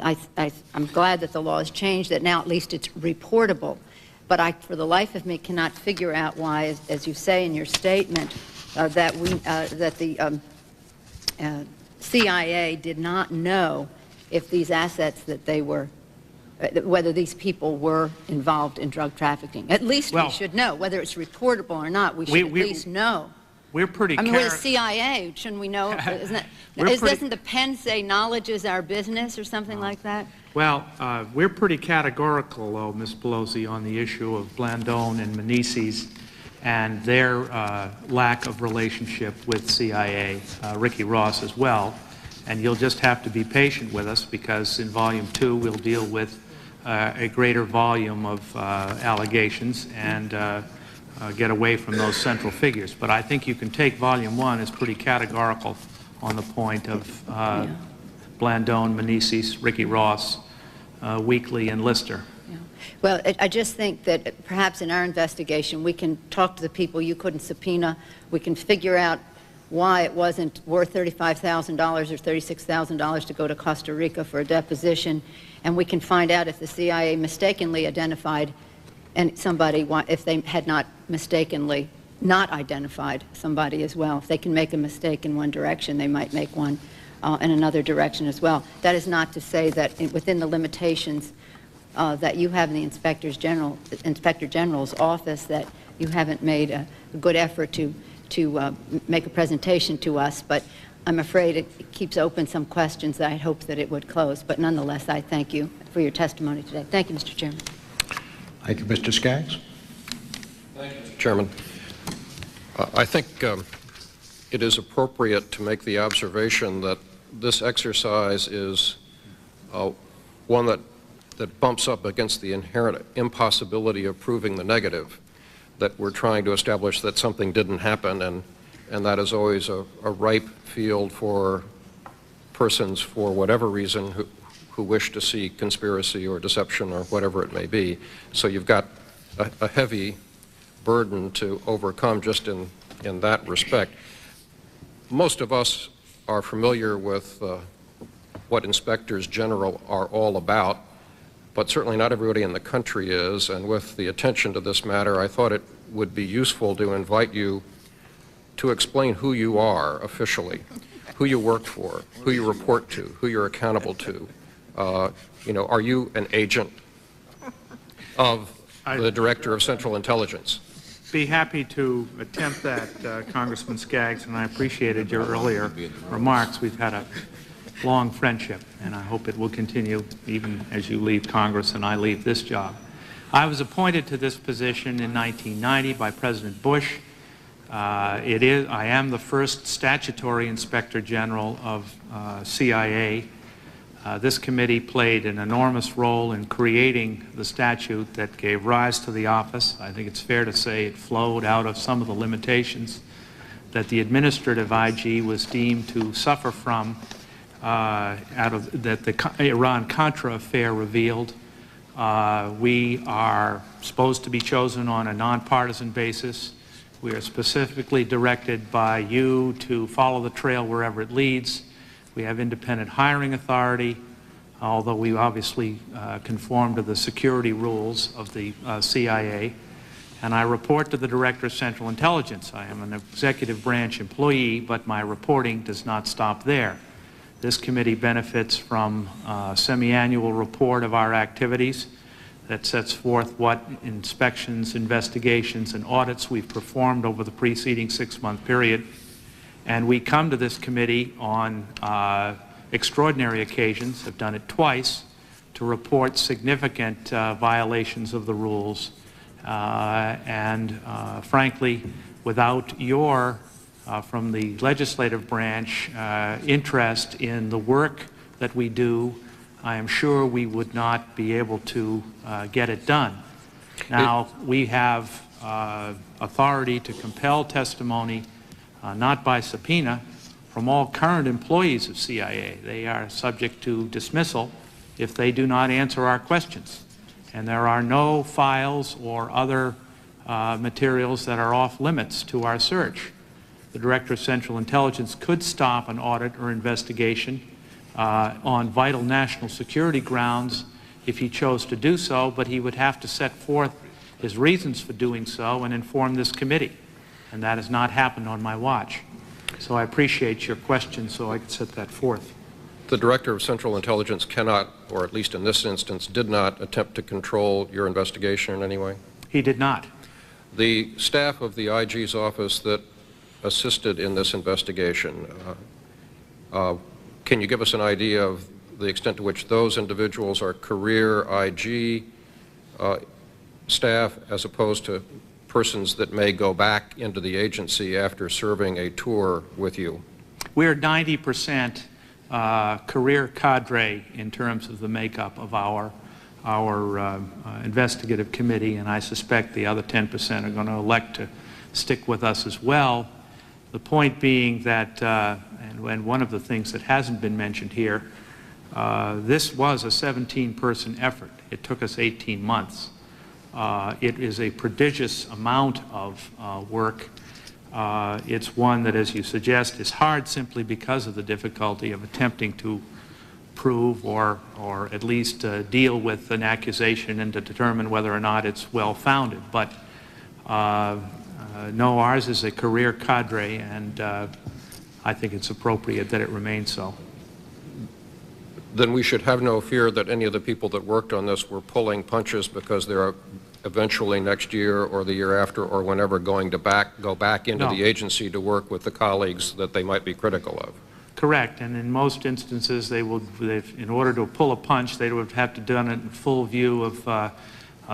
glad that the law has changed, that now at least it's reportable. But I, for the life of me, cannot figure out why, as you say in your statement, that the CIA did not know if these assets that they were, whether these people were involved in drug trafficking. At least we should know. Whether it's reportable or not, we should at least know. We're pretty I mean, we're the CIA. Shouldn't we know? Doesn't the pen say knowledge is our business or something like that? Well, we're pretty categorical, though, Ms. Pelosi, on the issue of Blandone and Menezes and their lack of relationship with CIA, Ricky Ross as well. And you'll just have to be patient with us, because in Volume 2 we'll deal with a greater volume of allegations and get away from those central figures. But I think you can take Volume 1 as pretty categorical on the point of Blandone, Menezes, Ricky Ross, Weekly, and Lister. Yeah. Well, I just think that perhaps in our investigation we can talk to the people you couldn't subpoena. We can figure out why it wasn't worth $35,000 or $36,000 to go to Costa Rica for a deposition, and we can find out if the CIA mistakenly identified somebody, if they had not mistakenly not identified somebody as well. If they can make a mistake in one direction, they might make one in another direction as well. That is not to say that within the limitations that you have in the Inspector General's office, that you haven't made a good effort to make a presentation to us, but I'm afraid it keeps open some questions that I hoped that it would close. But nonetheless, I thank you for your testimony today. Thank you, Mr. Chairman. Thank you, Mr. Skaggs. Thank you, Mr. Chairman. I think it is appropriate to make the observation that this exercise is one that bumps up against the inherent impossibility of proving the negative. that we're trying to establish that something didn't happen, and that is always a ripe field for persons, for whatever reason, who wish to see conspiracy or deception or whatever it may be. So you've got a heavy burden to overcome just in that respect. Most of us are familiar with what inspectors general are all about, but certainly not everybody in the country is, and with the attention to this matter, I thought it would be useful to invite you to explain who you are officially, who you work for, who you report to, who you're accountable to. You know, are you an agent of the Director of Central Intelligence? Be happy to attempt that, Congressman Skaggs, and I appreciated your earlier remarks. We've had a long friendship, and I hope it will continue even as you leave Congress and I leave this job. I was appointed to this position in 1990 by President Bush. I am the first statutory Inspector General of CIA. This committee played an enormous role in creating the statute that gave rise to the office. I think it's fair to say it flowed out of some of the limitations that the administrative IG was deemed to suffer from that the Iran-Contra affair revealed. We are supposed to be chosen on a nonpartisan basis. We are specifically directed by you to follow the trail wherever it leads. We have independent hiring authority, although we obviously conform to the security rules of the CIA. And I report to the Director of Central Intelligence. I am an executive branch employee, but my reporting does not stop there. This committee benefits from a semi-annual report of our activities that sets forth what inspections, investigations, and audits we've performed over the preceding 6-month period. And we come to this committee on extraordinary occasions, have done it twice, to report significant violations of the rules. Frankly, without your from the legislative branch interest in the work that we do, I am sure we would not be able to get it done. Now, we have authority to compel testimony, not by subpoena, from all current employees of CIA. They are subject to dismissal if they do not answer our questions. And there are no files or other materials that are off limits to our search. The Director of Central Intelligence could stop an audit or investigation on vital national security grounds if he chose to do so, but he would have to set forth his reasons for doing so and inform this committee. And that has not happened on my watch. So I appreciate your question so I can set that forth. The Director of Central Intelligence cannot, or at least in this instance, did not attempt to control your investigation in any way? He did not. The staff of the IG's office that assisted in this investigation, can you give us an idea of the extent to which those individuals are career IG staff as opposed to persons that may go back into the agency after serving a tour with you? We're 90% career cadre in terms of the makeup of our investigative committee, and I suspect the other 10% are going to elect to stick with us as well. The point being that, and one of the things that hasn't been mentioned here, this was a 17-person effort. It took us 18 months. It is a prodigious amount of work. It's one that, as you suggest, is hard simply because of the difficulty of attempting to prove or at least deal with an accusation and to determine whether or not it's well-founded. But no, ours is a career cadre, and I think it's appropriate that it remain so. Then we should have no fear that any of the people that worked on this were pulling punches because they're eventually next year or the year after or whenever going to go back into the agency to work with the colleagues that they might be critical of. Correct, and in most instances in order to pull a punch, they would have to have done it in full view of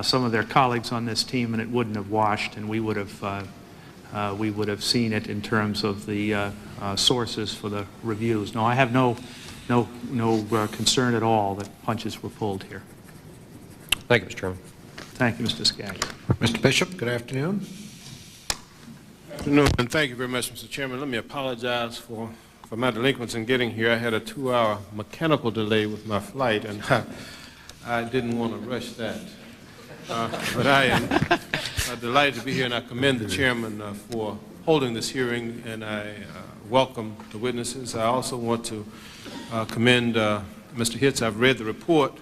some of their colleagues on this team, and it wouldn't have washed, and we would have seen it in terms of the sources for the reviews. No, I have no concern at all that punches were pulled here. Thank you, Mr. Chairman. Thank you, Mr. Skaggs. Mr. Bishop, good afternoon. Good afternoon, and thank you very much, Mr. Chairman. Let me apologize for my delinquents in getting here. I had a 2-hour mechanical delay with my flight, and I didn't want to rush that. But I am delighted to be here, and I commend the chairman for holding this hearing, and I welcome the witnesses. I also want to commend Mr. Hitz. I've read the report.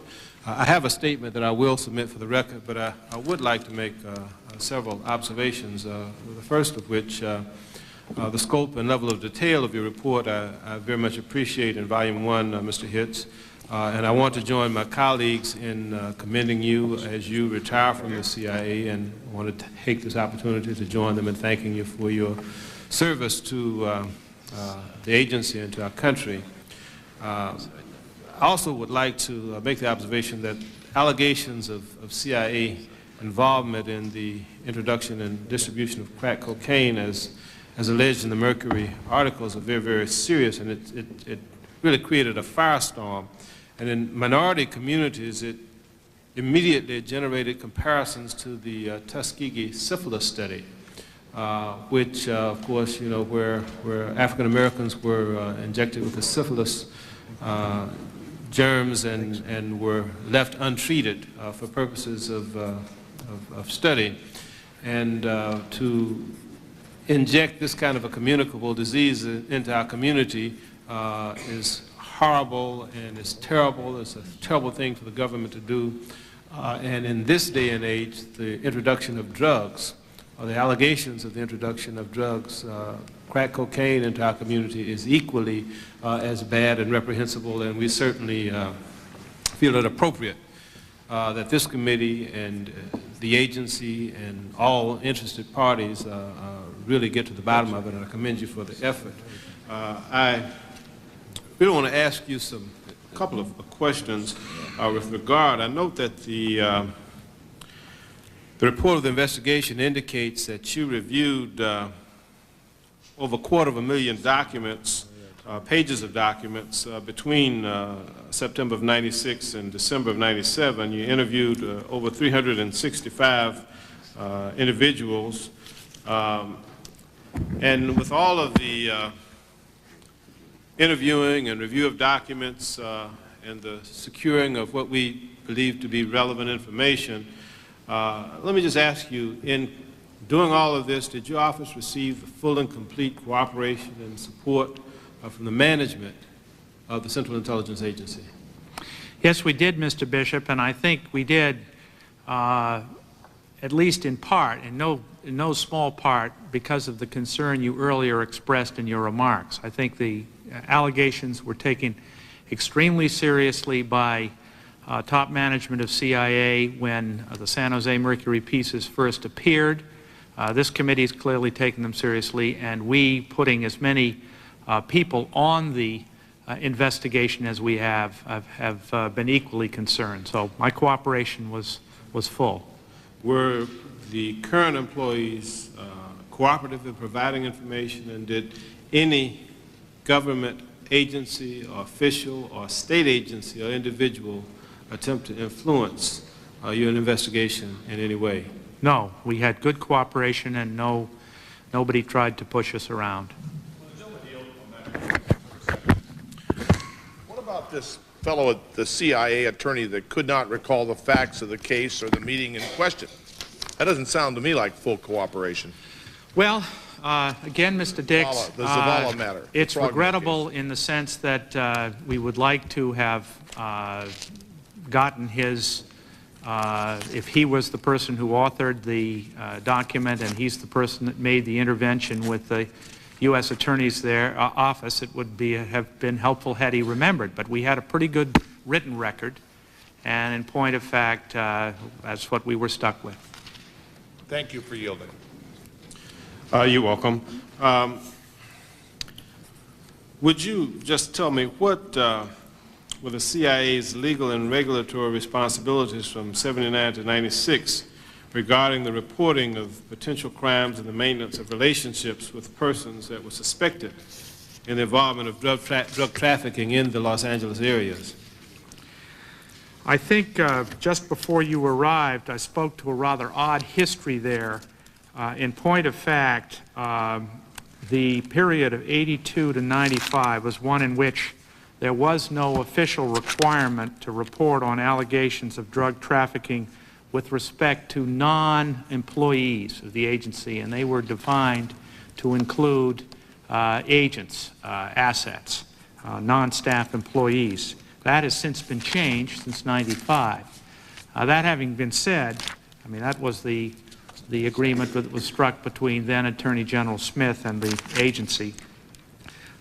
I have a statement that I will submit for the record, but I would like to make several observations, the first of which the scope and level of detail of your report I very much appreciate in Volume 1, Mr. Hitz. And I want to join my colleagues in commending you as you retire from the CIA, and I want to take this opportunity to join them in thanking you for your service to the agency and to our country. I also would like to make the observation that allegations of CIA involvement in the introduction and distribution of crack cocaine as alleged in the Mercury articles are very, very serious, and it really created a firestorm. And in minority communities, it immediately generated comparisons to the Tuskegee syphilis study, which, of course, you know, where African Americans were injected with the syphilis germs and were left untreated for purposes of study. And to inject this kind of a communicable disease into our community is horrible and it's terrible. It's a terrible thing for the government to do. And in this day and age, the introduction of drugs, or the allegations of the introduction of drugs, crack cocaine into our community is equally as bad and reprehensible, and we certainly feel it appropriate that this committee and the agency and all interested parties really get to the bottom of it, and I commend you for the effort. I really want to ask you a couple of questions with regard. I note that the report of the investigation indicates that you reviewed over 250,000 documents, pages of documents, between September of '96 and December of '97. You interviewed over 365 individuals. And with all of the interviewing and review of documents and the securing of what we believe to be relevant information, let me just ask you, in doing all of this, did your office receive the full and complete cooperation and support from the management of the Central Intelligence Agency? Yes, we did, Mr. Bishop, and I think we did, at least in part, in no small part, because of the concern you earlier expressed in your remarks. I think the allegations were taken extremely seriously by top management of CIA when the San Jose Mercury pieces first appeared. This committee has clearly taken them seriously, and we, putting as many people on the investigation as we have been equally concerned. So my cooperation was full. Were the current employees cooperative in providing information, and did any government agency or official or state agency or individual attempt to influence your investigation in any way? No, we had good cooperation, and nobody tried to push us around. What about this fellow at the CIA attorney that could not recall the facts of the case or the meeting in question? That doesn't sound to me like full cooperation. Well, again, Mr. Dix, the Zavala matter. It's regrettable in the sense that we would like to have gotten his, if he was the person who authored the document and he's the person that made the intervention with the U.S. Attorney's office, it would have been helpful had he remembered. But we had a pretty good written record, and in point of fact, that's what we were stuck with. Thank you for yielding. You're welcome. Would you just tell me what were the CIA's legal and regulatory responsibilities from '79 to '96 regarding the reporting of potential crimes and the maintenance of relationships with persons that were suspected in the involvement of drug trafficking in the Los Angeles areas? I think just before you arrived, I spoke to a rather odd history there. In point of fact, the period of 82 to 95 was one in which there was no official requirement to report on allegations of drug trafficking with respect to non-employees of the agency, and they were defined to include agents, assets, non-staff employees. That has since been changed since 95. That having been said, I mean, that was the agreement that was struck between then Attorney General Smith and the agency.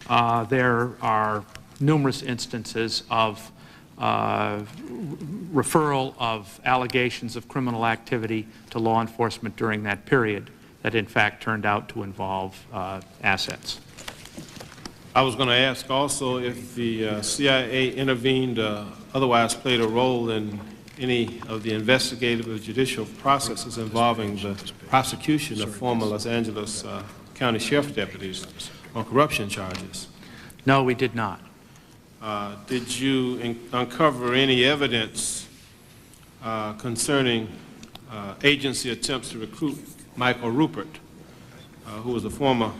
There are numerous instances of referral of allegations of criminal activity to law enforcement during that period that in fact turned out to involve assets. I was going to ask also if the CIA intervened, otherwise played a role in any of the investigative or judicial processes involving the prosecution of former Los Angeles County Sheriff's deputies on corruption charges. No, we did not. Did you uncover any evidence concerning agency attempts to recruit Michael Rupert, who was a former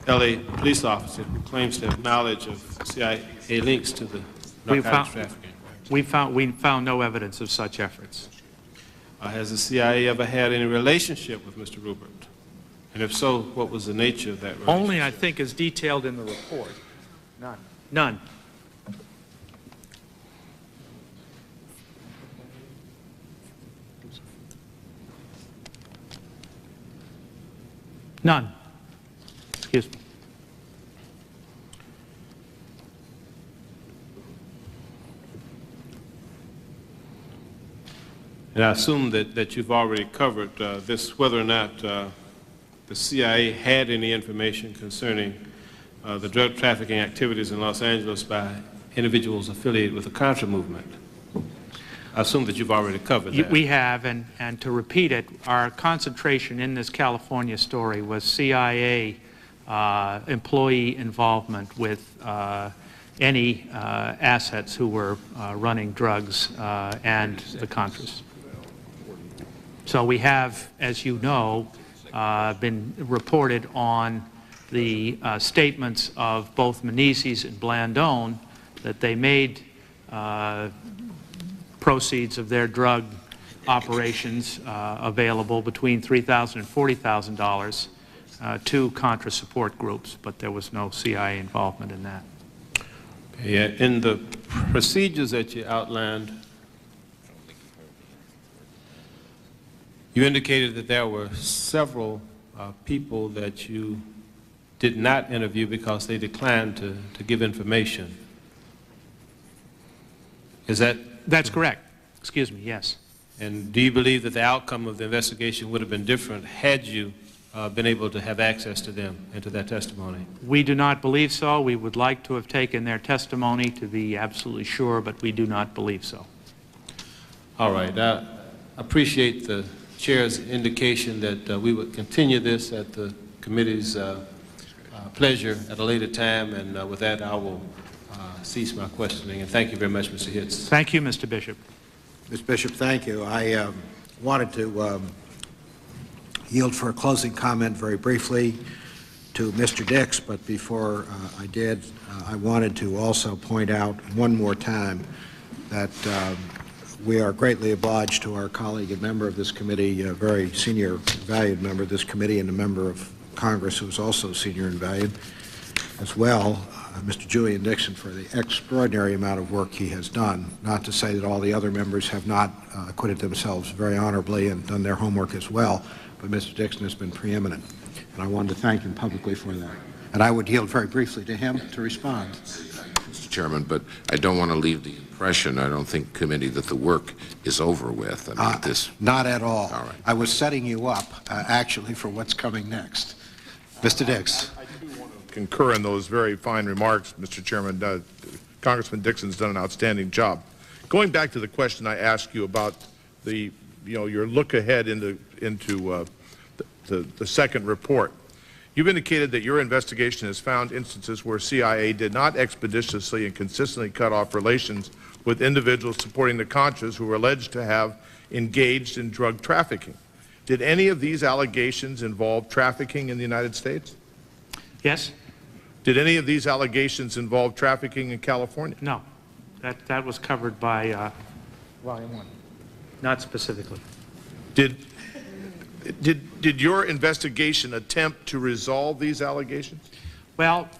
L.A. police officer who claims to have knowledge of CIA links to the narcotics trafficking? We found no evidence of such efforts. Has the CIA ever had any relationship with Mr. Rupert? And if so, what was the nature of that relationship? Only, I think, as detailed in the report. None. None. None. Excuse me. And I assume that you've already covered this, whether or not the CIA had any information concerning the drug trafficking activities in Los Angeles by individuals affiliated with the Contra movement. I assume that you've already covered that. We have, and to repeat it, our concentration in this California story was CIA employee involvement with any assets who were running drugs and the Contras. So we have, as you know, been reported on the statements of both Menezes and Blandone that they made proceeds of their drug operations available between $3,000 and $40,000 to Contra support groups, but there was no CIA involvement in that. Yeah, in the procedures that you outlined, you indicated that there were several people that you did not interview because they declined to give information. Is that? That's correct. Excuse me, yes. And do you believe that the outcome of the investigation would have been different had you been able to have access to them and to that testimony? We do not believe so. We would like to have taken their testimony to be absolutely sure, but we do not believe so. All right. I appreciate the Chair's indication that we would continue this at the committee's pleasure at a later time, and with that I will cease my questioning. And thank you very much, Mr. Hitz. Thank you, Mr. Bishop. Mr. Bishop, thank you. I wanted to yield for a closing comment very briefly to Mr. Dix, but before I did, I wanted to also point out one more time that we are greatly obliged to our colleague and member of this committee, a very senior, valued member of this committee, and a member of Congress who is also senior and valued as well, Mr. Julian Dixon, for the extraordinary amount of work he has done. Not to say that all the other members have not acquitted themselves very honorably and done their homework as well, but Mr. Dixon has been preeminent, and I wanted to thank him publicly for that. And I would yield very briefly to him to respond. Mr. Chairman, but I don't want to leave the impression, I don't think, committee, that the work is over with. I mean, not at all. All right. I was setting you up, actually, for what's coming next. Mr. Dix. I do want to concur in those very fine remarks, Mr. Chairman. Congressman Dixon's done an outstanding job. Going back to the question I asked you about the, your look ahead into the second report. You've indicated that your investigation has found instances where CIA did not expeditiously and consistently cut off relations with individuals supporting the Contras who were alleged to have engaged in drug trafficking. Did any of these allegations involve trafficking in the United States? Yes? Did any of these allegations involve trafficking in California? No. That was covered by Volume 1. Not specifically. Did your investigation attempt to resolve these allegations? Well,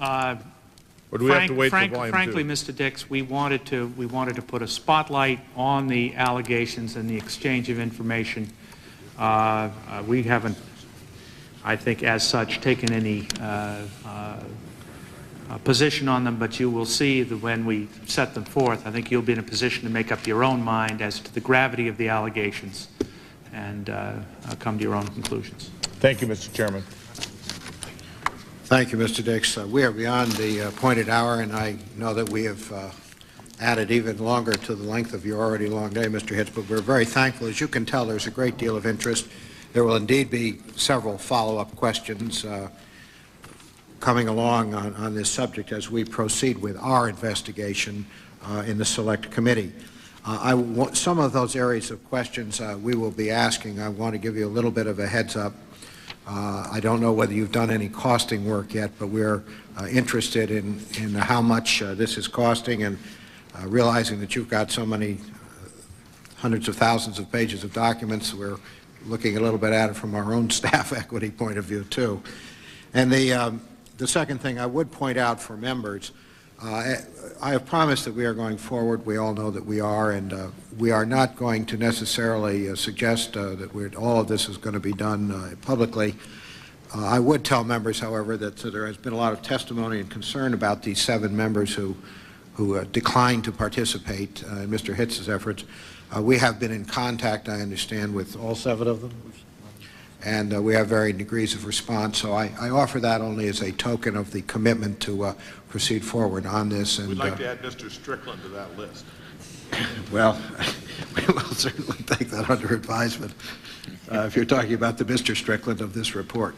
or do we have to wait for Volume 2? Frankly, Mr. Dix, we wanted to put a spotlight on the allegations and the exchange of information. We haven't, I think, as such, taken any position on them, but you will see that when we set them forth, I think you'll be in a position to make up your own mind as to the gravity of the allegations and come to your own conclusions. Thank you, Mr. Chairman. Thank you, Mr. Dix. We are beyond the appointed hour, and I know that we have added even longer to the length of your already long day, Mr. Hitz, but we're very thankful. As you can tell, there's a great deal of interest. There will indeed be several follow-up questions coming along on this subject as we proceed with our investigation in the Select Committee. Some of those areas of questions we will be asking, I want to give you a little bit of a heads up. I don't know whether you've done any costing work yet, but we're interested in how much this is costing, and realizing that you've got so many hundreds of thousands of pages of documents, we're looking a little bit at it from our own staff equity point of view too. And the second thing I would point out for members, I have promised that we are going forward. We all know that we are, and we are not going to necessarily suggest that all of this is going to be done publicly. I would tell members, however, that there has been a lot of testimony and concern about these 7 members who declined to participate in Mr. Hitz's efforts. We have been in contact, I understand, with all 7 of them, and we have varying degrees of response. So I offer that only as a token of the commitment to proceed forward on this. And we'd like to add Mr. Strickland to that list. Well, we will certainly take that under advisement if you're talking about the Mr. Strickland of this report.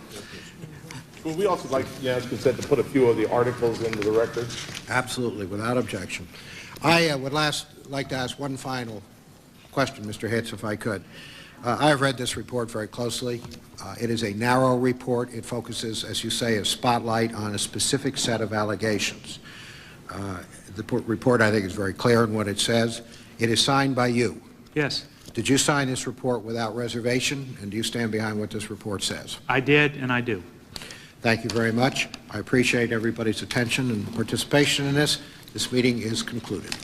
Would we also like to ask consent to put a few of the articles into the record? Absolutely, without objection. I would like to ask one final question, Mr. Hitz, if I could. I have read this report very closely. It is a narrow report. It focuses, as you say, a spotlight on a specific set of allegations. The report, I think, is very clear in what it says. It is signed by you. Yes. Did you sign this report without reservation, and do you stand behind what this report says? I did, and I do. Thank you very much. I appreciate everybody's attention and participation in this. This meeting is concluded.